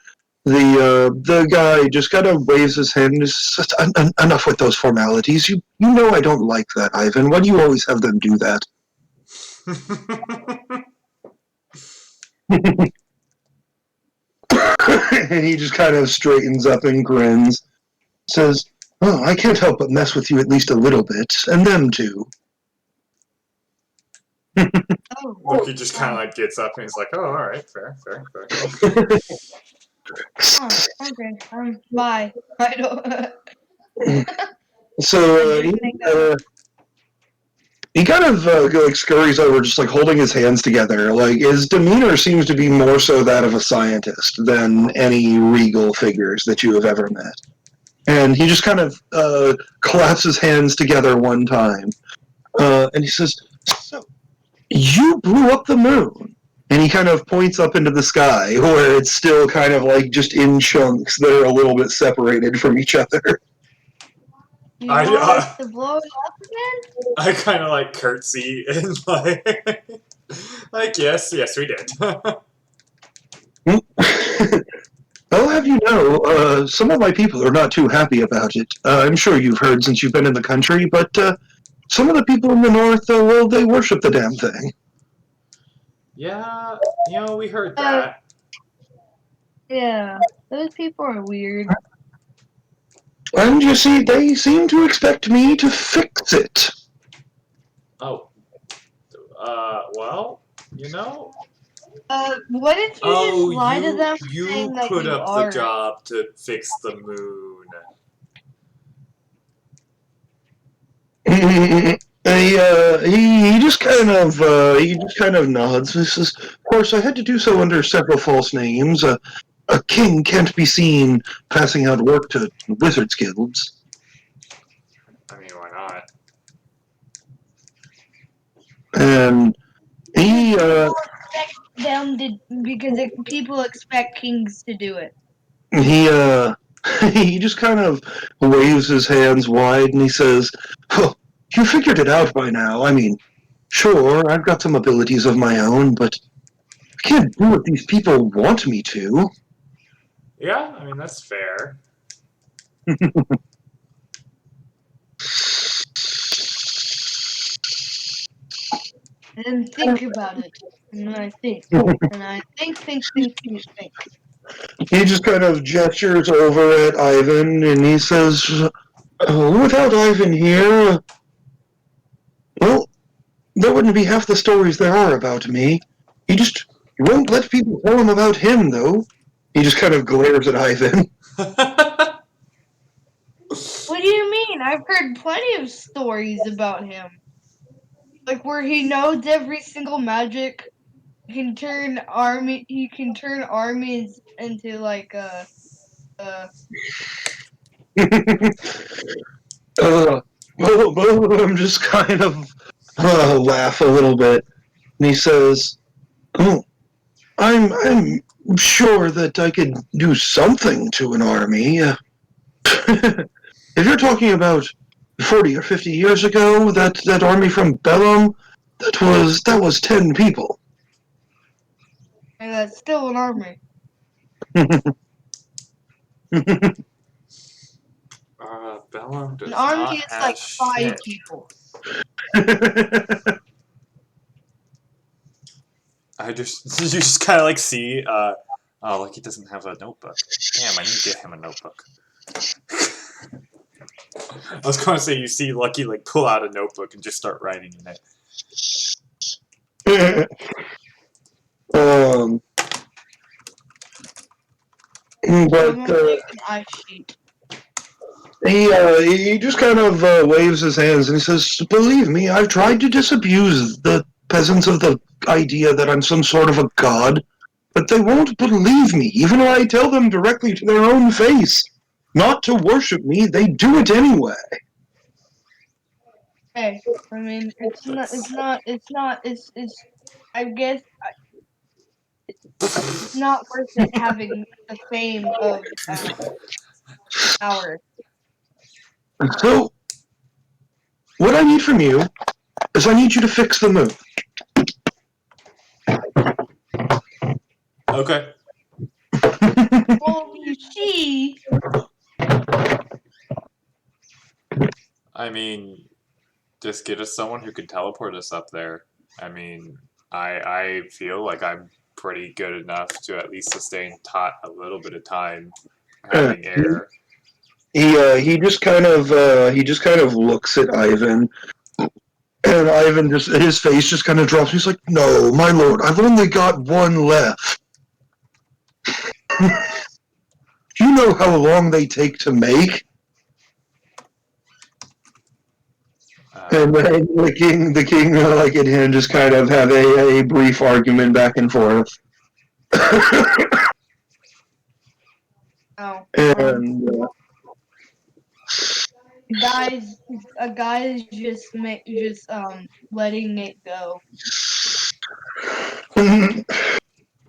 the guy just kind of waves his hand. Just, enough with those formalities. You know I don't like that, Ivan. Why do you always have them do that? And he just kind of straightens up and grins. Says, "Oh, I can't help but mess with you at least a little bit, and them too." Look, he just kind of like gets up and he's like, "Oh, all right, fair." Okay. Bye. I don't. So he kind of like scurries over, just like holding his hands together. Like his demeanor seems to be more so that of a scientist than any regal figures that you have ever met. And he just kind of claps his hands together one time, and he says, "So you blew up the moon." And he kind of points up into the sky, where it's still kind of like just in chunks that are a little bit separated from each other. You want us to blow it up again? I kind of like curtsy and like yes, we did. I'll have you know, some of my people are not too happy about it. I'm sure you've heard since you've been in the country, but some of the people in the north, well, they worship the damn thing. Yeah, we heard that. Yeah, those people are weird. And you see, they seem to expect me to fix it. Oh. Well, What if you just lie to them you saying that put you up are? the job to fix the moon. He just kind of nods. He says, "Of course, I had to do so under several false names. A king can't be seen passing out work to wizards guilds." I mean, why not? And he People expect them to because people expect kings to do it. he he just kind of waves his hands wide and he says, "Oh, you figured it out by now. I mean, sure, I've got some abilities of my own, but I can't do what these people want me to." Yeah, I mean, that's fair. And then think about it. And then I think. And I think. He just kind of gestures over at Ivan and he says, "Oh, without Ivan here, well, there wouldn't be half the stories there are about me. He won't let people tell him about him, though." He just kind of glares at Ivan. What do you mean? I've heard plenty of stories about him. Like where he knows every single magic. He can turn armies into like I'm just kind of laugh a little bit. And he says, "Oh, I'm sure that I could do something to an army. If you're talking about 40 or 50 years ago, that army from Bellum, that was 10 people." and that's still an army. Bellum does An army not is have like 5 shit. people. I just you just kind of like see oh, like he doesn't have a notebook. Damn, I need to get him a notebook. I was going to say you see Lucky like pull out a notebook and just start writing in it. But An ice sheet. he just kind of waves his hands and he says, "Believe me, I've tried to disabuse the peasants of the idea that I'm some sort of a god, but they won't believe me, even when I tell them directly to their own face not to worship me. They do it anyway." Hey, I mean, it's I guess it's not worth it having the fame of power. So, what I need from you is I need you to fix the moon. Okay. Well, you see, I mean, just get us someone who can teleport us up there. I mean, I feel like I'm pretty good enough to at least sustain Tot a little bit of time having air. He just kind of looks at Ivan, and Ivan just his face just kind of drops. He's like, "No, my lord, I've only got one left. You know how long they take to make?" And then the king, like it him, just kind of have a brief argument back and forth. no, And guys, a guy is just letting it go.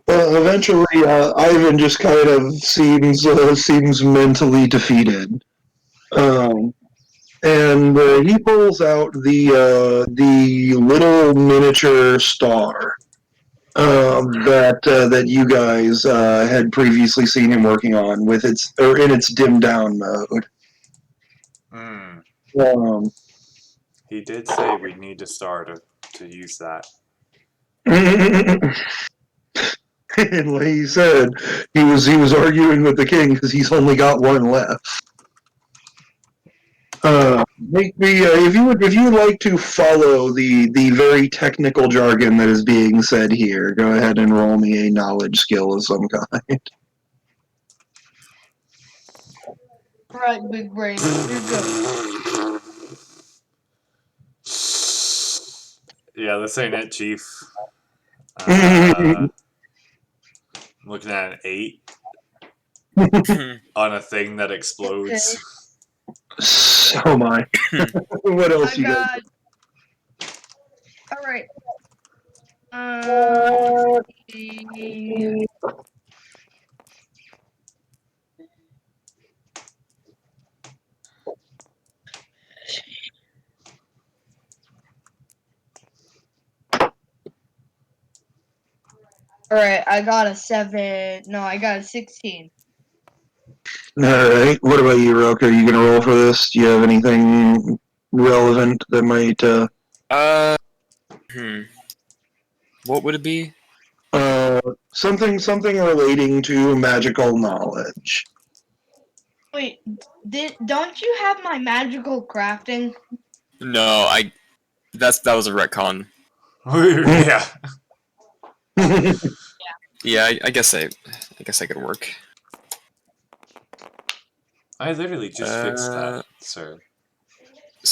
eventually, Ivan just kind of seems mentally defeated. Um, and he pulls out the little miniature star that you guys had previously seen him working on with in its dimmed down mode. Um, He did say we need to start to use that. and like he said, he was arguing with the king because he's only got one left. Make me if you would like to follow the very technical jargon that is being said here, go ahead and roll me a knowledge skill of some kind. Right, big brain, you're good. Yeah, this ain't it, Chief. I'm looking at an 8 on a thing that explodes. So my. What else I you got? got. All right. All right. I got a 7. No, I got a 16. Alright, what about you, Rook? Are you gonna roll for this? Do you have anything relevant that might, What would it be? something relating to magical knowledge? Wait, don't you have my magical crafting? No, that was a retcon. Yeah. Yeah, I guess I could work. I literally just fixed that, sir.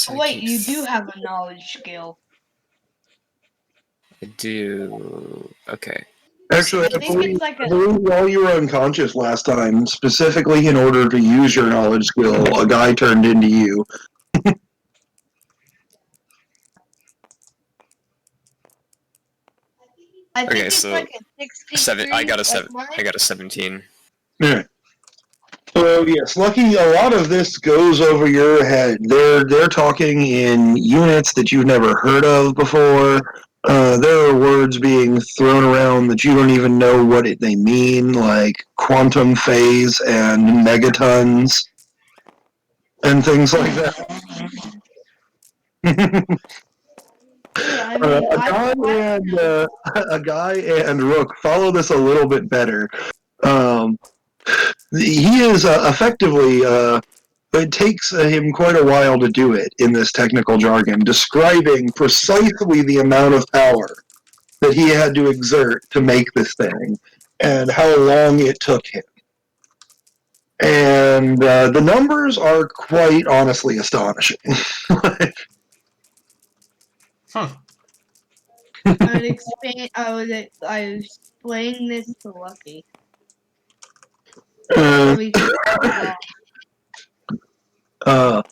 Oh, wait, you do have a knowledge skill. I do. Okay. Actually, I think it's like I believe while you were unconscious last time, specifically in order to use your knowledge skill, a guy turned into you. I think Okay, it's so like a 63. I got a like 7. mine. I got a 17. Yeah. So yes, Lucky, a lot of this goes over your head. They're talking in units that you've never heard of before. There are words being thrown around that you don't even know what they mean, like quantum phase and megatons and things like that. Yeah, I mean, A guy and Rook follow this a little bit better. He is effectively. It takes him quite a while to do it in this technical jargon, describing precisely the amount of power that he had to exert to make this thing and how long it took him. And the numbers are quite honestly astonishing. I was explaining this to Lucky. Uh,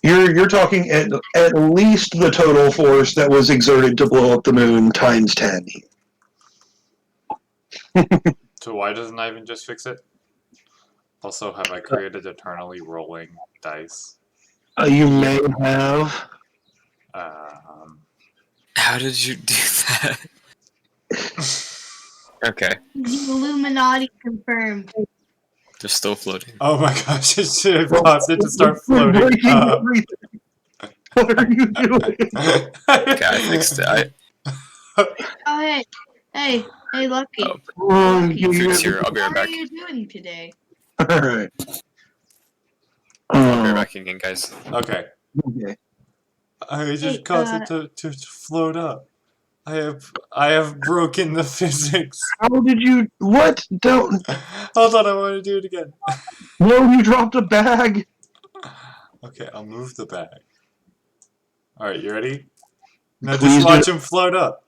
You're talking at least the total force that was exerted to blow up the moon times 10. So why doesn't Ivan just fix it? Also, have I created eternally rolling dice? You may have. How did you do that? Okay. The Illuminati confirmed. They're still floating. Oh my gosh, it should have caused it to start floating Breaking up. everything. What are you doing? Okay, I fixed it. Oh, hey, Lucky. Oh. Lucky. Food's here. I'll be right How back. are you doing today? Alright. I'll be right back again, guys. Okay. Okay. I just caused it to float up. I have broken the physics. How did you... What? Don't... Hold on, I want to do it again. No, you dropped a bag! Okay, I'll move the bag. Alright, you ready? Now Please just watch him float up.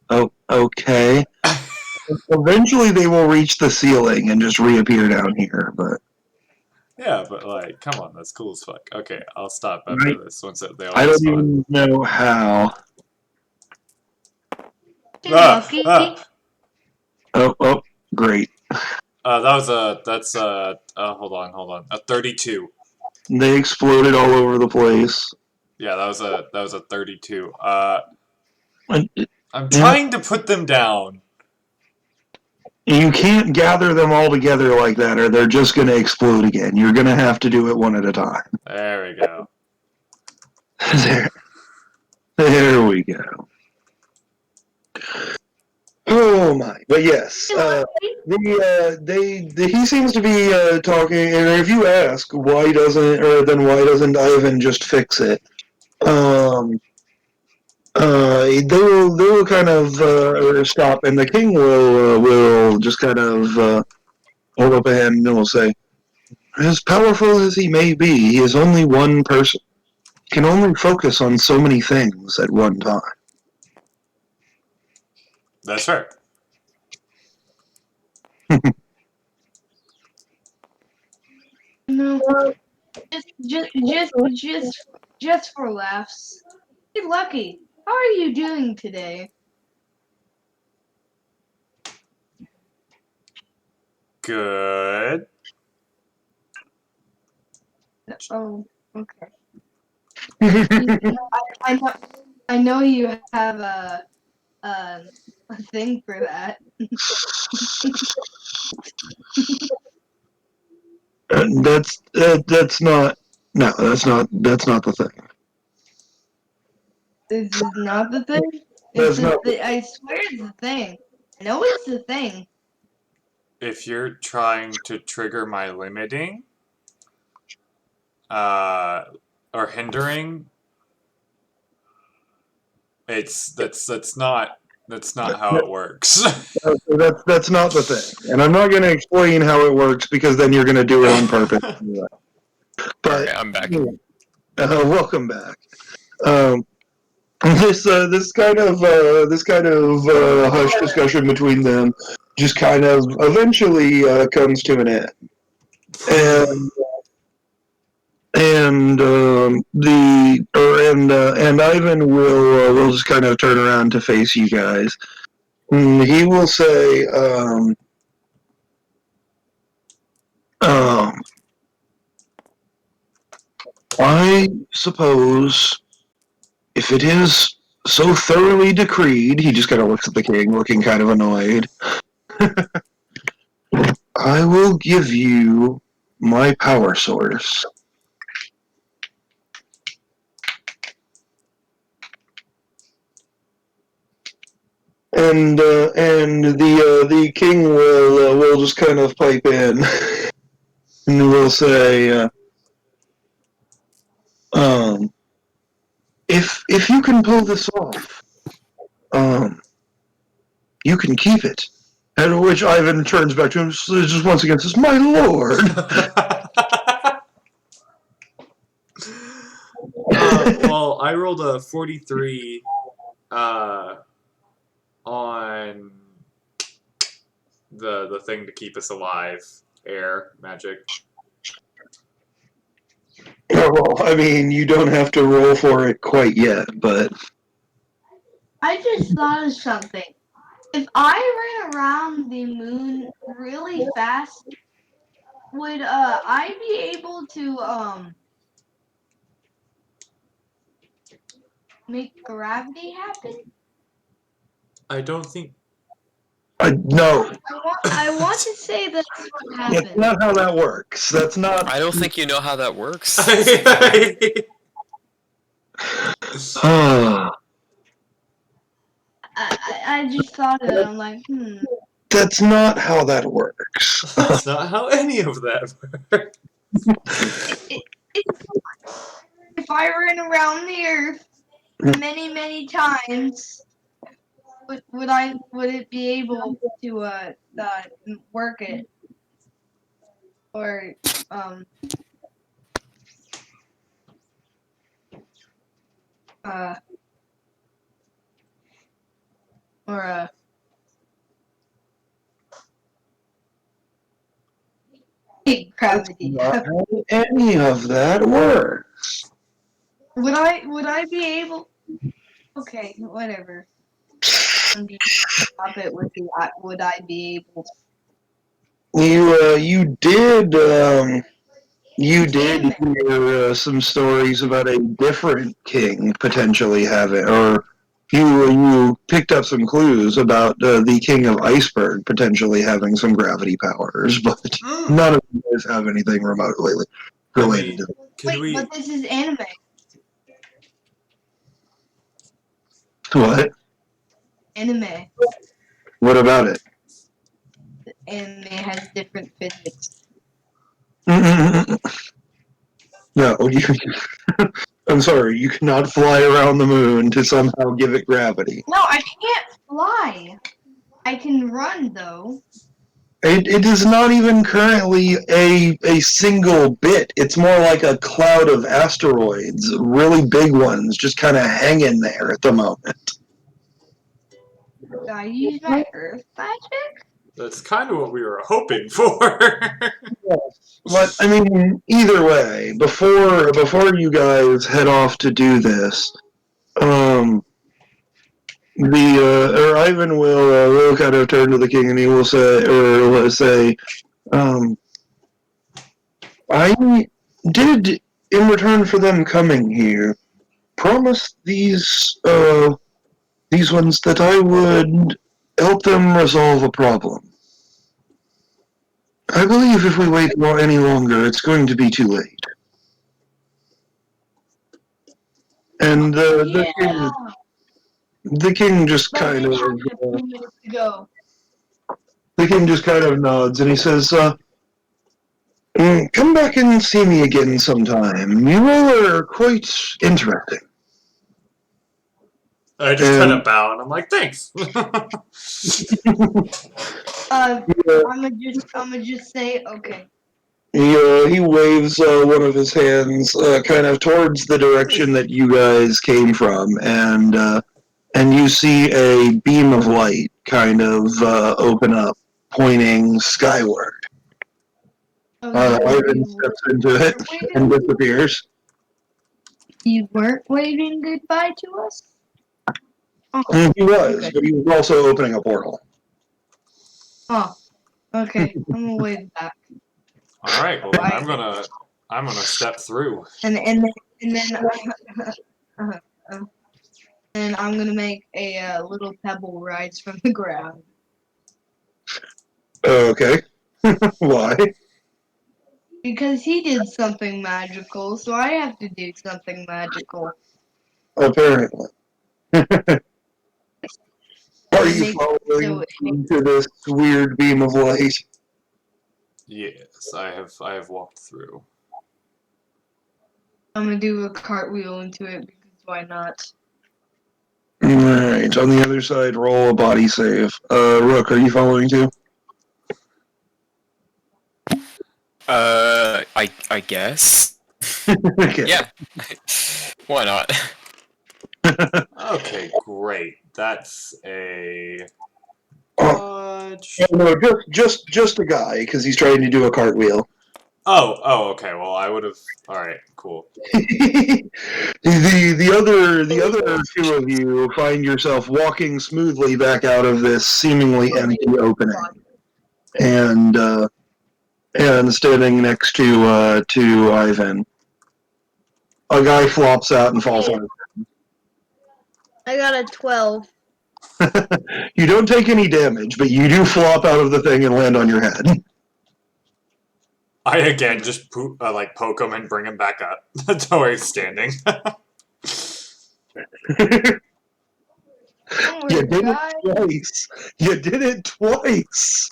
Oh, okay. Eventually they will reach the ceiling and just reappear down here, but... Yeah, but like, come on, that's cool as fuck. Okay, I'll stop after this once they all I don't spawn. even know how. Hey, Lucky. Oh, great. That's hold on, a 32. They exploded all over the place. Yeah, that was a 32. And I'm trying to put them down. you can't gather them all together like that, or they're just going to explode again. You're going to have to do it one at a time. There we go. There we go. Oh my! But yes, he seems to be talking. And if you ask why doesn't Ivan just fix it? They will kind of stop, and the king will just kind of hold up a hand and will say, "As powerful as he may be, he is only one person. can only focus on so many things at one time. That's right. No, just for laughs. Hey, Lucky, how are you doing today? Good. Oh, okay. I know you have a thing for that. That's not. No, that's not the thing. This is not the thing. That's It's not. I swear it's the thing. I know it's the thing. If you're trying to trigger my limiting, or hindering, that's not how it works. That's not the thing, and I'm not going to explain how it works because then you're going to do it on purpose. But Alright, I'm back. welcome back. This kind of hush discussion between them just kind of eventually comes to an end, and Ivan will just kind of turn around to face you guys. He will say, I suppose if it is so thoroughly decreed, he just kind of looks at the king, looking kind of annoyed. I will give you my power source. And the king will just kind of pipe in and will say, if you can pull this off, you can keep it. At which Ivan turns back to him, just once again says, "My lord." Well, I rolled a 43 on the thing to keep us alive, air magic. Well, I mean, you don't have to roll for it quite yet, but I just thought of something. If I ran around the moon really fast, would I be able to make gravity happen? I don't think. no, I want to say that's what that's happened. not how that works. That's not. I don't think you know how that works. I just thought of it. I'm like, That's not how that works. That's not how any of that works. If I ran around the Earth many times, would it be able to work it or uh or big gravity? Not how any of that works. Would I be able? Okay, whatever. Stop it with the would I be able to? You did hear some stories about a different king potentially having, or you picked up some clues about the king of Iceberg potentially having some gravity powers, but none of you guys have anything remotely related to that. Wait, but this is anime. What? Anime. What about it? Anime has different physics. No, I'm sorry, you cannot fly around the moon to somehow give it gravity. No, I can't fly. I can run though. It is not even currently a single bit. It's more like a cloud of asteroids, really big ones, just kind of hanging there at the moment. Do I use my earth magic? That's kind of what we were hoping for. But I mean, either way, before you guys head off to do this, or Ivan will kind of turn to the king and he will say, I did, in return for them coming here, promise these ones that I would help them resolve a problem. I believe if we wait any longer, it's going to be too late. And the king just But kind they of had a few minutes to go. the king just kind of nods and he says, "Come back and see me again sometime. You all are quite interesting." I just kind of bow and I'm like, thanks. I'ma just say okay. He waves one of his hands kind of towards the direction that you guys came from, and you see a beam of light kind of open up, pointing skyward. Ivan steps into it and disappears. You weren't waving goodbye to us? Oh, He was, okay. but he was also opening a portal. Oh, okay. I'm gonna wave back. All right, well then I'm gonna step through. And then I'm gonna make a little pebble rise from the ground. Okay. Why? Because he did something magical, so I have to do something magical. Apparently. Are you Make- following into this weird beam of light? Yes, I have walked through. I'm gonna do a cartwheel into it because why not? Alright, on the other side, roll a body save. Rook, are you following too? I guess. Okay. Yeah. Why not? Okay, great. That's a Oh, no, just a guy, because he's trying to do a cartwheel. Oh, okay. Well, I would have. All right, cool. the other two of you find yourself walking smoothly back out of this seemingly empty opening, and standing next to Ivan. A guy flops out and falls on I got a 12. You don't take any damage, but you do flop out of the thing and land on your head. I again just poke him and bring him back up to where he's standing. You did it twice. You did it twice.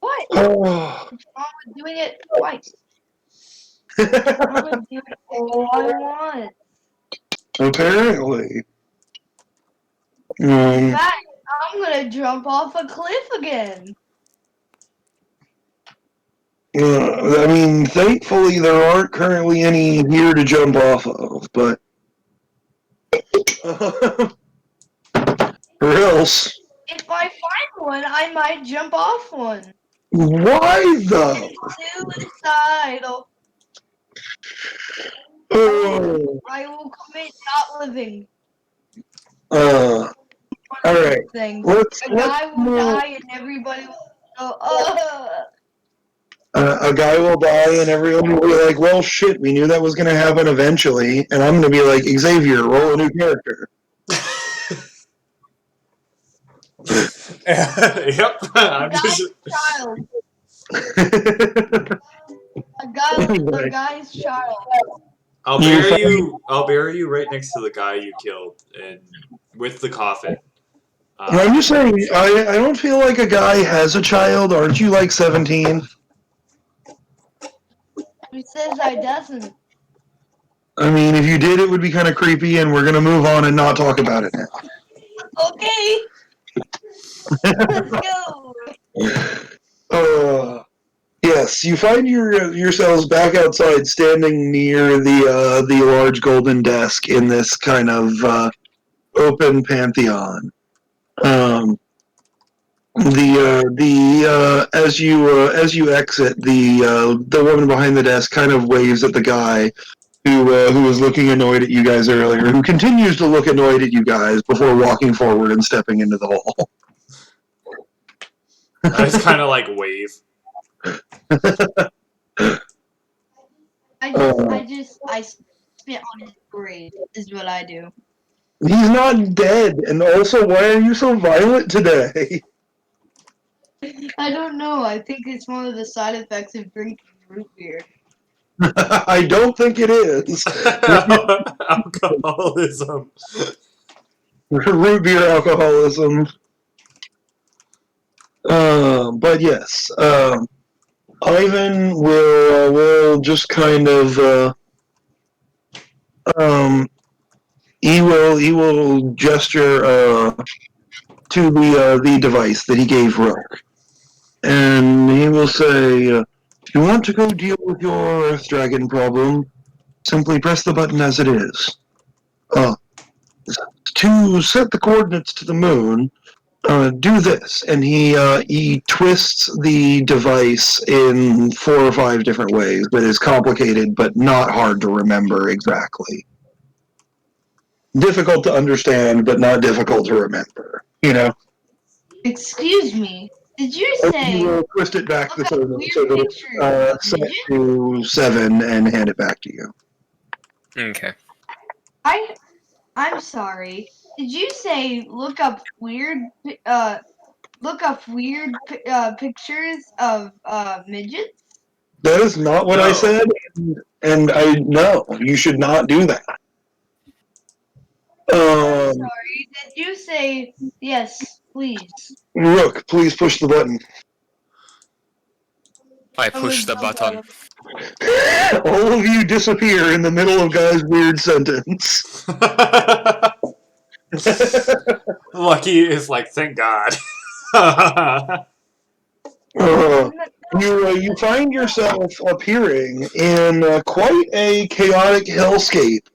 What? Oh. What's wrong with doing it twice? I'm gonna do it all I want. Apparently. In fact, I'm gonna jump off a cliff again. I mean, thankfully there aren't currently any here to jump off of, but or else. If I find one, I might jump off one. Why though? Suicidal. Oh. I will commit not living. All right. Thing. Let's A guy will die and everybody will go, a guy will die and everyone will be like, well, shit, we knew that was going to happen eventually. And I'm going to be like, Xavier, roll a new character. Yep. I'm just... child. A guy's child. I'll bury you right next to the guy you killed, and with the coffin. I'm just saying, I don't feel like a guy has a child. Aren't you like 17? Who says I doesn't? I mean, if you did, it would be kind of creepy, and we're going to move on and not talk about it now. Okay. Let's go. Yes, you find yourselves back outside, standing near the large golden desk in this kind of open pantheon. As you exit, the woman behind the desk kind of waves at the guy who was looking annoyed at you guys earlier, who continues to look annoyed at you guys before walking forward and stepping into the hall. I just kind of like wave. I spit on his grave is what I do. He's not dead, and also, why are you so violent today? I don't know. I think it's one of the side effects of drinking root beer. I don't think it is. Alcoholism. Root beer alcoholism. But yes, Ivan will just kind of he will gesture to the device that he gave Rook, and he will say, "If you want to go deal with your Earth Dragon problem, simply press the button as it is. To set the coordinates to the moon, do this," and he twists the device in 4 or 5 different ways that is complicated but not hard to remember exactly. Difficult to understand, but not difficult to remember. You know. Excuse me. Did you say? You will twist it back Look so up that weird pictures of set midgets? to 7 and hand it back to you. Okay. I'm sorry. Did you say look up weird pictures of midgets? That is not what I No. said, and I know you should not do that. I'm sorry. Did you say yes, please? Rook, please push the button. I push the button. All of you disappear in the middle of Guy's weird sentence. Lucky is like, thank God. You find yourself appearing in quite a chaotic hellscape.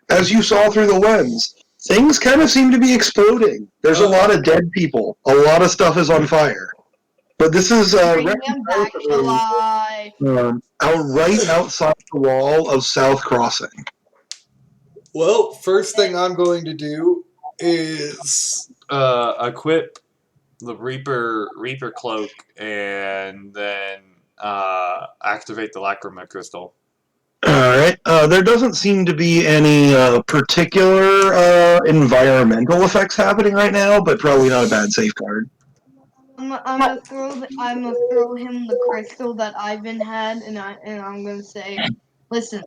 As you saw through the lens, things kind of seem to be exploding. There's a lot of dead people. A lot of stuff is on fire. But this is Bring them back to life. right outside the wall of South Crossing. Well, first thing I'm going to do is equip the Reaper cloak and then activate the Lacrima crystal. Alright. There doesn't seem to be any particular environmental effects happening right now, but probably not a bad safeguard. I'm gonna throw him the crystal that Ivan had, and I'm gonna say, listen,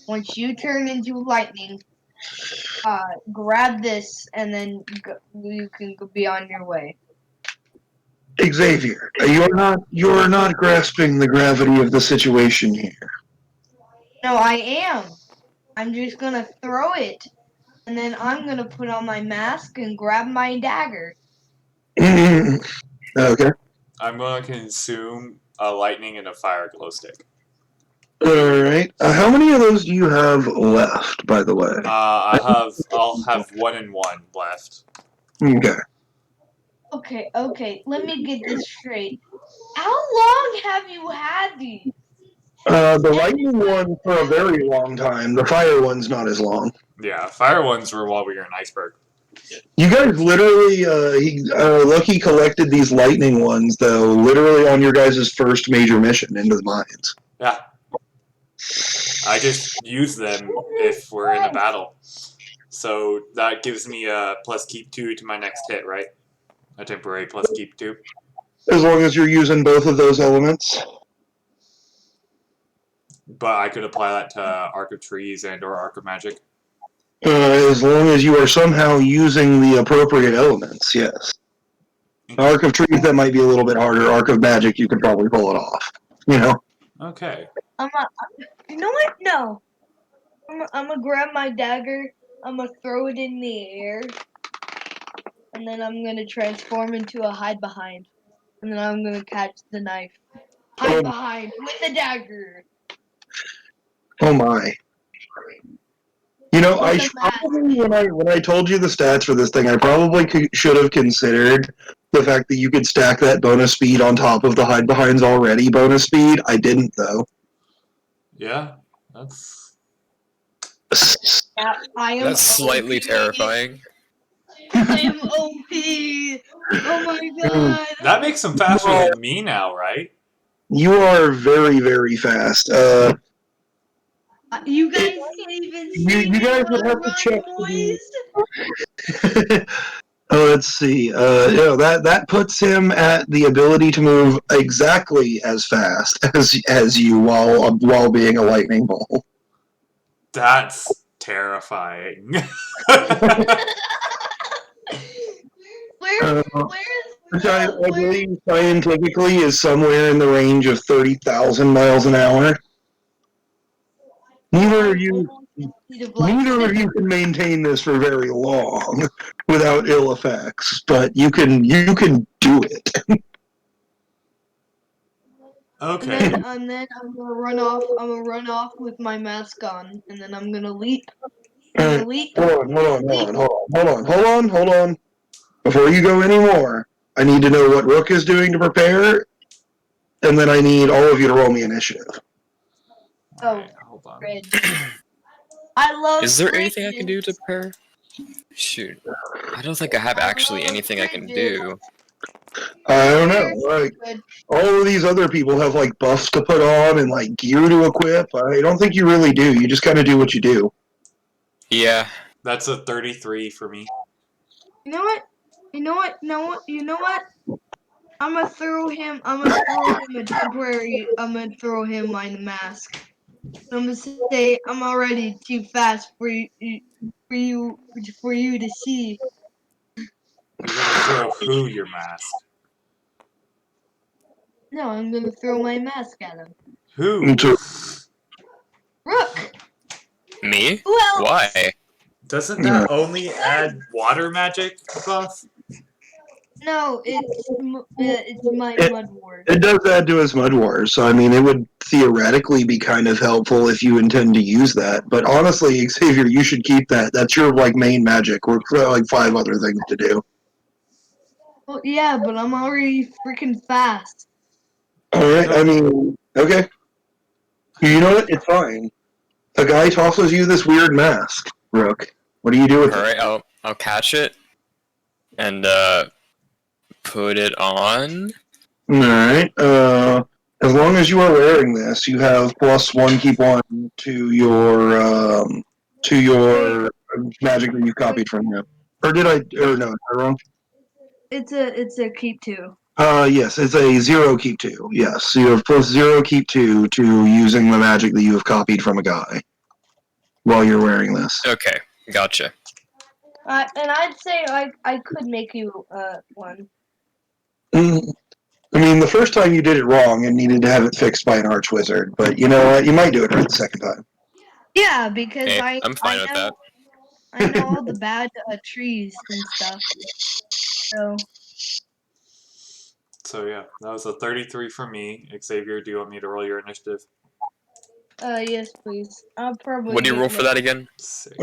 once you turn into lightning, grab this, and then you can be on your way. Xavier, you're not grasping the gravity of the situation here. No, I am. I'm just gonna throw it, and then I'm gonna put on my mask and grab my dagger. Okay. I'm going to consume a lightning and a fire glow stick. Alright. How many of those do you have left, by the way? I'll have 1 and 1 left. Okay. Okay, let me get this straight. How long have you had these? The lightning one for a very long time. The fire one's not as long. Yeah, fire ones were while we were in Iceberg. You guys literally, Lucky collected these lightning ones, though, literally on your guys' first major mission into the mines. Yeah. I just use them if we're in a battle. So that gives me a plus keep 2 to my next hit, right? A temporary plus keep 2. As long as you're using both of those elements. But I could apply that to Arc of Trees and or Arc of Magic. As long as you are somehow using the appropriate elements, yes. Arc of Trees, that might be a little bit harder. Arc of Magic, you could probably pull it off. You know? Okay. You know what? No. I'm gonna grab my dagger. I'm gonna throw it in the air. and then I'm gonna transform into a hide behind, and then I'm gonna catch the knife. Hide behind with a dagger. Oh my. You know, With I a mask. probably when I told you the stats for this thing, I probably should have considered the fact that you could stack that bonus speed on top of the hide behind's already bonus speed. I didn't though. Yeah, that's Yeah, I am That's slightly OP. terrifying. I am OP. Oh my god. that makes him faster than me now, right? You are very, very fast. You guys can't even You see me guys when would I have to run, check boys. let's see. That puts him at the ability to move exactly as fast as you while being a lightning bolt. That's terrifying. Where's Which I believe scientifically is somewhere in the range of 30,000 miles an hour. Neither of you can maintain this for very long without ill effects, but you can do it. Okay. And then I'm gonna run off. I'm gonna run off with my mask on, and then I'm gonna leap. I'm gonna leap. Hold on. Before you go any more, I need to know what Rook is doing to prepare, and then I need all of you to roll me initiative. Alright, hold on. Red. I love. Is there anything I can do to prepare? Shoot. I don't think I have actually anything I can do. I don't know. Like, all of these other people have like buffs to put on and like gear to equip. I don't think you really do. You just kind of do what you do. Yeah. That's a 33 for me. You know what? I'm gonna throw him a temporary. I'm gonna throw him my mask. I'm gonna say I'm already too fast for you to see. You're gonna throw who your mask? No, I'm gonna throw my mask at him. Who? Rook. Me? Who else? Why? Doesn't that only add water magic buff? No, it's my Mud Ward. It does add to his Mud Wars, so I mean, it would theoretically be kind of helpful if you intend to use that. But honestly, Xavier, you should keep that. That's your like main magic. We're like 5 other things to do. Well, yeah, but I'm already freaking fast. All right. I mean, okay. You know what? It's fine. A guy tosses you this weird mask, Rook. What do you do with it? Alright, I'll catch it and put it on. All right. As long as you are wearing this, you have +1 keep on to your magic that you copied from him. Or did I? Or no, am I wrong? It's a keep 2. Yes, it's a 0 keep 2. Yes, so you have +0 keep 2 to using the magic that you have copied from a guy while you're wearing this. Okay, gotcha. And I'd say I could make you one. I mean, the first time you did it wrong and needed to have it fixed by an arch wizard, but you know what? You might do it right the second time. Yeah, because Hey, I'm fine with that. I know all the bad trees and stuff. So yeah, that was a 33 for me. Xavier, do you want me to roll your initiative? Yes, please. I'll probably. What do you roll for that again? 6.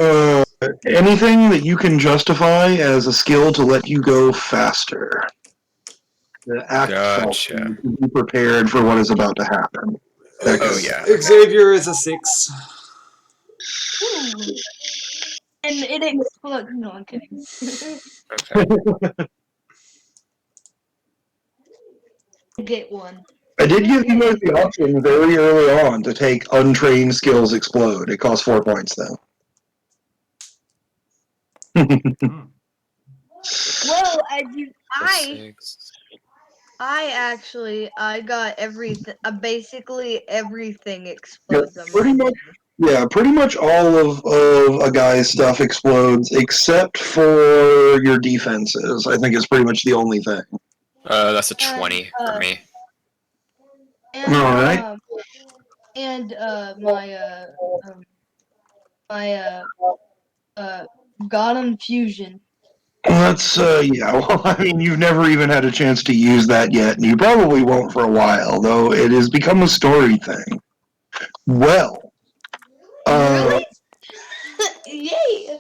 Anything that you can justify as a skill to let you go faster. The act Gotcha. to be prepared for what is about to happen. Oh yeah. Xavier is a 6. Ooh. And it explodes. No, I'm kidding. Okay. Get one. I did give you guys the option very early on to take untrained skills explode. It costs 4 points though. Well, I got everything. Basically everything explodes. Pretty much all of a guy's stuff explodes except for your defenses. I think is pretty much the only thing. That's a 20 for me. And, all right. And my God Infusion. Let's, yeah, well, I mean, you've never even had a chance to use that yet, and you probably won't for a while, though it has become a story thing. Well, Really? Yay!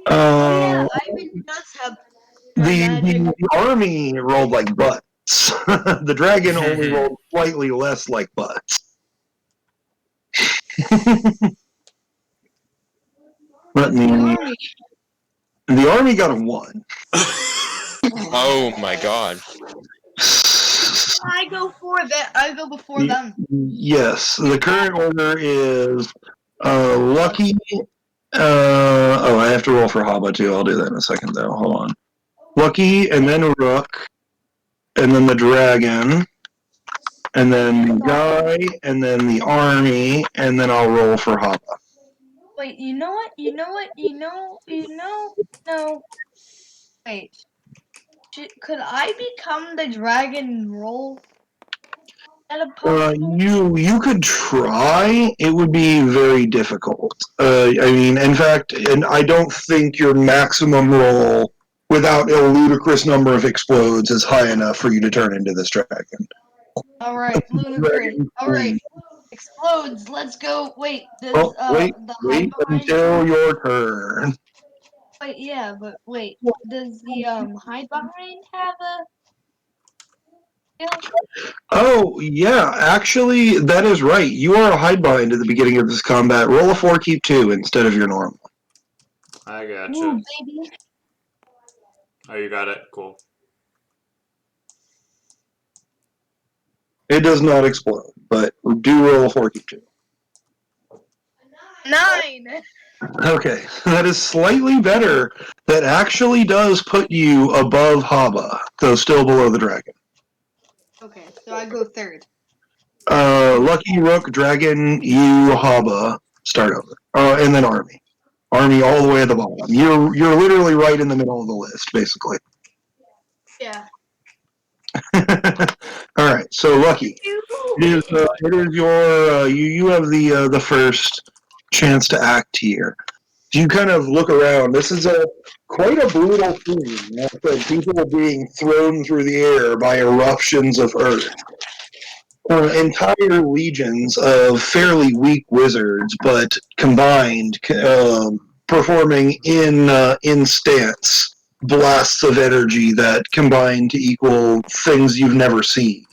Oh yeah, Ivan does have my magic. the army rolled like butts. The dragon only rolled slightly less like butts. Let me. Army. The army got a 1. Oh my god. I go for that. I go before them. Yes, the current order is Lucky. I have to roll for Haba too. I'll do that in a second, though. Hold on. Lucky, and then Rook, and then the dragon, and then the guy, and then the army, and then I'll roll for Haba. Wait, you know what? No. Wait. Could I become the dragon and roll? You could try. It would be very difficult. I mean, in fact, and I don't think your maximum roll without a ludicrous number of explodes is high enough for you to turn into this dragon. Alright, ludicrous. Alright. Explodes, let's go. Wait, does Wait the hide behind until your turn. Wait, yeah, but wait. Does the hide behind have a Oh, yeah, actually, that is right. You are a hidebind at the beginning of this combat. Roll a 4, keep 2 instead of your normal. I gotcha. Ooh, baby. Oh, you got it? Cool. It does not explode, but do roll a 4, keep 2. 9! Okay, that is slightly better. That actually does put you above Haba, though still below the dragon. Okay, so I go third. Lucky, Rook, Dragon, you, Haba, start over. And then Army. Army all the way at the bottom. You're literally right in the middle of the list, basically. Yeah. All right, so Lucky. It is your you have the first chance to act here. You kind of look around. This is quite a brutal scene. People being thrown through the air by eruptions of earth. Entire legions of fairly weak wizards, but combined, performing in stance blasts of energy that combine to equal things you've never seen,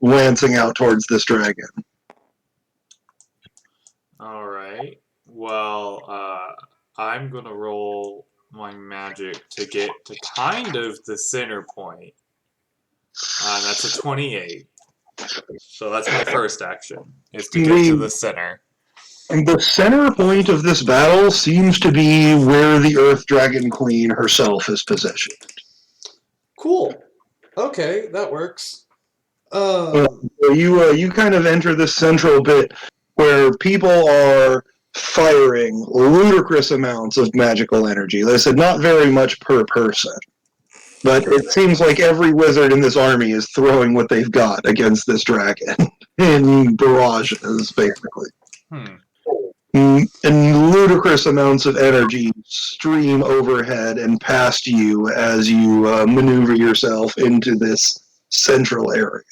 lancing out towards this dragon. All right. Well, I'm gonna roll my magic to get to kind of the center point. That's a 28. So that's my first action, is to get to the center. The center point of this battle seems to be where the Earth Dragon Queen herself is positioned. Cool. Okay, that works. You kind of enter this central bit where people are firing ludicrous amounts of magical energy. Like I said, not very much per person. But it seems like every wizard in this army is throwing what they've got against this dragon in barrages, basically. And ludicrous amounts of energy stream overhead and past you as you maneuver yourself into this central area.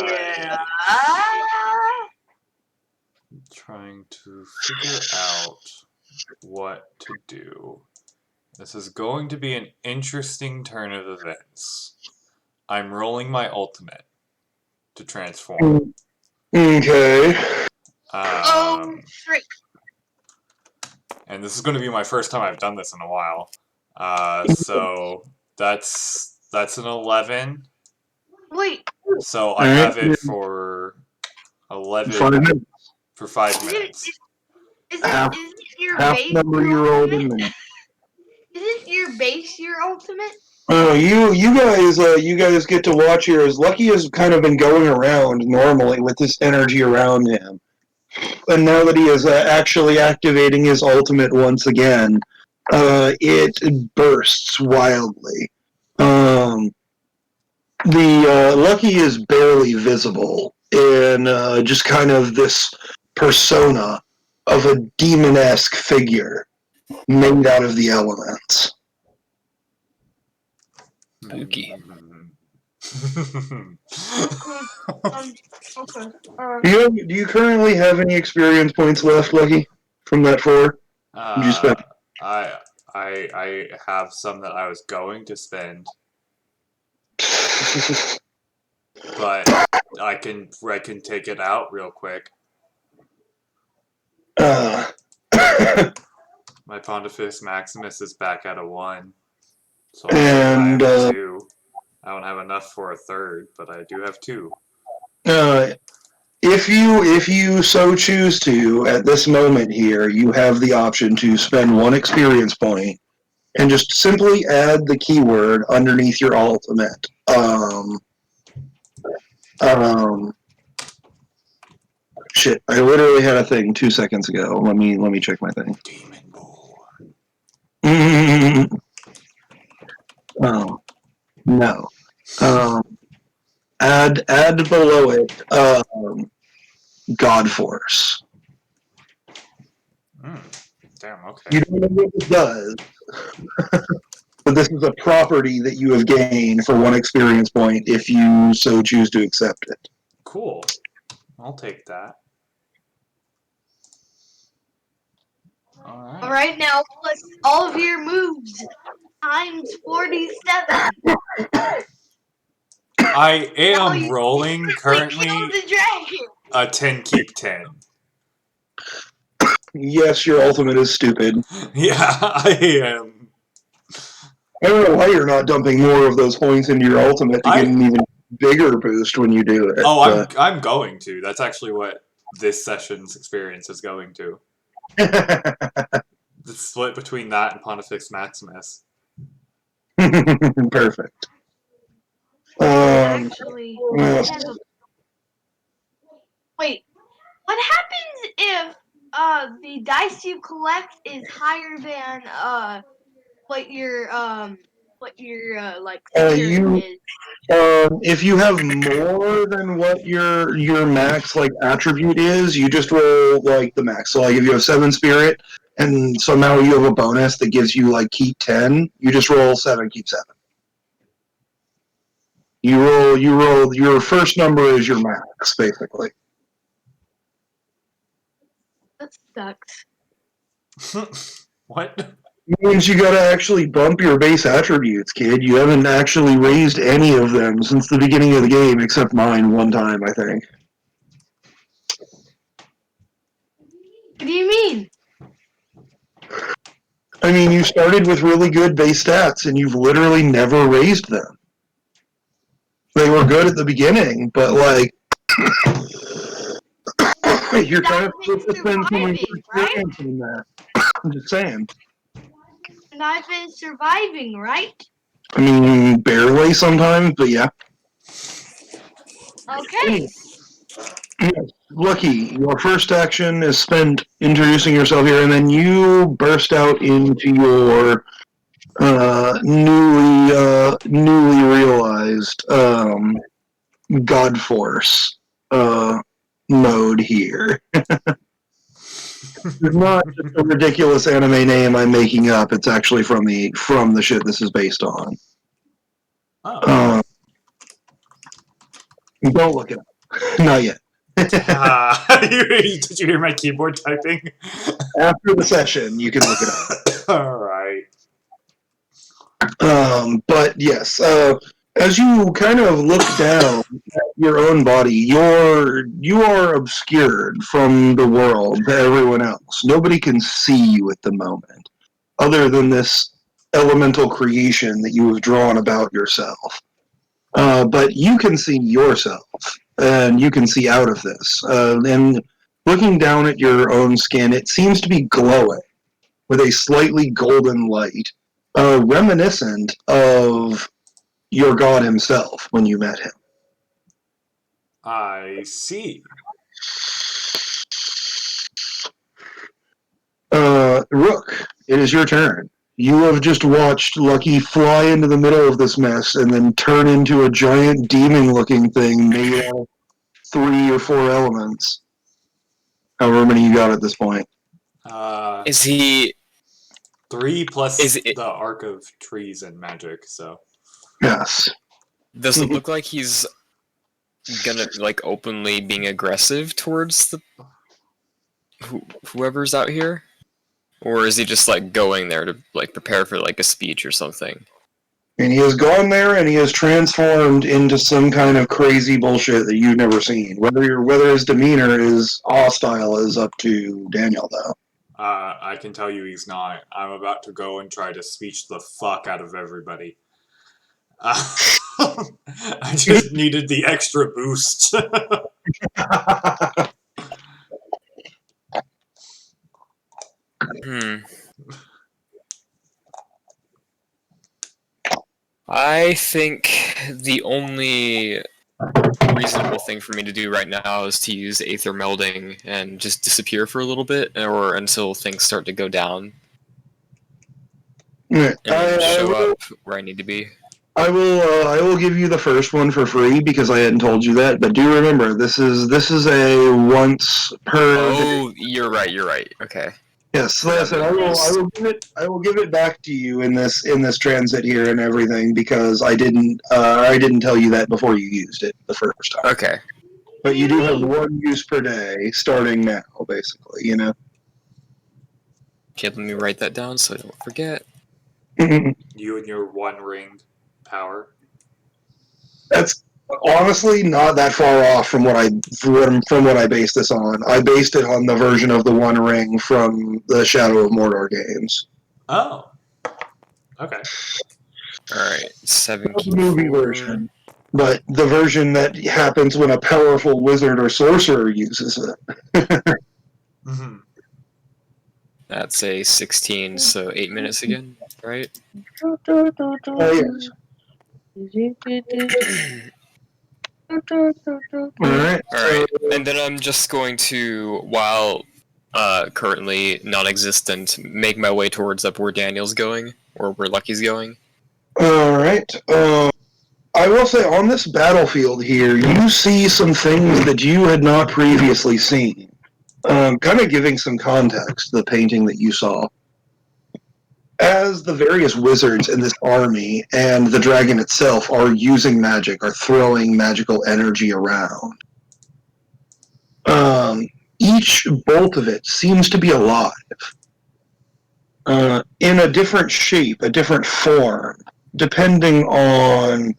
Yeah. Trying to figure out what to do. This is going to be an interesting turn of events. I'm rolling my ultimate to transform. Okay. Frick. And this is going to be my first time I've done this in a while. So that's an 11. Wait. So I have it for 11 for 5 minutes. Is it your Half base? number you rolled in there. Isn't your base your ultimate? You guys get to watch here as Lucky has kind of been going around normally with this energy around him. And now that he is actually activating his ultimate once again, it bursts wildly. The Lucky is barely visible in just kind of this persona of a demon-esque figure made out of the elements. Spooky. Okay. Do you currently have any experience points left, Lucky, from that 4? Did you spend? I have some that I was going to spend, but I can take it out real quick. My Pontifex Maximus is back at a 1, so I have 2. I don't have enough for a 3rd, but I do have 2. If you so choose to, at this moment here, you have the option to spend 1 experience point and just simply add the keyword underneath your ultimate. Shit, I literally had a thing 2 seconds ago. Let me check my thing. Demon Bull. Oh, no. Add below it, God Force. Damn, okay. You don't know what it does, but this is a property that you have gained for 1 experience point if you so choose to accept it. Cool. I'll take that. All right, now plus all of your moves times 47. I Now am you rolling currently kill the dragon. a 10 keep 10. Yes, your ultimate is stupid. Yeah, I am. I don't know why you're not dumping more of those points into your ultimate to get an even bigger boost when you do it. Oh, I'm going to. That's actually what this session's experience is going to. The split between that and Pontifex Maximus. Perfect. Actually, yes. wait. What happens if the dice you collect is higher than what your like figure is? If you have more than what your max like attribute is, you just roll like the max. So like if you have 7 spirit and somehow you have a bonus that gives you like keep 10, you just roll 7, keep 7. You roll your first number is your max, basically. That sucks. What? It means you gotta actually bump your base attributes, kid. You haven't actually raised any of them since the beginning of the game, except mine one time, I think. What do you mean? I mean, you started with really good base stats, and you've literally never raised them. They were good at the beginning, but, like, you're trying to spend some of your experience in that. I'm just saying. And I've been surviving, right? I mean, barely sometimes, but yeah. Okay. Yes, Lucky, your first action is spent introducing yourself here, and then you burst out into your newly realized God Force mode here. It's not just a ridiculous anime name I'm making up. It's actually from the shit this is based on. Oh. Don't look it up. Not yet. Did you hear my keyboard typing? After the session, you can look it up. Alright. But yes, as you kind of look down at your own body, you are obscured from the world to everyone else. Nobody can see you at the moment, other than this elemental creation that you have drawn about yourself. But you can see yourself, and you can see out of this. And looking down at your own skin, it seems to be glowing with a slightly golden light, reminiscent of your god himself when you met him. I see. Rook, it is your turn. You have just watched Lucky fly into the middle of this mess and then turn into a giant demon-looking thing made out of 3 or 4 elements. However many you got at this point. Is he? 3 plus Is it? the arc of trees and magic. So Yes. Does it look like he's gonna like openly being aggressive towards the whoever's out here, or is he just like going there to like prepare for like a speech or something? And he has gone there and he has transformed into some kind of crazy bullshit that you've never seen. Whether his demeanor is hostile is up to Daniel, though. I can tell you he's not. I'm about to go and try to speech the fuck out of everybody. I just needed the extra boost. I think the only reasonable thing for me to do right now is to use Aether Melding and just disappear for a little bit, or until things start to go down, and show up where I need to be. I will give you the first one for free because I hadn't told you that. But do remember, this is a once per. Oh, you're right. Okay. Yes, listen, I will give it back to you in this transit here and everything because I didn't tell you that before you used it the first time. Okay. But you do have one use per day starting now, basically. You know. Okay, let me write that down so I don't forget. You and your one ringed power. That's honestly not that far off from what I based this on. I based it on the version of the One Ring from the Shadow of Mordor games. Oh. Okay. Alright, 7 The movie version. But the version that happens when a powerful wizard or sorcerer uses it. Mm-hmm. That's a 16, so 8 minutes again, right? Yes. Alright. Alright, and then I'm just going to, while currently non-existent, make my way towards up where Daniel's going, or where Lucky's going. Alright. I will say, on this battlefield here, you see some things that you had not previously seen. Kind of giving some context to the painting that you saw. As the various wizards in this army and the dragon itself are using magic, are throwing magical energy around, each bolt of it seems to be alive. In a different shape, a different form, depending on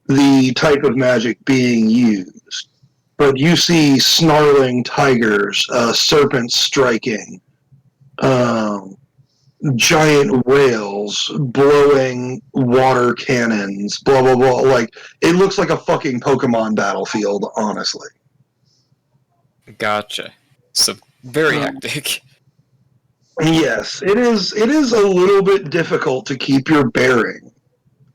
the type of magic being used. But you see snarling tigers, serpents striking, giant whales blowing water cannons, blah, blah, blah. Like, it looks like a fucking Pokemon battlefield, honestly. Gotcha. So, very hectic. Yes, it is a little bit difficult to keep your bearing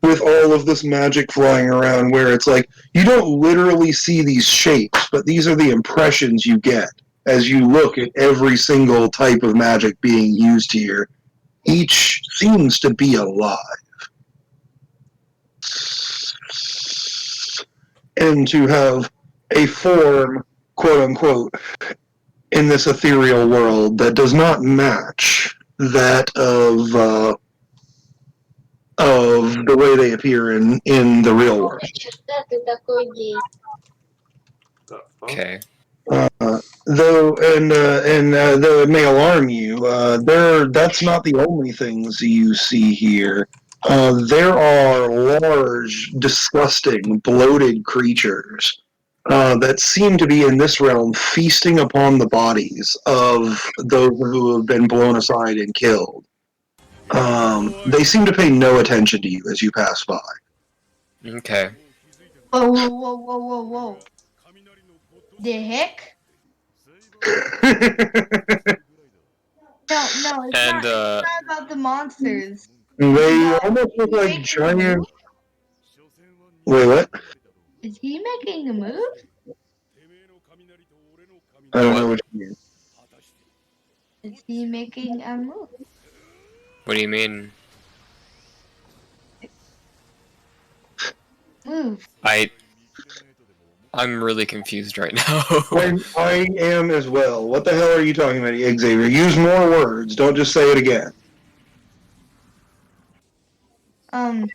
with all of this magic flying around where it's like, you don't literally see these shapes, but these are the impressions you get as you look at every single type of magic being used here. Each seems to be alive. And to have a form, quote unquote, in this ethereal world that does not match that of the way they appear in the real world. Okay. Though it may alarm you, that's not the only things you see here. There are large, disgusting, bloated creatures that seem to be in this realm feasting upon the bodies of those who have been blown aside and killed. They seem to pay no attention to you as you pass by. Okay. Whoa. The heck? No, it's not about the monsters. They almost look like giant. Wait, what? Is he making a move? I don't know what you mean. Is he making a move? What do you mean? Move. I'm really confused right now. I am as well. What the hell are you talking about, Xavier? Use more words. Don't just say it again. I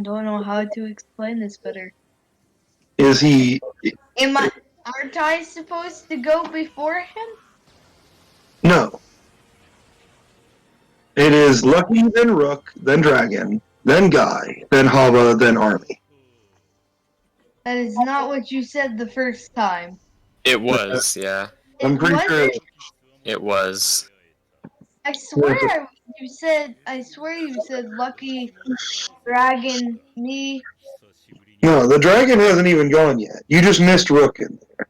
don't know how to explain this better. Is he... Aren't I supposed to go before him? No. It is Lucky, then Rook, then Dragon, then Guy, then Hava, then Army. That is not what you said the first time. It was, yeah. I'm pretty sure... It was. I swear you said Lucky, Dragon, me. No, the Dragon hasn't even gone yet. You just missed Rook in there.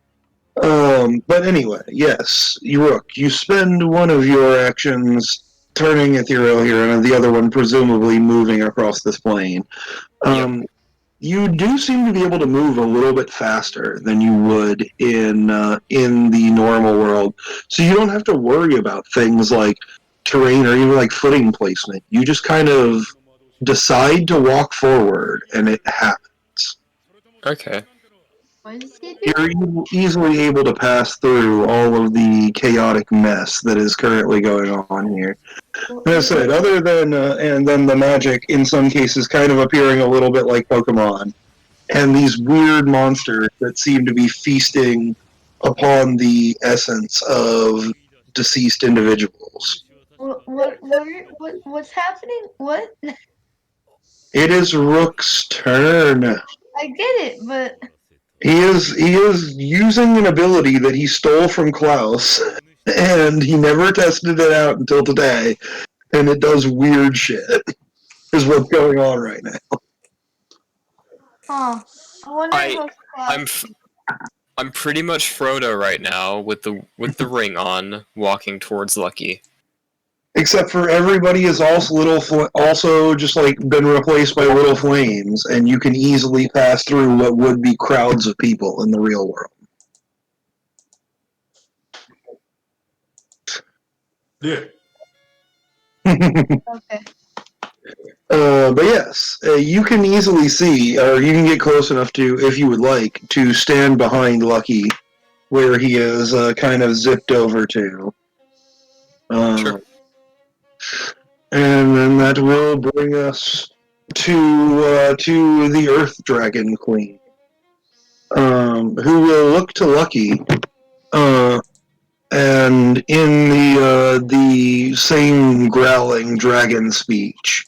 But anyway, yes, Rook, you spend one of your actions turning ethereal here, and the other one presumably moving across this plane. You do seem to be able to move a little bit faster than you would in the normal world, so you don't have to worry about things like terrain or even like footing placement. You just kind of decide to walk forward, and it happens. Okay. What does he do? You're easily able to pass through all of the chaotic mess that is currently going on here. As I said, other than and then the magic in some cases kind of appearing a little bit like Pokemon, and these weird monsters that seem to be feasting upon the essence of deceased individuals. What's happening? What? It is Rook's turn. I get it, but He is using an ability that he stole from Klaus, and he never tested it out until today, and it does weird shit. Is what's going on right now. I wonder I'm pretty much Frodo right now with the ring on, walking towards Lucky. Except for everybody is also just like been replaced by little flames, and you can easily pass through what would be crowds of people in the real world. Yeah. Okay. But yes, you can easily see, or you can get close enough to, if you would like, to stand behind Lucky, where he is kind of zipped over to. Sure. And then that will bring us to the Earth Dragon Queen, who will look to Lucky, and in the same growling dragon speech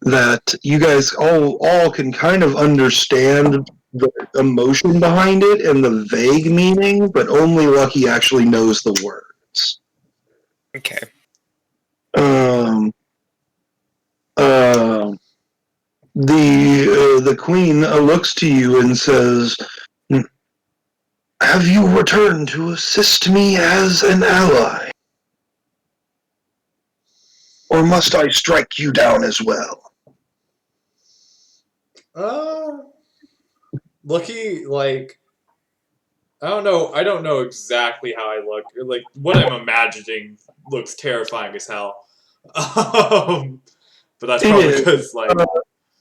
that you guys all can kind of understand the emotion behind it and the vague meaning, but only Lucky actually knows the words. Okay. The queen looks to you and says, "Have you returned to assist me as an ally? Or must I strike you down as well?" Lucky, like, I don't know exactly how I look. Like, what I'm imagining looks terrifying as hell. But that's probably because, like...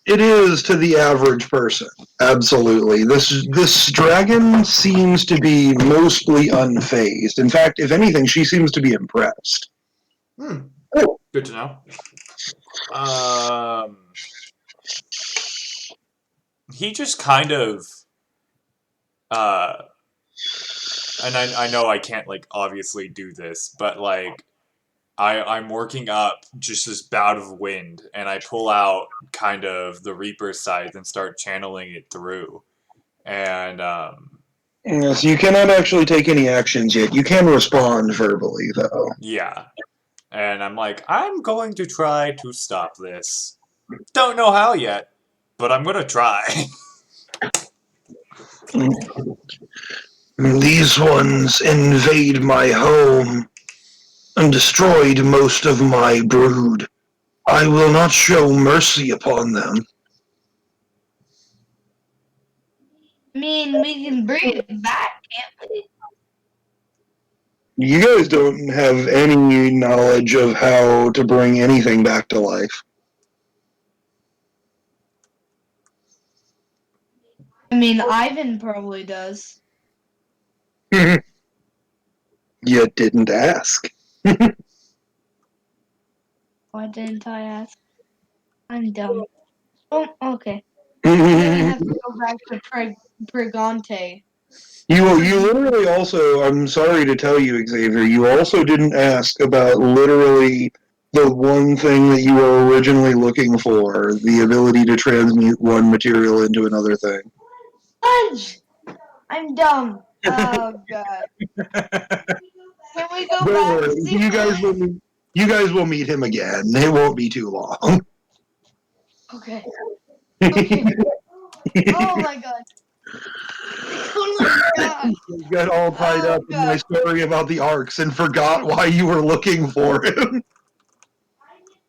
it is to the average person, absolutely. This dragon seems to be mostly unfazed. In fact, if anything, she seems to be impressed. Good to know. He just kind of... and I know I can't, like, obviously do this, but, like, I'm working up just this bout of wind, and I pull out kind of the Reaper scythe and start channeling it through. And, Yes, you cannot actually take any actions yet. You can respond verbally, though. yeah. And I'm like, I'm going to try to stop this. Don't know how yet, but I'm gonna try. These ones invade my home and destroyed most of my brood. I will not show mercy upon them. I mean, we can bring it back, can't we? You guys don't have any knowledge of how to bring anything back to life. I I mean, Ivan probably does. You didn't ask. Why didn't I ask? I'm dumb. Oh, okay. I'm gonna have to go back to Pregante. You literally also, I'm sorry to tell you, Xavier, you also didn't ask about literally the one thing that you were originally looking for, the ability to transmute one material into another thing. Fudge! I'm dumb. Oh, God. Can we go Don't back worry, to see you guys will meet him again. It won't be too long. Okay. Okay. Oh, my God. I totally forgot. You got all tied Oh, up in my God. story about the arcs and forgot why you were looking for him.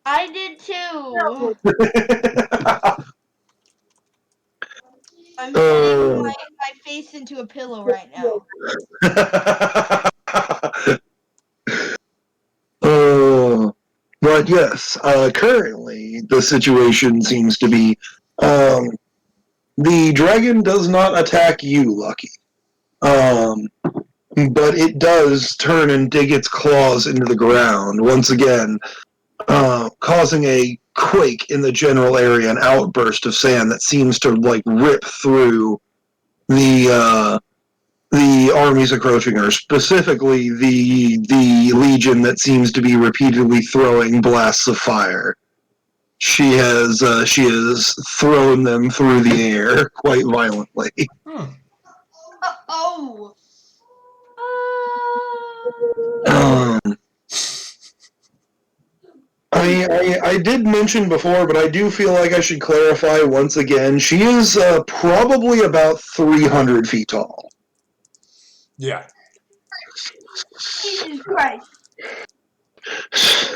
I did too. I'm hitting my face into a pillow right now. But yes, currently the situation seems to be the dragon does not attack you, Lucky. But it does turn and dig its claws into the ground, once again, causing a quake in the general area, an outburst of sand that seems to like rip through the armies approaching her, specifically the legion that seems to be repeatedly throwing blasts of fire. She has thrown them through the air quite violently. Oh. Um, I did mention before, but I do feel like I should clarify once again. She is probably about 300 feet tall. Yeah. Jesus Christ.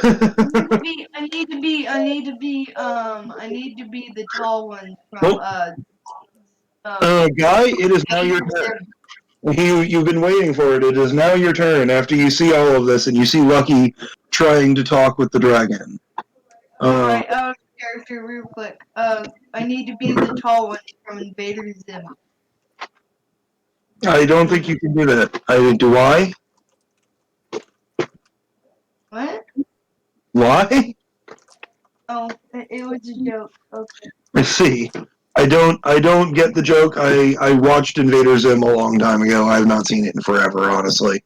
I need to be the tall one from Guy, it is now your turn. You've been waiting for it. It is now your turn after you see all of this and you see Lucky trying to talk with the dragon. Alright, character real quick. I need to be the tall one from Invader Zim. I don't think you can do that. Do I? What? Why? Oh, it was a joke. Okay. I see. I don't get the joke. I watched Invader Zim a long time ago. I have not seen it in forever, honestly.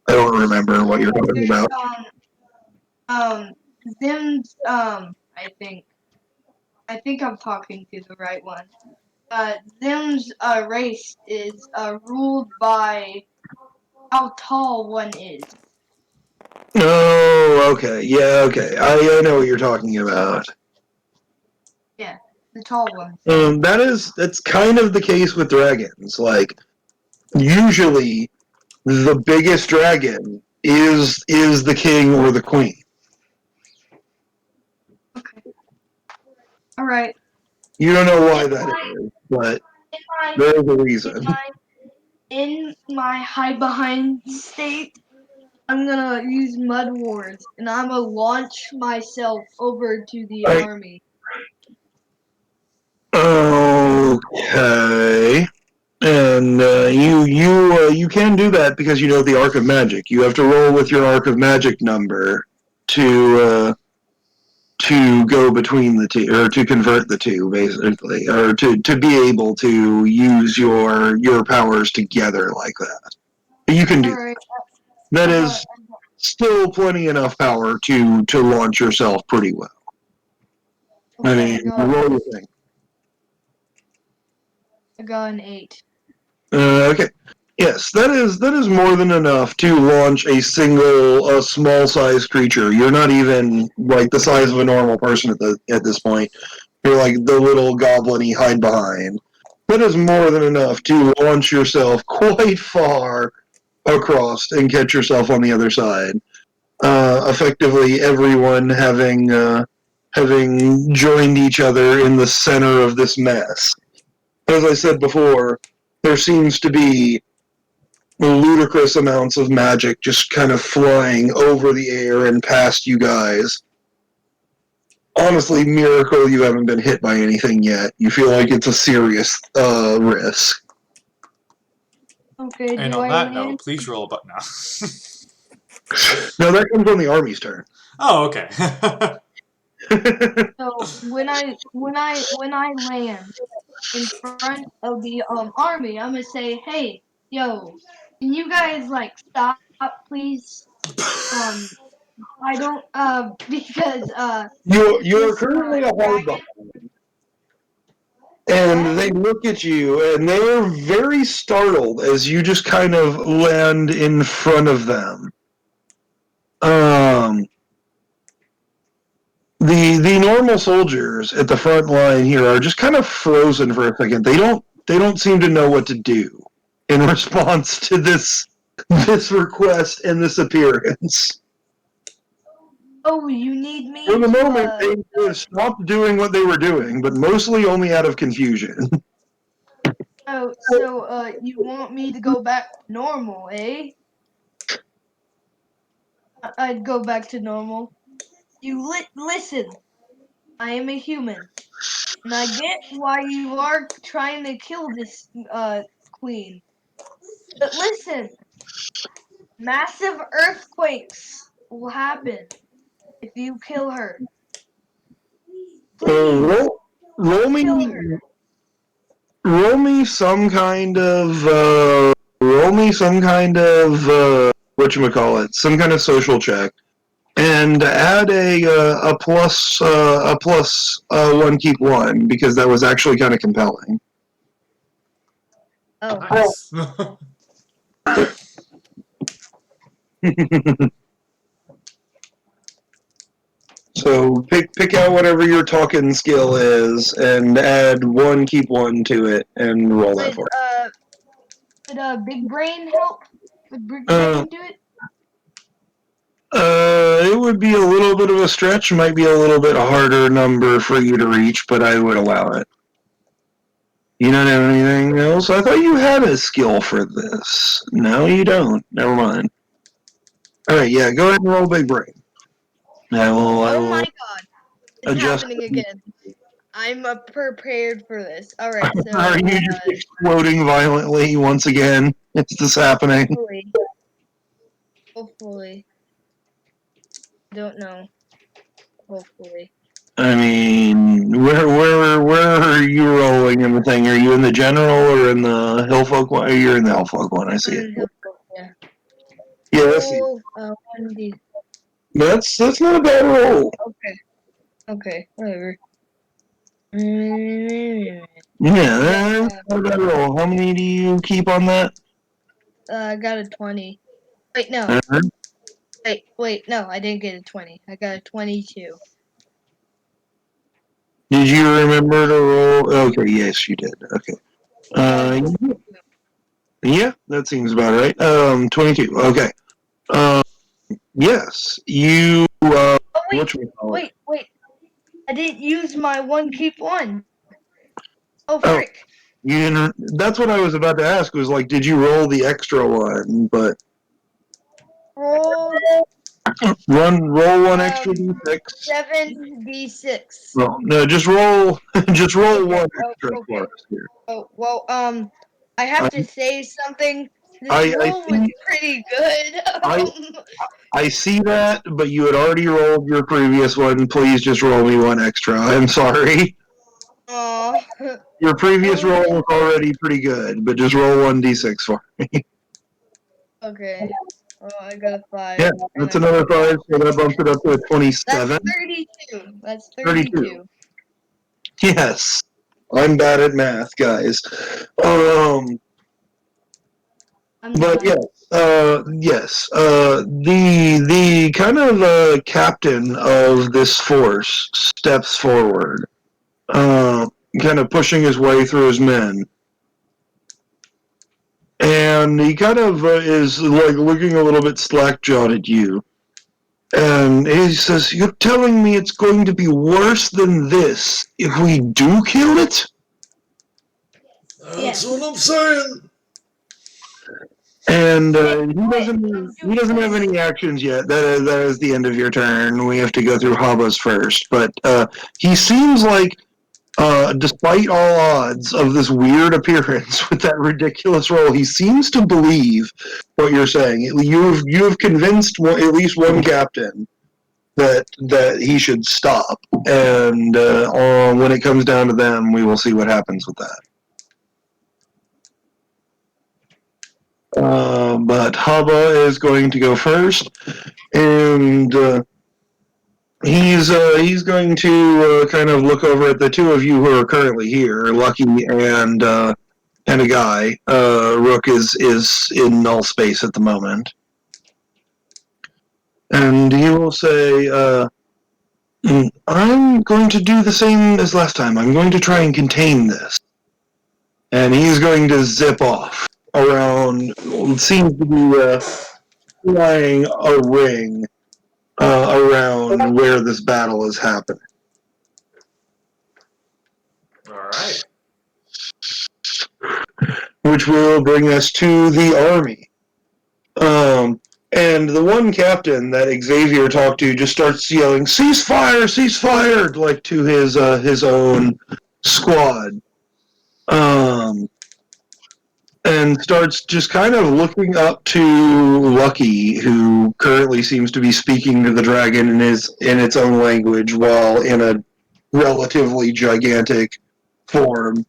I don't remember what you're talking about. Zim's I think I'm talking to the right one. Zim's race is ruled by how tall one is. Oh, okay. Yeah, okay. I know what you're talking about. Yeah, the tall one. That's kind of the case with dragons. Like, usually the biggest dragon is the king or the queen. Okay. Alright. You don't know why that is, but there's a reason. In my hide behind state, I'm gonna use Mud Wars, and I'm gonna launch myself over to the army. Okay. And you can do that because you know the Arc of Magic. You have to roll with your Arc of Magic number to go between the two, or to convert the two, basically, or to be able to use your powers together like that. You can do that. That is still plenty enough power to launch yourself pretty well. I mean, roll your thing. I got an 8. Okay. Yes, that is more than enough to launch a small-sized creature. You're not even like the size of a normal person at this point. You're like the little goblin-y hide behind. That is more than enough to launch yourself quite far across and catch yourself on the other side. Effectively, everyone having joined each other in the center of this mess. As I said before, there seems to be ludicrous amounts of magic just kind of flying over the air and past you guys. honestly, miracle you haven't been hit by anything yet. You feel like it's a serious risk. Okay, And do on I that land? note, please roll a button now. No, that comes on the army's turn. Oh, okay. So when I land in front of the army, I'm gonna say, hey, yo, can you guys like stop, please? I don't because You're this currently a hard dragon. and What? they look at you, and they're very startled as you just kind of land in front of them. The normal soldiers at the front line here are just kind of frozen for a second. They don't seem to know what to do in response to this request and this appearance. Oh, you need me For the to moment, they have stopped doing what they were doing, but mostly only out of confusion. Oh, so you want me to go back to normal, eh? I'd go back to normal. You listen. I am a human, and I get why you are trying to kill this queen. But listen, massive earthquakes will happen if you kill her. Please Roll don't kill me her. roll me some kind of whatchamacallit, some kind of social check, and add a plus one keep one, because that was actually kind of compelling. Oh, Nice. So pick out whatever your talking skill is and add one keep one to it and roll that for would Big Brain help? Would Big it. Brain do it? It would be a little bit of a stretch. Might be a little bit harder number for you to reach, but I would allow it. You don't have anything else? I thought you had a skill for this. No, you don't. Never mind. All right, yeah, go ahead and roll big brain. I Oh will my god. It's adjust. happening again. I'm prepared for this. Alright, so Are you just exploding violently once again? Is this happening? hopefully. Hopefully. Don't know. Hopefully. I mean, where are you rolling in the thing? Are you in the general or in the hillfolk one? You're in the hillfolk one. I see it. Yeah. Yeah, I see. Oh, 1D. That's not a bad roll. Okay. Okay, whatever. Mm, Yeah, that's not a bad roll. How many do you keep on that? I got a 20. Wait, no. Uh-huh. Wait, no, I didn't get a 20. I got a 22. Did you remember to roll? Okay, yes, you did. Okay. Yeah, that seems about right. 22. Okay. Yes, you. Oh, wait, Whatchamacallit? wait. I didn't use my one keep one. Oh, Oh, frick. you didn't. That's what I was about to ask. Was like, did you roll the extra one? But Roll roll one extra d6. 7d6. Well, no, just roll, just roll Okay. one Oh, extra for okay. us here. Oh, well, I have to say something. This I roll was see. pretty good. I see that, but you had already rolled your previous one. Please just roll me one extra. I'm sorry. Aw. Your previous roll was already pretty good, but just roll one d6 for me. Okay. Well, I got a 5. Yeah, that's another 5, so that bumps it up to a That's 27. 32. That's 32. 32. Yes. I'm bad at math, guys. I'm But done. yes. The kind of captain of this force steps forward, kind of pushing his way through his men, and he kind of is like looking a little bit slack-jawed at you, and he says, "You're telling me it's going to be worse than this if we do kill it?" That's what I'm saying. And he doesn't have any actions yet. That is the end of your turn. We have to go through Habba's first. But he seems like, despite all odds of this weird appearance with that ridiculous roll, he seems to believe what you're saying. You have convinced at least one captain that he should stop. And when it comes down to them, we will see what happens with that. But Habba is going to go first, and he's going to kind of look over at the two of you who are currently here, Lucky and a guy. Rook is in null space at the moment, and he will say, "I'm going to do the same as last time. I'm going to try and contain this," and he's going to zip off around what seems to be flying a ring around where this battle is happening. Alright. Which will bring us to the army. And the one captain that Xavier talked to just starts yelling, "Ceasefire! Ceasefire!" like to his own squad. And starts just kind of looking up to Lucky, who currently seems to be speaking to the dragon in its own language while in a relatively gigantic form.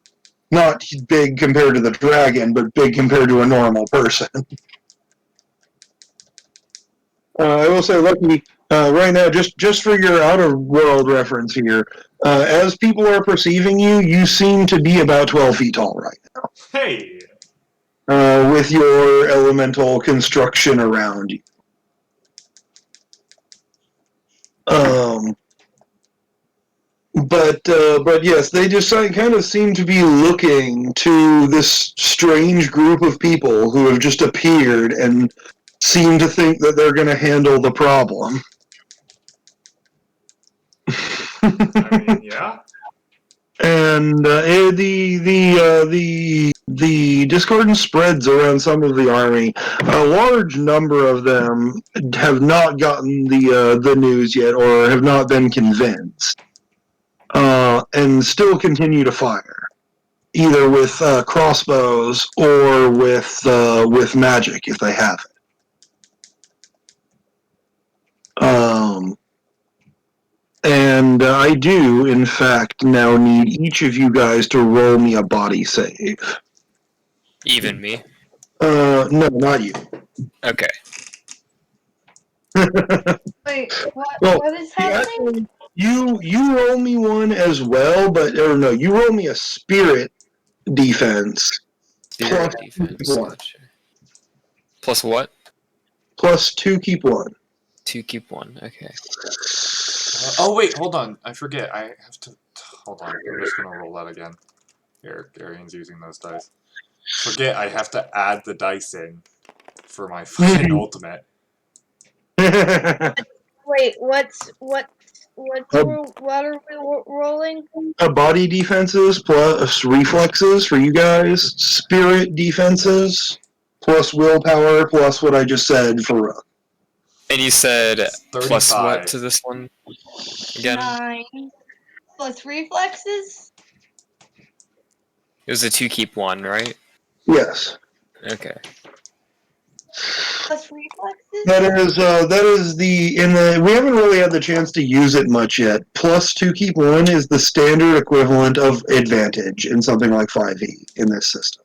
Not big compared to the dragon, but big compared to a normal person. I will say, Lucky, right now, just for your outer world reference here, as people are perceiving you, you seem to be about 12 feet tall right now. Hey! With your elemental construction around you. But yes, they just kind of seem to be looking to this strange group of people who have just appeared and seem to think that they're going to handle the problem. I mean, yeah. And the discordance spreads around some of the army. A large number of them have not gotten the news yet, or have not been convinced, and still continue to fire, either with crossbows or with magic if they have it. And I do, in fact, now need each of you guys to roll me a body save. Even me. No, not you. Okay. Wait, Well, what is happening? You roll me one as well, you roll me a spirit defense. Spirit Plus defense. one. Gotcha. Plus what? Plus 2, keep 1. 2, keep 1. Okay. Oh, wait, hold on. I forget. I have to... Hold on. I'm just going to roll that again. Here, Arian's using those dice. Forget I have to add the dice in for my fucking ultimate. Wait, what are we rolling? Body defenses plus reflexes for you guys. Spirit defenses plus willpower plus what I just said for Rook. And you said plus 35. what to this one? Again? 9 plus reflexes? It was a 2, keep 1, right? Yes. Okay. Plus reflexes? That is we haven't really had the chance to use it much yet. Plus 2, keep 1 is the standard equivalent of advantage in something like 5e in this system.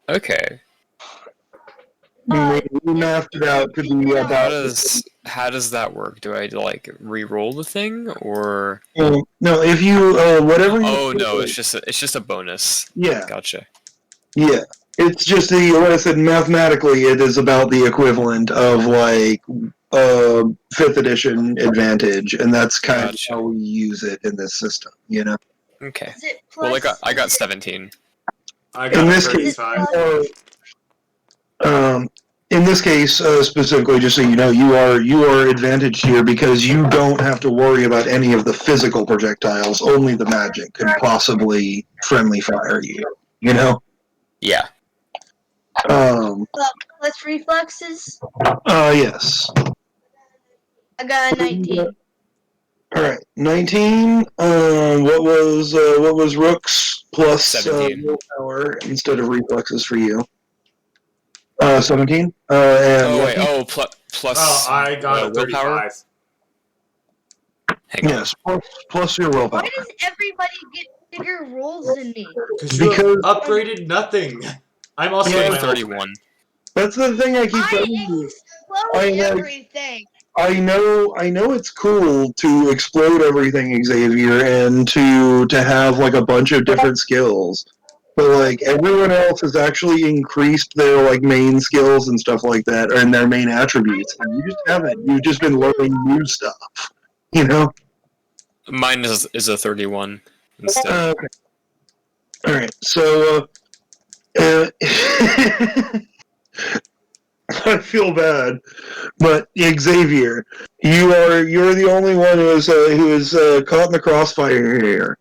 Okay. We mapped it out to be about. How does that work? Do I like re-roll the thing or? No, if you whatever. Oh no, it's just a bonus. Yeah. Gotcha. Yeah, it's just what I said. Mathematically, it is about the equivalent of like 5th edition advantage, and that's kind of how we use it in this system. You know. Okay. Is it Well, plus, I got 17. I got In this case, 35. in this case, specifically, just so you know, you are advantaged here because you don't have to worry about any of the physical projectiles. Only the magic could possibly friendly fire you. You know. Yeah. Plus reflexes. Yes. I got a 19. All right, 19. What was Rook's plus 17. willpower instead of reflexes for you? 17. And Oh wait. Lucky? Oh, plus. Oh, I got a willpower. 35. Hang on. Yes, plus your willpower. Why does everybody get bigger rolls than me? Because you have Because- upgraded nothing. I'm also Yeah, in my 31. That's the thing I keep I telling you. explode I- everything. I know it's cool to explode everything, Xavier, and to have like a bunch of different skills. But like everyone else has actually increased their like main skills and stuff like that, and their main attributes. And you just haven't. You've just been learning new stuff. You know? Mine is a 31 instead. Okay. All right. So I feel bad, but Xavier, you're the only one who is caught in the crossfire here.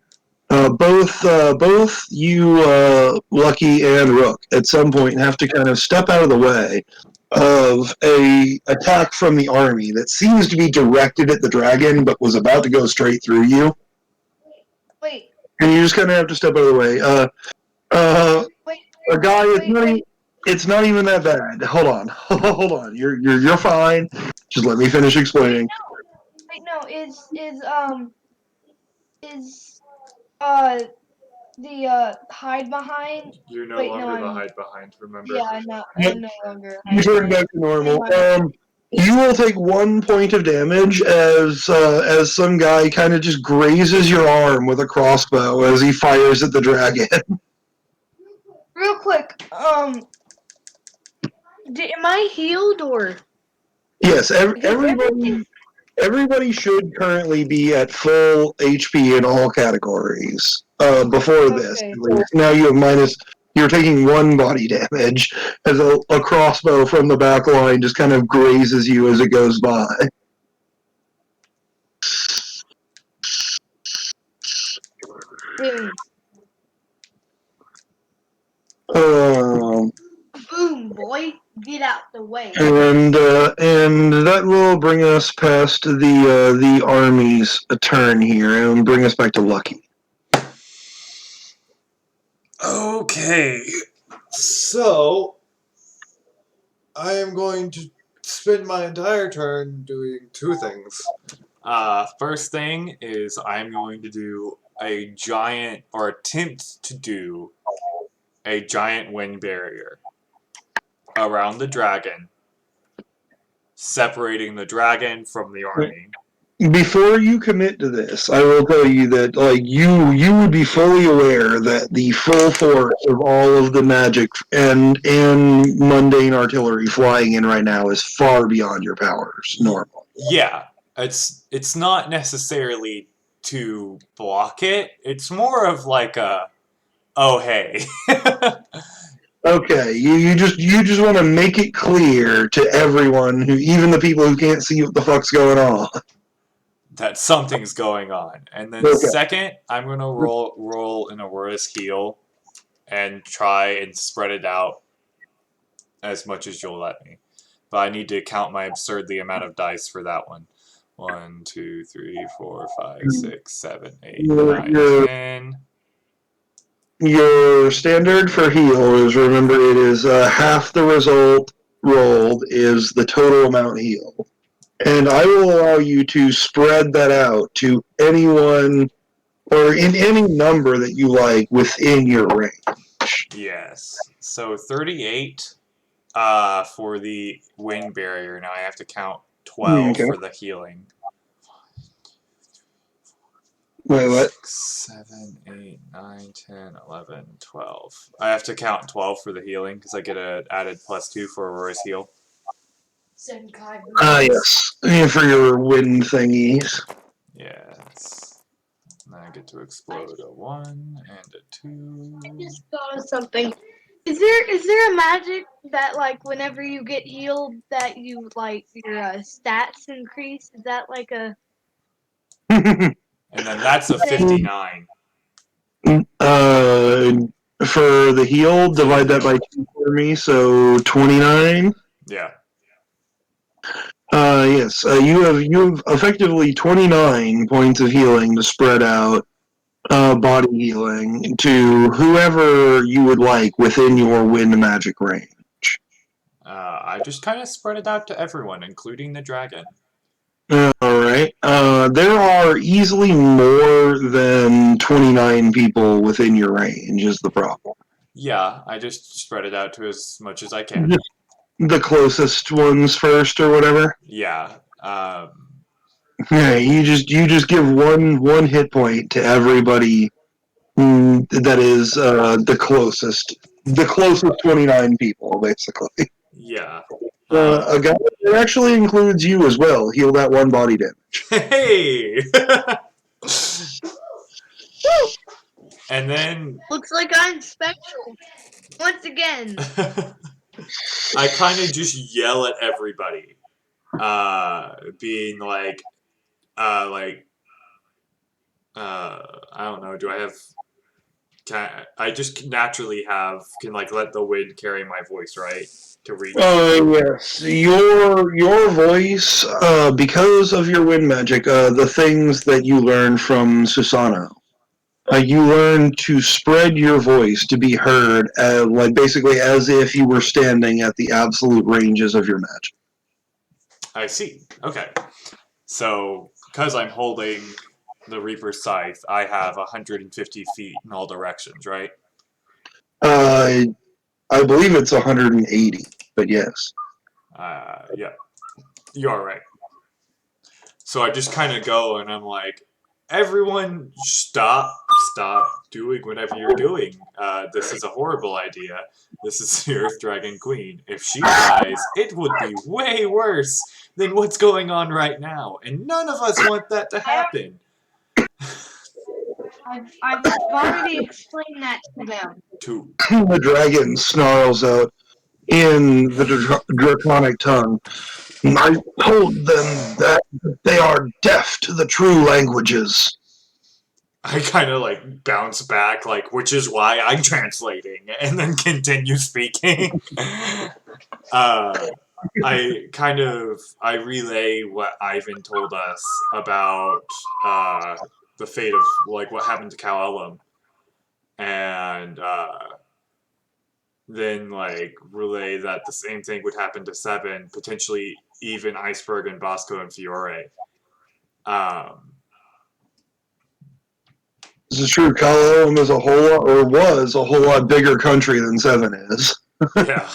Both you, Lucky and Rook, at some point have to kind of step out of the way of a attack from the army that seems to be directed at the dragon, but was about to go straight through you, Wait, and you just kind of have to step out of the way. wait, A guy, wait. it's not even that bad. Hold on, hold on. You're fine. Just let me finish explaining. Wait, no, the hide behind. You're no Wait, no, longer the I'm- hide behind, remember? Yeah, I'm no longer. You turn back to normal. You will take 1 point of damage as some guy kind of just grazes your arm with a crossbow as he fires at the dragon. Real quick, am I healed or? Yes, Because everybody should currently be at full HP in all categories. Before this, Okay. at least. Now you have minus. You're taking 1 body damage as a crossbow from the back line just kind of grazes you as it goes by. Boom, Um, boom, boy, get out the way. and that will bring us past the army's turn here and bring us back to Lucky. Okay, so I am going to spend my entire turn doing 2 things. First thing is I'm going to do a giant, or attempt to do a giant wind barrier around the dragon, separating the dragon from the army. Before you commit to this, I will tell you that like you would be fully aware that the full force of all of the magic and mundane artillery flying in right now is far beyond your powers normal. Yeah, it's not necessarily to block it. It's more of like a, oh hey. Okay, you just want to make it clear to everyone, who even the people who can't see what the fuck's going on. That something's going on. And then Okay. second, I'm gonna roll an Aurora's heal and try and spread it out as much as you'll let me. But I need to count my absurdly amount of dice for that one. 1, 2, 3, 4, 5, 6, 7, 8, Your- 9, your- 10. Your standard for heal is, remember, it is half the result rolled is the total amount healed. And I will allow you to spread that out to anyone or in any number that you like within your range. Yes. So 38 for the wind barrier. Now I have to count 12 Okay. for the healing. Wait, what? 6, 7, 8, 9, 10, 11, 12. I have to count 12 for the healing because I get a added +2 for Aurora's heal. Yes. Yeah, for your wind thingies. Yes. And I get to explode a 1 and a 2. I just thought of something. Is there a magic that like whenever you get healed that you like your stats increase? Is that like a And then that's a 59. for the heal, divide that by 2 for me, so 29. Yeah. Yes, you have effectively 29 points of healing to spread out body healing to whoever you would like within your wind magic range. I just kind of spread it out to everyone, including the dragon. Alright. There are easily more than 29 people within your range, is the problem. Yeah, I just spread it out to as much as I can. Just the closest ones first, or whatever. Yeah. Yeah, you just give one hit point to everybody that is the closest 29 people, basically. Yeah. A guy that actually includes you as well. Heal that 1 body damage. Hey! And then Looks like I'm special. Once again. I kind of just yell at everybody, being like, I don't know. Do I have? I just naturally can like let the wind carry my voice, right? To reach. Yes. Your voice, because of your wind magic, the things that you learn from Susano, you learn to spread your voice to be heard, like basically as if you were standing at the absolute ranges of your magic. I see. Okay. So, because I'm holding the Reaper's Scythe, I have 150 feet in all directions, right? I believe it's 180, but yes. Yeah. You are right. So I just kind of go and I'm like, everyone stop doing whatever you're doing. This is a horrible idea. This is the Earth Dragon Queen. If she dies, it would be way worse than what's going on right now. And none of us want that to happen. I've already explained that to them. The dragon snarls out in the draconic tongue. I told them that they are deaf to the true languages. I kind of like bounce back, like, which is why I'm translating, and then continue speaking. I relay what Ivan told us about the fate of like what happened to Cal Elam, and then like relay that the same thing would happen to Seven, potentially even Iceberg and Bosco and Fiore. This is true. Kalaum is was a whole lot bigger country than Seven is. Yeah.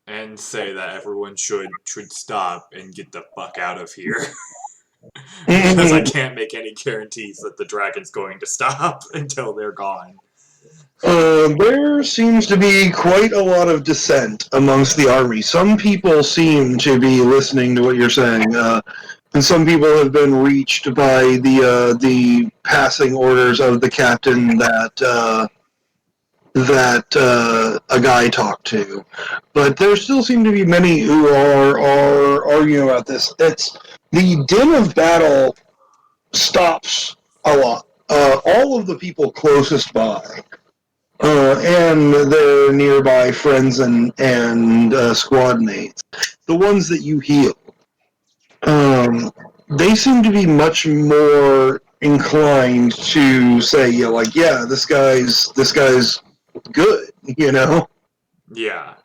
And say that everyone should stop and get the fuck out of here. Because I can't make any guarantees that the dragon's going to stop until they're gone. There seems to be quite a lot of dissent amongst the army. Some people seem to be listening to what you're saying, and some people have been reached by the passing orders of the captain that a guy talked to. But there still seem to be many who are arguing about this. The din of battle stops a lot. All of the people closest by, and their nearby friends and squad mates, the ones that you heal, they seem to be much more inclined to say, yeah, this guy's good, you know? Yeah.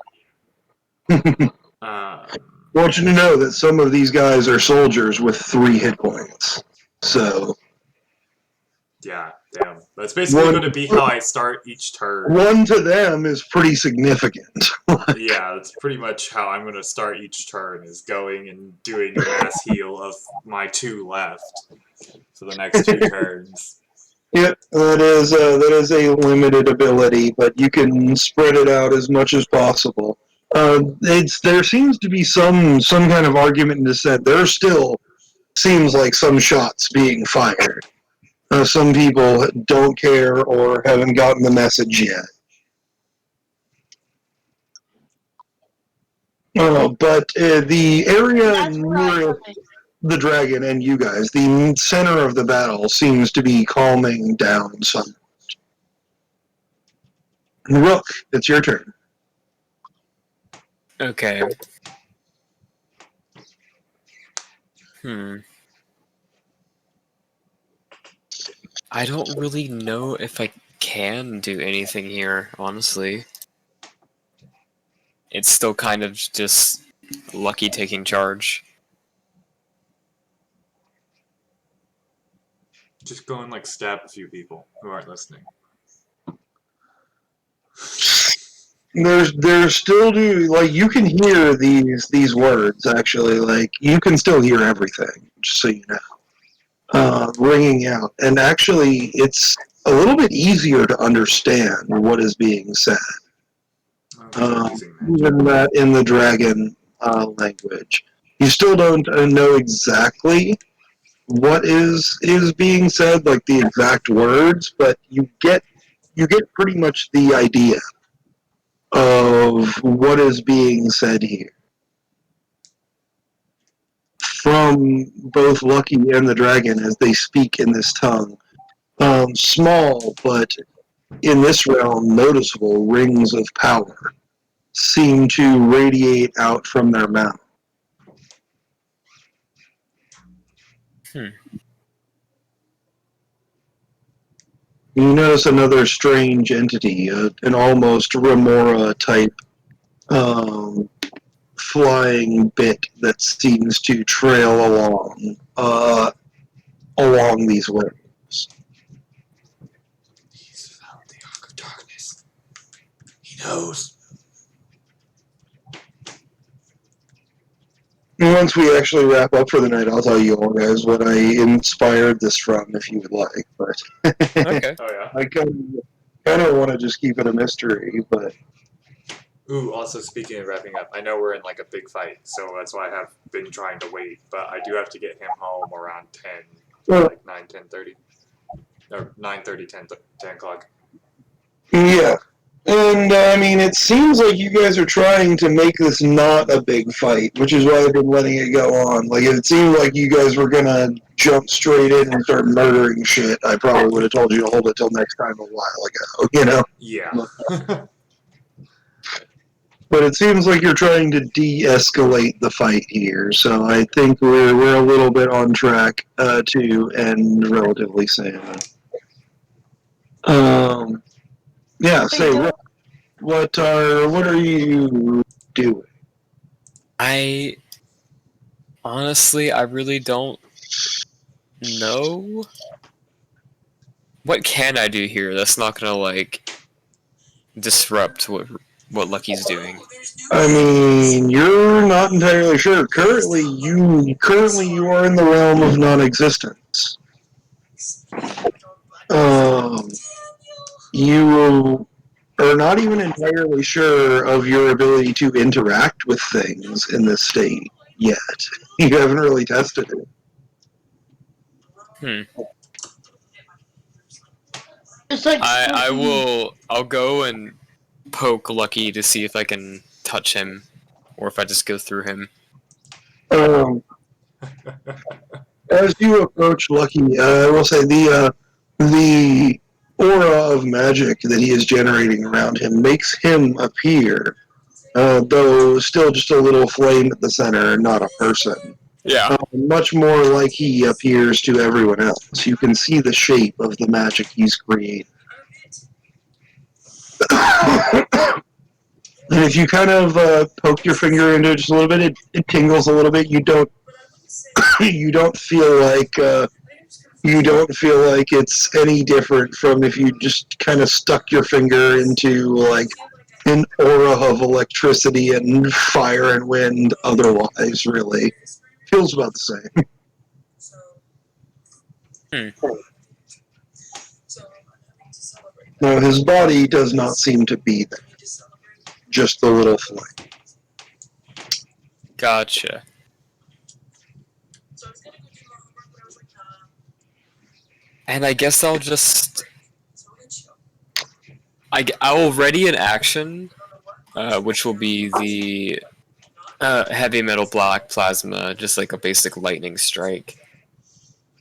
Want you to know that some of these guys are soldiers with 3 hit points. So. Yeah, damn. That's basically going to be how I start each turn. 1 to them is pretty significant. Yeah, that's pretty much how I'm going to start each turn, is going and doing a mass heal of my 2 left for the next 2 turns. Yep, that is a limited ability, but you can spread it out as much as possible. There seems to be some kind of argument and dissent. There still seems like some shots being fired. Some people don't care or haven't gotten the message yet. But the area That's where I near... come in. the dragon and you guys, the center of the battle seems to be calming down some. Rook, it's your turn. Okay. I don't really know if I can do anything here, honestly. It's still kind of just Lucky taking charge. Just go and like stab a few people who aren't listening. There's still like you can hear these words actually, like you can still hear everything, just so you know, ringing out, and actually it's a little bit easier to understand what is being said, even that in the dragon language. You still don't know exactly what is being said, like the exact words, but you get pretty much the idea of what is being said here from both Lucky and the dragon as they speak in this tongue. Small, but in this realm, noticeable rings of power seem to radiate out from their mouth. You notice another strange entity, an almost Remora type flying bit that seems to trail along these waves. He's found the Ark of Darkness. He knows. Once we actually wrap up for the night, I'll tell you all guys what I inspired this from, if you would like. But Okay. Oh yeah. I kind of want to just keep it a mystery. But Ooh, also speaking of wrapping up, I know we're in like a big fight, so that's why I have been trying to wait, but I do have to get him home around 10, like 9, 10:30. Or 9:30, 10 o'clock. yeah, and I mean, it seems like you guys are trying to make this not a big fight, which is why I've been letting it go on. Like, if it seemed like you guys were gonna jump straight in and start murdering shit, I probably would have told you to hold it till next time a while ago, you know? Yeah. But it seems like you're trying to de-escalate the fight here, so I think we're a little bit on track to end relatively soon. Yeah, say what are you doing? I honestly, I really don't know. What can I do here that's not gonna like disrupt what Lucky's doing? I mean, you're not entirely sure. Currently you are in the realm of non-existence. You are not even entirely sure of your ability to interact with things in this state yet. You haven't really tested it. It's like I'll go and poke Lucky to see if I can touch him, or if I just go through him. As you approach Lucky, I will say the aura of magic that he is generating around him makes him appear, though still just a little flame at the center, not a person. Yeah. Much more like he appears to everyone else. You can see the shape of the magic he's created. And if you kind of poke your finger into it just a little bit, it tingles a little bit. You don't feel like it's any different from if you just kind of stuck your finger into like an aura of electricity and fire and wind. Otherwise, really feels about the same. No, his body does not seem to be there. Just the little flame. Gotcha. And I guess I'll just... I will ready an action, which will be the Heavy metal block, plasma, just like a basic lightning strike.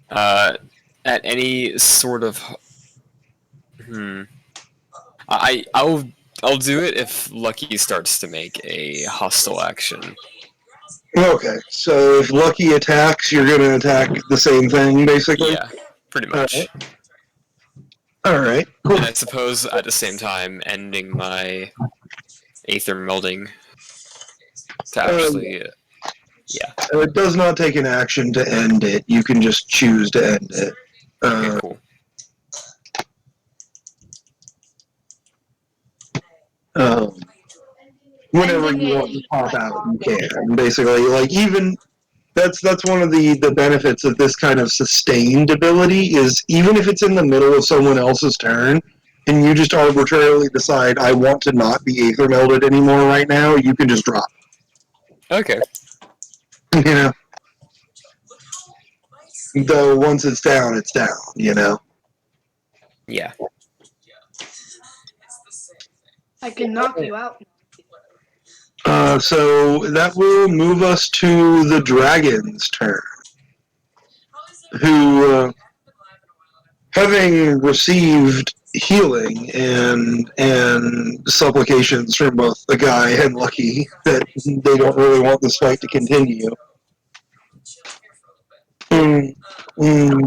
At any sort of I'll do it if Lucky starts to make a hostile action. Okay, so if Lucky attacks, you're going to attack the same thing, basically? Yeah, pretty much. Alright, cool. And I suppose at the same time ending my aether melding to actually It does not take an action to end it. You can just choose to end it. okay, cool. Whenever you want to pop out, you can. Basically, like even that's one of the benefits of this kind of sustained ability is even if it's in the middle of someone else's turn, and you just arbitrarily decide I want to not be aether melded anymore right now, you can just drop. Okay. You know. Though once it's down, you know. Yeah. I can knock you out. So that will move us to the dragon's turn, who, having received healing and supplications from both the guy and Lucky that they don't really want this fight to continue,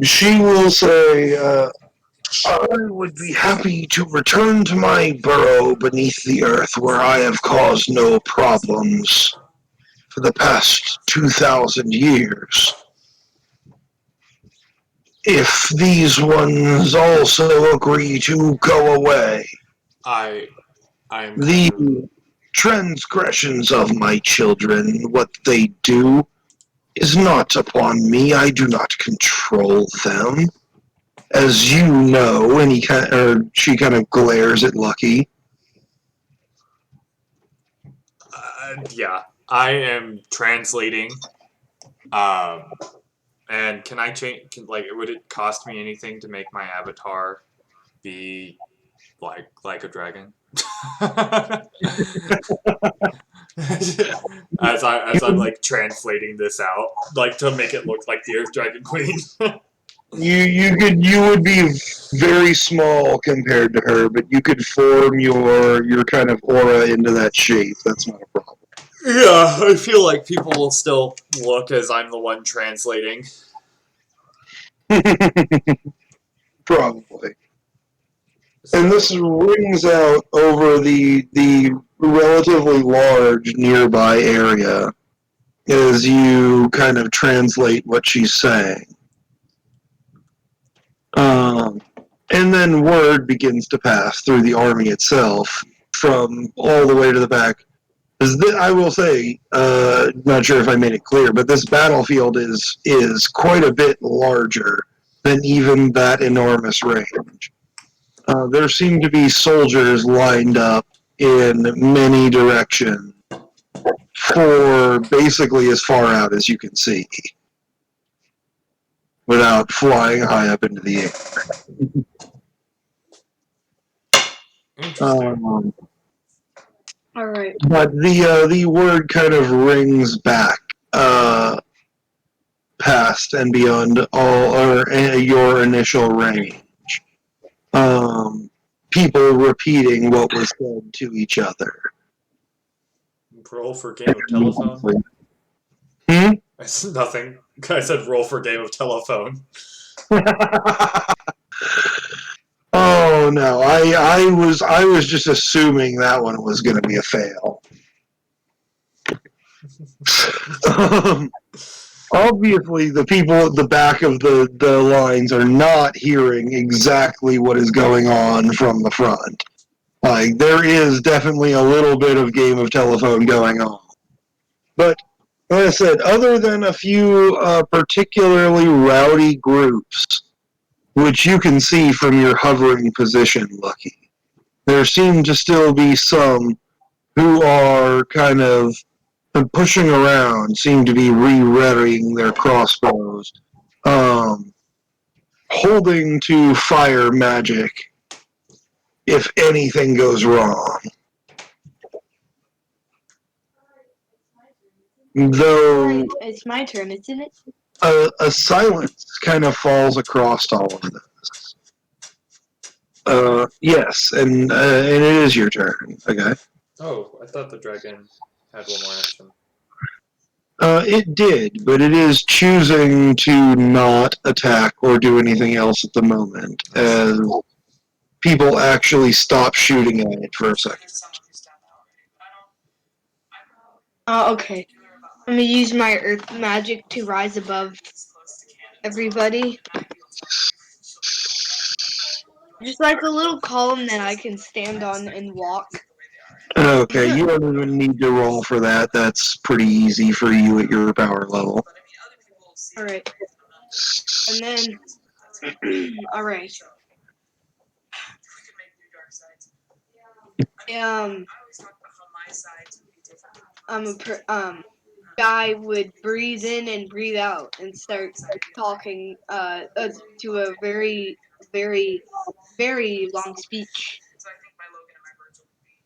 she will say, I would be happy to return to my burrow beneath the earth where I have caused no problems for the past 2,000 years. If these ones also agree to go away, the transgressions of my children, what they do, is not upon me. I do not control them. As you know, and she kind of glares at Lucky. Yeah, I am translating. And can I change? Would it cost me anything to make my avatar be like a dragon? as I'm like translating this out, like to make it look like the Earth Dragon Queen. You would be very small compared to her, but you could form your kind of aura into that shape. That's not a problem. Yeah, I feel like people will still look as I'm the one translating. Probably. And this rings out over the relatively large nearby area as you kind of translate what she's saying. And then word begins to pass through the army itself from all the way to the back. I will say, not sure if I made it clear, but this battlefield is quite a bit larger than even that enormous range. There seem to be soldiers lined up in many directions for basically as far out as you can see without flying high up into the air. All right. But the word kind of rings back past and beyond your initial range. People repeating what was said to each other. Roll for game of telephone. It's nothing. I said roll for game of telephone. Oh no, I was just assuming that one was going to be a fail. Obviously, the people at the back of the lines are not hearing exactly what is going on from the front. Like, there is definitely a little bit of game of telephone going on. But, like I said, other than a few particularly rowdy groups, which you can see from your hovering position, Lucky, there seem to still be some who are kind of pushing around, seem to be re-readying their crossbows, holding to fire magic if anything goes wrong. Though Alright, it's my turn, isn't it? a silence kind of falls across all of this. Yes, and it is your turn. Okay. Oh, I thought the dragon had one more action. It did, but it is choosing to not attack or do anything else at the moment, as people actually stop shooting at it for a second. Okay. I'm gonna use my earth magic to rise above everybody. Just like a little column that I can stand on and walk. Okay, you don't even need to roll for that. That's pretty easy for you at your power level. Alright. And then, alright. Guy would breathe in and breathe out and start talking to a very, very, very long speech.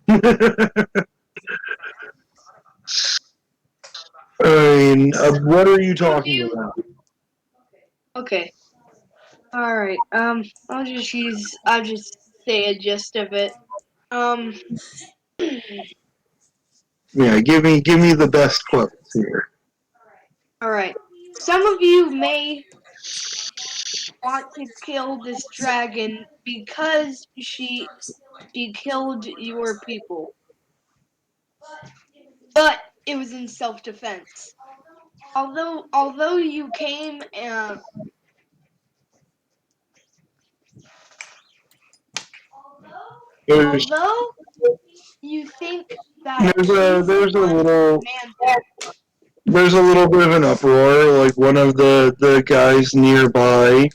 I mean, what are you talking about? Okay. Alright. I'll just say a gist of it. Yeah, give me the best quotes here. Alright. Some of you may want to kill this dragon because she killed your people. But it was in self-defense. Although you came There's although you think that she's there's a the one little man, there's a little bit of an uproar. Like one of the guys nearby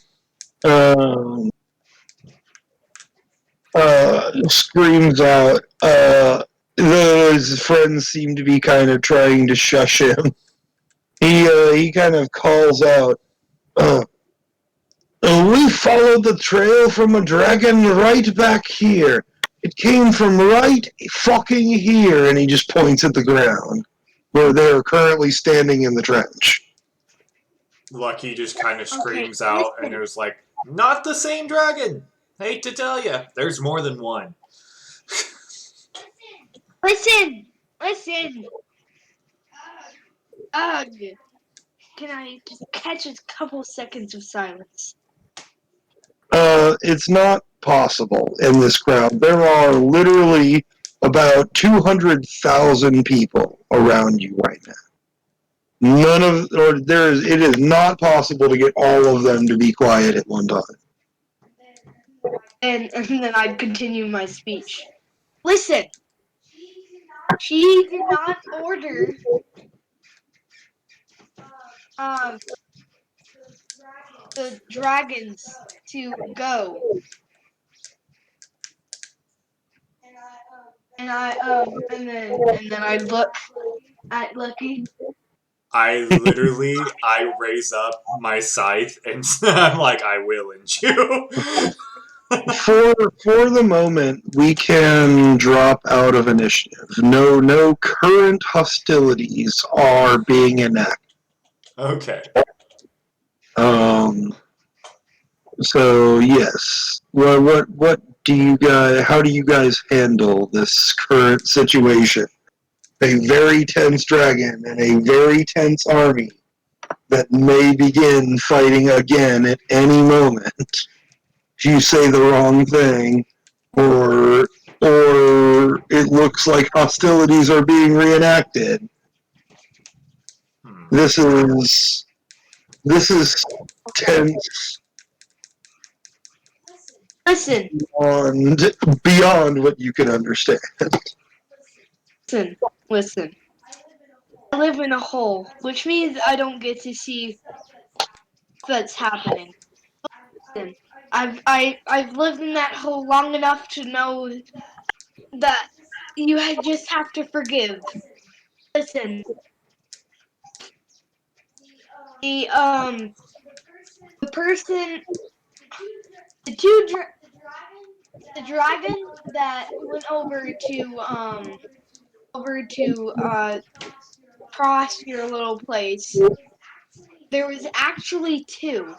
screams out. His friends seem to be kind of trying to shush him. He kind of calls out. We followed the trail from a dragon right back here. It came from right fucking here, and he just points at the ground where they're currently standing in the trench. Lucky just kind of screams Okay, out, listen. and there's like, not the same dragon! Hate to tell you, there's more than one. Listen. Ugh. Can I just catch a couple seconds of silence? It's not possible in this crowd. There are literally about 200,000 people around you right now. It is not possible to get all of them to be quiet at one time. And then I'd continue my speech. Listen. She did not order the dragons to go. And then I look at Lucky. I raise up my scythe, and I'm like, I will end you. For the moment, we can drop out of initiative. No current hostilities are being enacted. Okay. So yes. What do you guys? How do you guys handle this current situation? A very tense dragon and a very tense army that may begin fighting again at any moment if you say the wrong thing, or it looks like hostilities are being reenacted. This is tense. Listen. Beyond what you can understand. Listen. I live in a hole, which means I don't get to see what's happening. Listen, I've lived in that hole long enough to know that you just have to forgive. Listen, the person, the dragon that went over to across your little place, there was actually 2.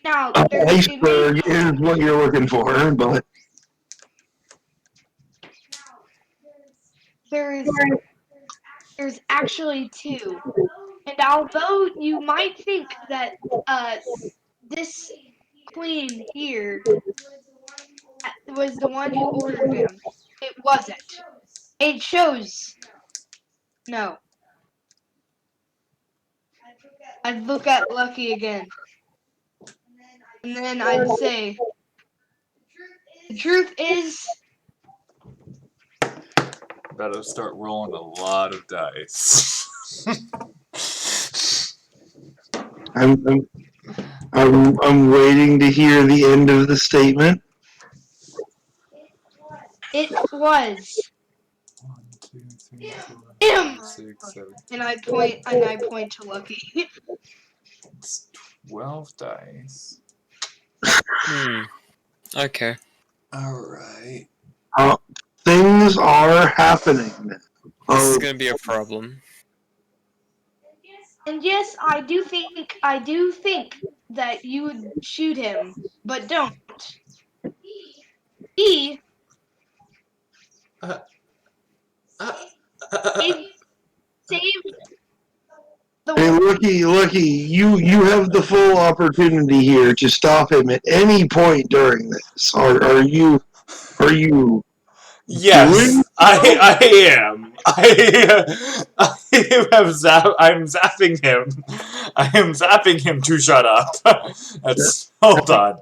Now, it may Iceberg is what you're looking for, but there's actually 2. And although you might think that this queen here was the one who ordered him, it wasn't. It shows. No. I'd look at Lucky again. And then I'd say, the truth is, About to start rolling a lot of dice. I'm waiting to hear the end of the statement. it was 1, 2, 3, 4, him. 6, 7. And I point to Lucky. It's 12 dice. Okay. Alright. Things are happening now. This is gonna be a problem. And yes, I do think that you would shoot him, but don't. He saved the Hey, world. Lucky, you have the full opportunity here to stop him at any point during this. Are you Yes, doing? I am. I'm zapping him. I am zapping him to shut up. Hold on.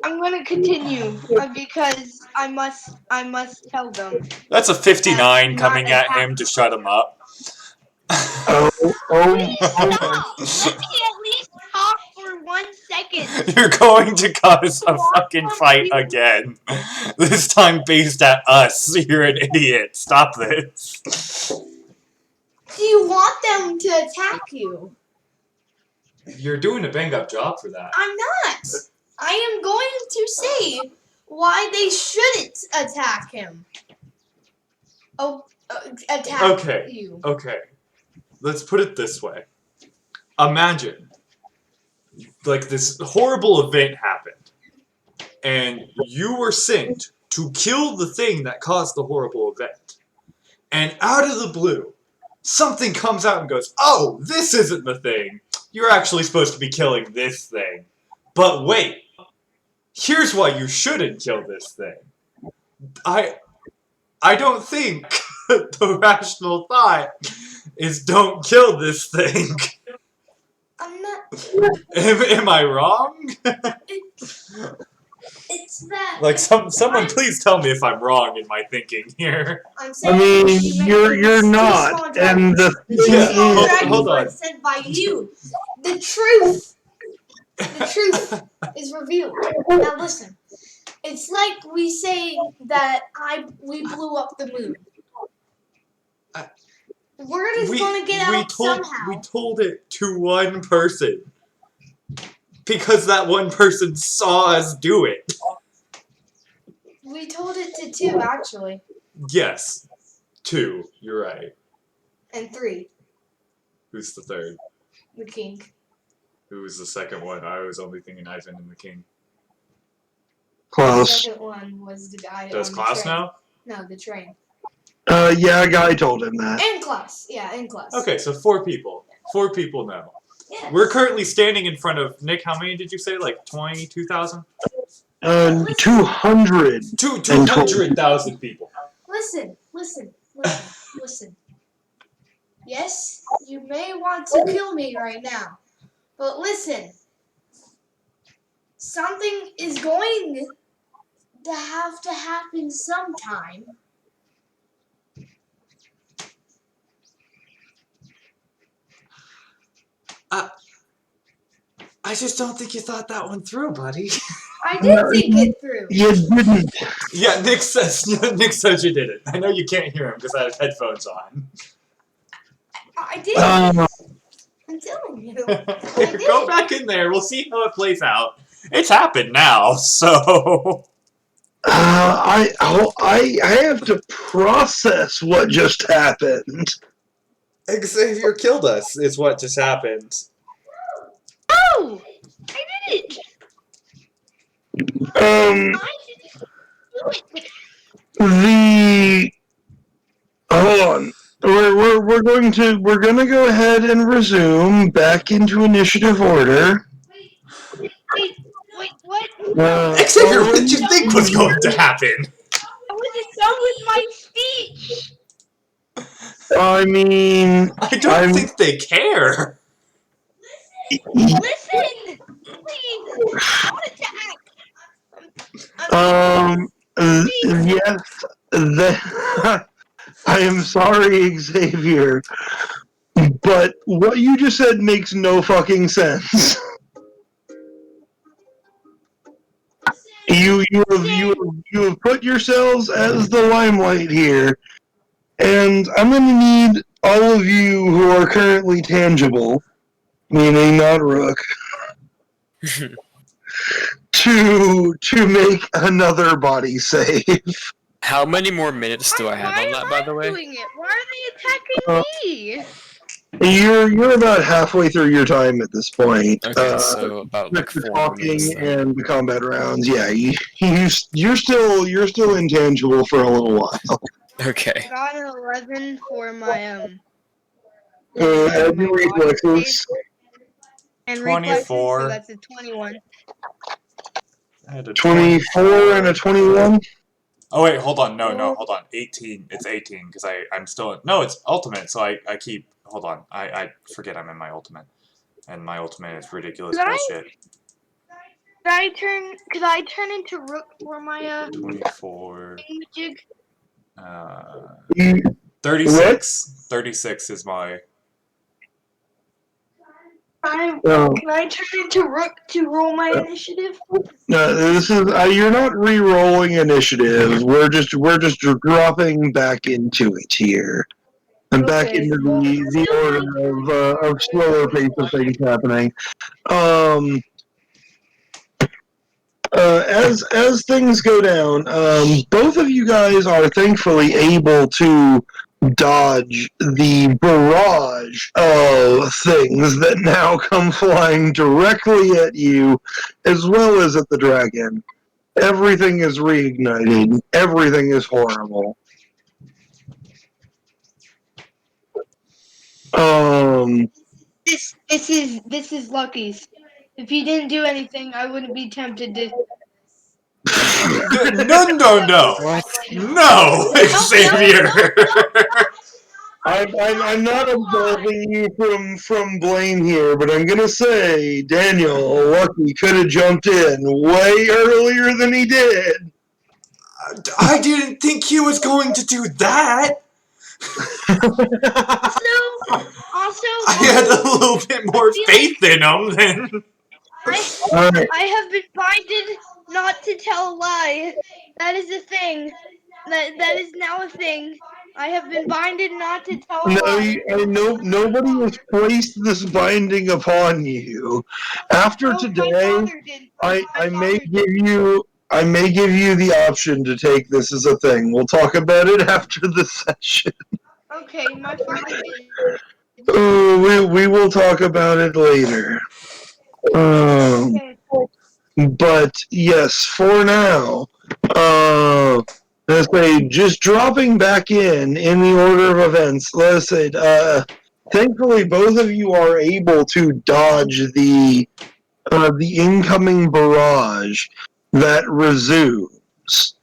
I'm gonna continue because I must tell them. That's a 59 Not coming at attack. him to shut him up. Please stop! Let me at least talk for 1 second. You're going to cause a fucking fight again. This time based at us. You're an idiot. Stop this. Do you want them to attack you? You're doing a bang up job for that. I'm not. I am going to say why they shouldn't attack him. Oh, attack Okay. you. Okay. Let's put it this way. Imagine, like, this horrible event happened, and you were sent to kill the thing that caused the horrible event. And out of the blue, something comes out and goes, oh, this isn't the thing. You're actually supposed to be killing this thing. But wait, here's why you shouldn't kill this thing. I don't think the rational thought is don't kill this thing. I'm not. Am I wrong? It's that. Like someone please tell me if I'm wrong in my thinking here. I'm saying I mean, you you're not, and the The thing Yeah, two small is, dragons hold were on. sent by you. The truth is revealed. Now listen. It's like we say that we blew up the moon. Word is gonna get out somehow. We told it to one person. Because that one person saw us do it. We told it to 2 actually, Yes. 2. You're right. and 3. Who's the third? The king. Who was the second one? I was only thinking Ivan and the king. The Klaus. second one was the guy Does on Klaus the train. know? No, the train. Yeah, a guy told him that. And Klaus. Yeah, and Klaus. Okay, so 4 people. 4 people know. Yes. We're currently standing in front of Nick. How many did you say? Like 22,000? 200. 200,000 people. Listen. Yes, you may want to kill me right now, but listen. Something is going to have to happen sometime. I just don't think you thought that one through, buddy. I did think it through. You didn't. Yeah, Nick says you did it. I know you can't hear him because I have headphones on. I did. Uh, I'm telling you. Go back in there. We'll see how it plays out. It's happened now, so. I have to process what just happened. Xavier killed us, is what just happened. Oh! I did it! Um, I didn't do it! the hold on. We're gonna go ahead and resume back into initiative order. Wait, what? Xavier, what Owen, did you think was going to happen? I wasn't done with my speech! I mean, I don't think they care. Listen! Please! Don't attack! yes, I am sorry, Xavier, but what you just said makes no fucking sense. You have put yourselves as the limelight here, and I'm going to need all of you who are currently tangible, meaning not Rook, to make another body save. How many more minutes do I have on that, by the way? Doing it? Why are they attacking me? You're about halfway through your time at this point. Okay, so about like With the 4 more minutes talking then. and the combat rounds, yeah, you're still intangible for a little while. Okay. I got an 11 for my Add my your body reflexes. save and reflexes, 24. so that's a 21. I had a 24 and a 21. Oh wait, hold on. No, hold on. 18. It's 18 because I'm still in. No, it's ultimate. So I keep. Hold on. I forget I'm in my ultimate, and my ultimate is ridiculous Could bullshit. Could I turn into Rook for my 24. jig? You- 36. 36 is my. Oh. Can I turn into Rook to roll my initiative? No, this is you're not re-rolling initiative. We're just dropping back into it here, and back Okay. into Well, the order of slower pace of things happening. As things go down, both of you guys are thankfully able to dodge the barrage of things that now come flying directly at you, as well as at the dragon. Everything is reignited. Everything is horrible. This is Lucky's. If he didn't do anything, I wouldn't be tempted to. No. What? No, Xavier. I'm not absolving you from blame here, but I'm gonna say Daniel Lucky could have jumped in way earlier than he did. I didn't think he was going to do that. Also, I had a little bit more faith in him than. Alright. I have been binded not to tell a lie. That is a thing. That is now a thing. I have been binded not to tell a lie. Nobody has placed this binding upon you. After No, today, my father did. I may give you the option to take this as a thing. We'll talk about it after the session. Okay, my father did. We will talk about it later. Okay. But yes, for now, let's say just dropping back in the order of events. Let's say, thankfully, both of you are able to dodge the incoming barrage that resumes.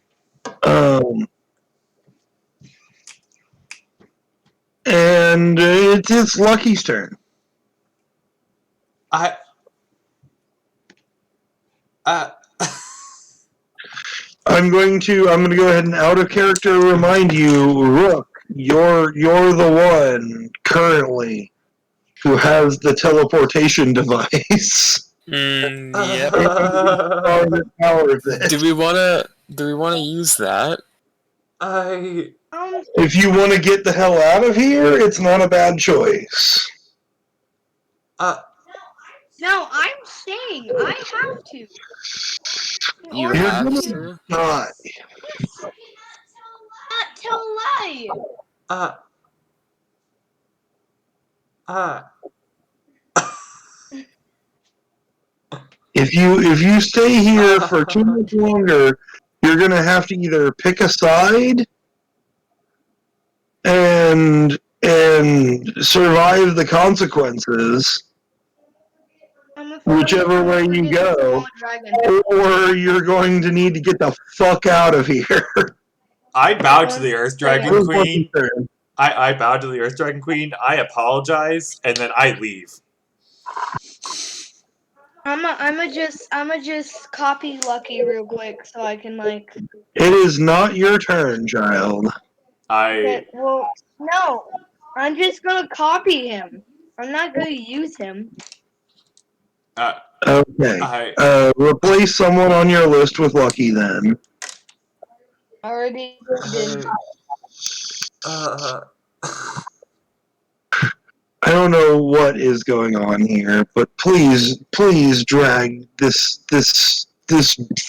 And it's Lucky's turn. I'm going to go ahead and out of character remind you, Rook, you're the one currently who has the teleportation device. Yep. Do we wanna use that? If you want to get the hell out of here, it's not a bad choice. No, I'm staying. I have to. You Or have gonna to? die. not tell a lie. Uh, If you stay here for too much longer, you're gonna have to either pick a side and survive the consequences, I'm afraid whichever way I'm you gonna get go, a dragon. or you're going to need to get the fuck out of here. I bow to the Earth Dragon Who's Lucky's Queen. turn? I bow to the Earth Dragon Queen. I apologize, and then I leave. I'ma just copy Lucky real quick so I can like. It is not your turn, child. I Well, no, I'm just gonna copy him. I'm not gonna use him. Okay. I Replace someone on your list with Lucky then. Already did. uh, I don't know what is going on here, but please drag this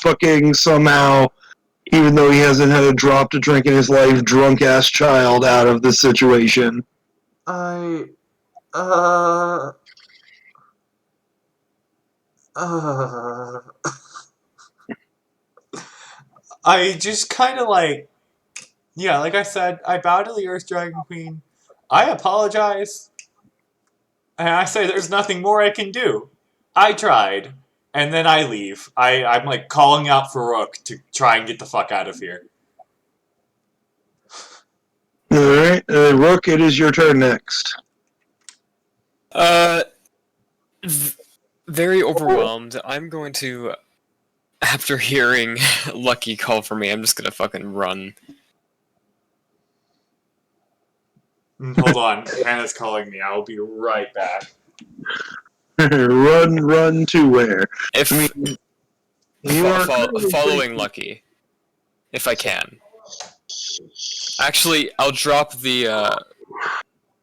fucking somehow, even though he hasn't had a drop to drink in his life, drunk ass child out of this situation. I I just kind of like, yeah, like I said, I bow to the Earth Dragon Queen. I apologize. And I say there's nothing more I can do. I tried. And then I leave. I'm like calling out for Rook to try and get the fuck out of here. Alright, Rook, it is your turn next. Very overwhelmed. I'm going to, after hearing Lucky call for me, I'm just gonna fucking run. Hold on. Hannah's calling me. I'll be right back. Run to where? If You are following Lucky, if I can. Actually, I'll drop the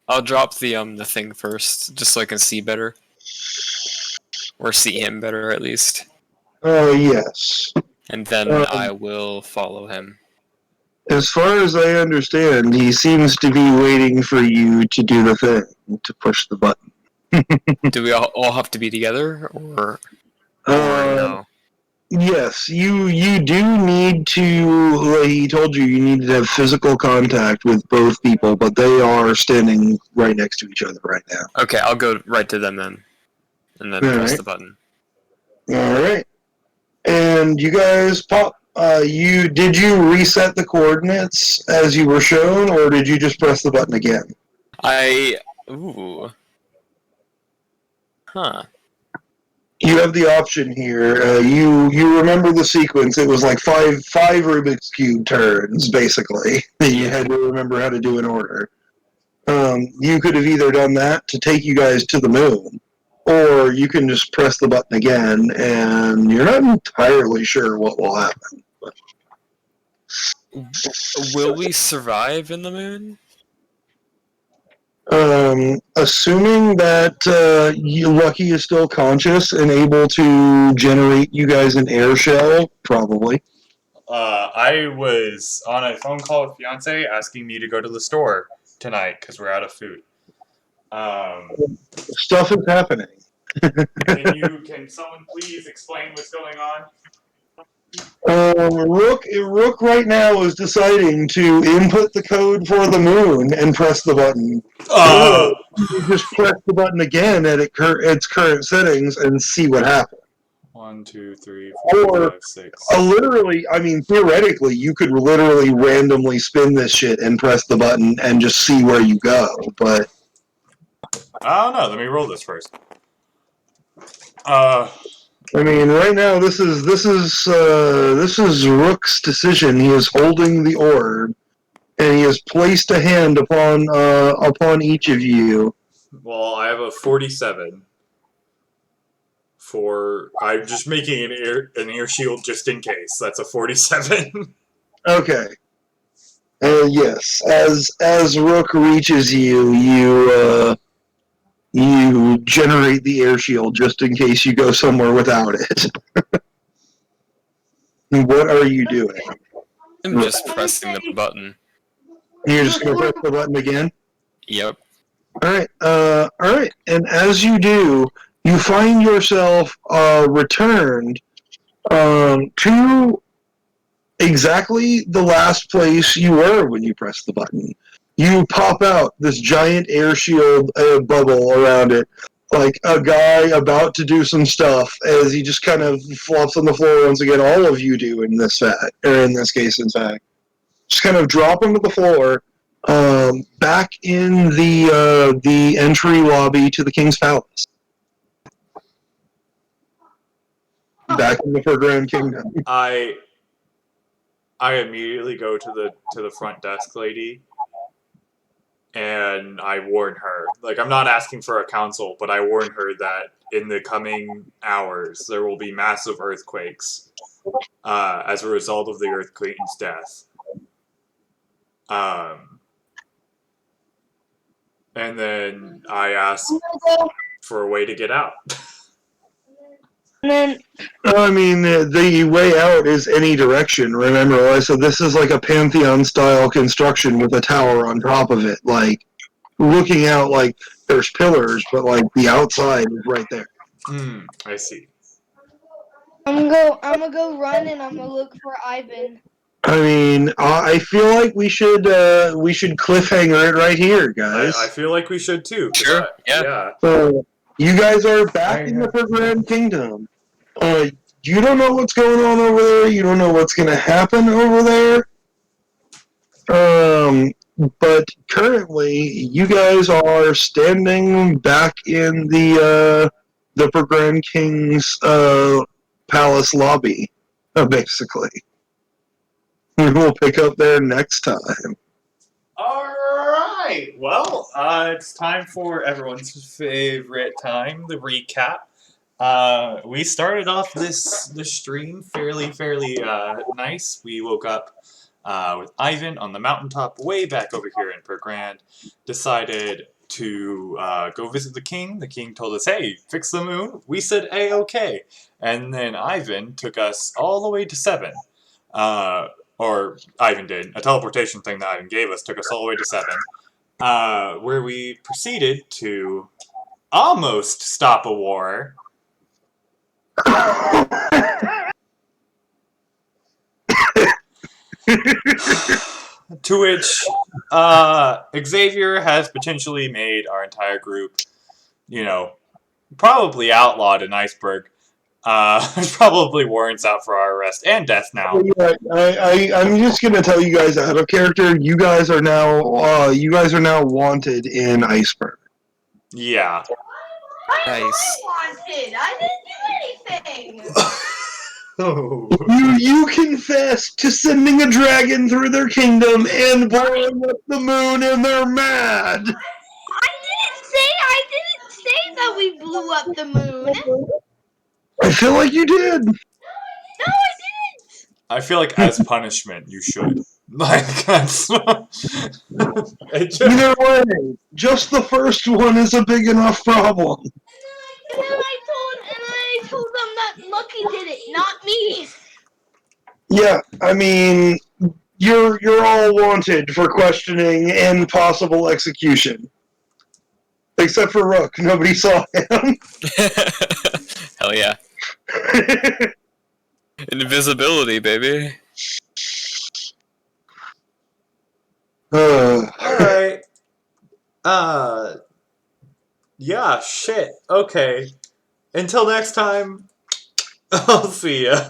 the thing first, just so I can see better, or see him better at least. Oh, yes. And then I will follow him. As far as I understand, he seems to be waiting for you to do the thing, to push the button. Do we all have to be together, or Uh, no? Yes, you do need to, like he told you, you need to have physical contact with both people, but they are standing right next to each other right now. Okay, I'll go right to them then, and then press Alright. the button. Alright. And you guys pop, did you reset the coordinates as you were shown, or did you just press the button again? Ooh. Huh. You have the option here. You remember the sequence. It was like five Rubik's Cube turns, basically, that you had to remember how to do in order. You could have either done that to take you guys to the moon, or you can just press the button again, and you're not entirely sure what will happen. Will we survive in the moon? Assuming that Lucky is still conscious and able to generate you guys an air shell, probably. I was on a phone call with fiance asking me to go to the store tonight because we're out of food. Stuff is happening. Can someone please explain what's going on? Rook right now is deciding to input the code for the moon and press the button. You just press the button again at its current settings and see what happens. 1, 2, 3, 4, Or 5, 6. literally, I mean, theoretically, you could literally randomly spin this shit and press the button and just see where you go. But I don't know. Let me roll this first. I mean, right now, this is Rook's decision. He is holding the orb, and he has placed a hand upon each of you. Well, I have a 47. I'm just making an ear shield just in case. That's a 47. Okay. Yes. As Rook reaches you, you generate the air shield just in case you go somewhere without it. What are you doing? I'm just pressing the button. You're just gonna press the button again? Yep. All right. And as you do, you find yourself returned to exactly the last place you were when you press the button. You pop out this giant air shield bubble around it, like a guy about to do some stuff as he just kind of flops on the floor once again. All of you do in this case, in fact. Just kind of drop him to the floor, back in the entry lobby to the King's Palace. Back in the Forgotten Kingdom. I immediately go to the front desk lady, and I warn her. Like, I'm not asking for a counsel, but I warn her that in the coming hours there will be massive earthquakes as a result of the Earth Queen's death. And then I ask for a way to get out. And then I mean, the way out is any direction, remember? So this is like a Pantheon-style construction with a tower on top of it. Like, looking out, like, there's pillars, but, like, the outside is right there. I see. I'm gonna go run and I'm gonna look for Ivan. I mean, I feel like we should cliffhanger it right here, guys. I feel like we should too. Sure, yeah. So, you guys are back in the Forgotten Kingdom. You don't know what's going on over there. You don't know what's going to happen over there. But currently, you guys are standing back in the Forgotten King's palace lobby, basically. We'll pick up there next time. Alright! Well, it's time for everyone's favorite time, the recap. We started off this stream fairly nice. We woke up with Ivan on the mountaintop way back over here in Pergrand. Decided to go visit the king. The king told us, hey, fix the moon. We said, A-okay. And then Ivan took us all the way to 7. Or Ivan did. A teleportation thing that Ivan gave us took us all the way to 7. Where we proceeded to almost stop a war. To which Xavier has potentially made our entire group, probably outlawed in Iceberg. Probably warrants out for our arrest and death now. Yeah, I'm just gonna tell you guys out of character. You guys are now wanted in Iceberg. Yeah. Nice. Wanted. I didn't do anything. Oh. You confess to sending a dragon through their kingdom and blowing up the moon, and they're mad. I didn't say that we blew up the moon. I feel like you did. No, I didn't. I feel like as punishment, you should. Like, that's... Either way, just the first one is a big enough problem. And then I told them that Lucky did it, not me. Yeah, I mean, you're all wanted for questioning and possible execution. Except for Rook, nobody saw him. Hell yeah. Invisibility, baby. Alright. Yeah, shit. Okay. Until next time, I'll see ya.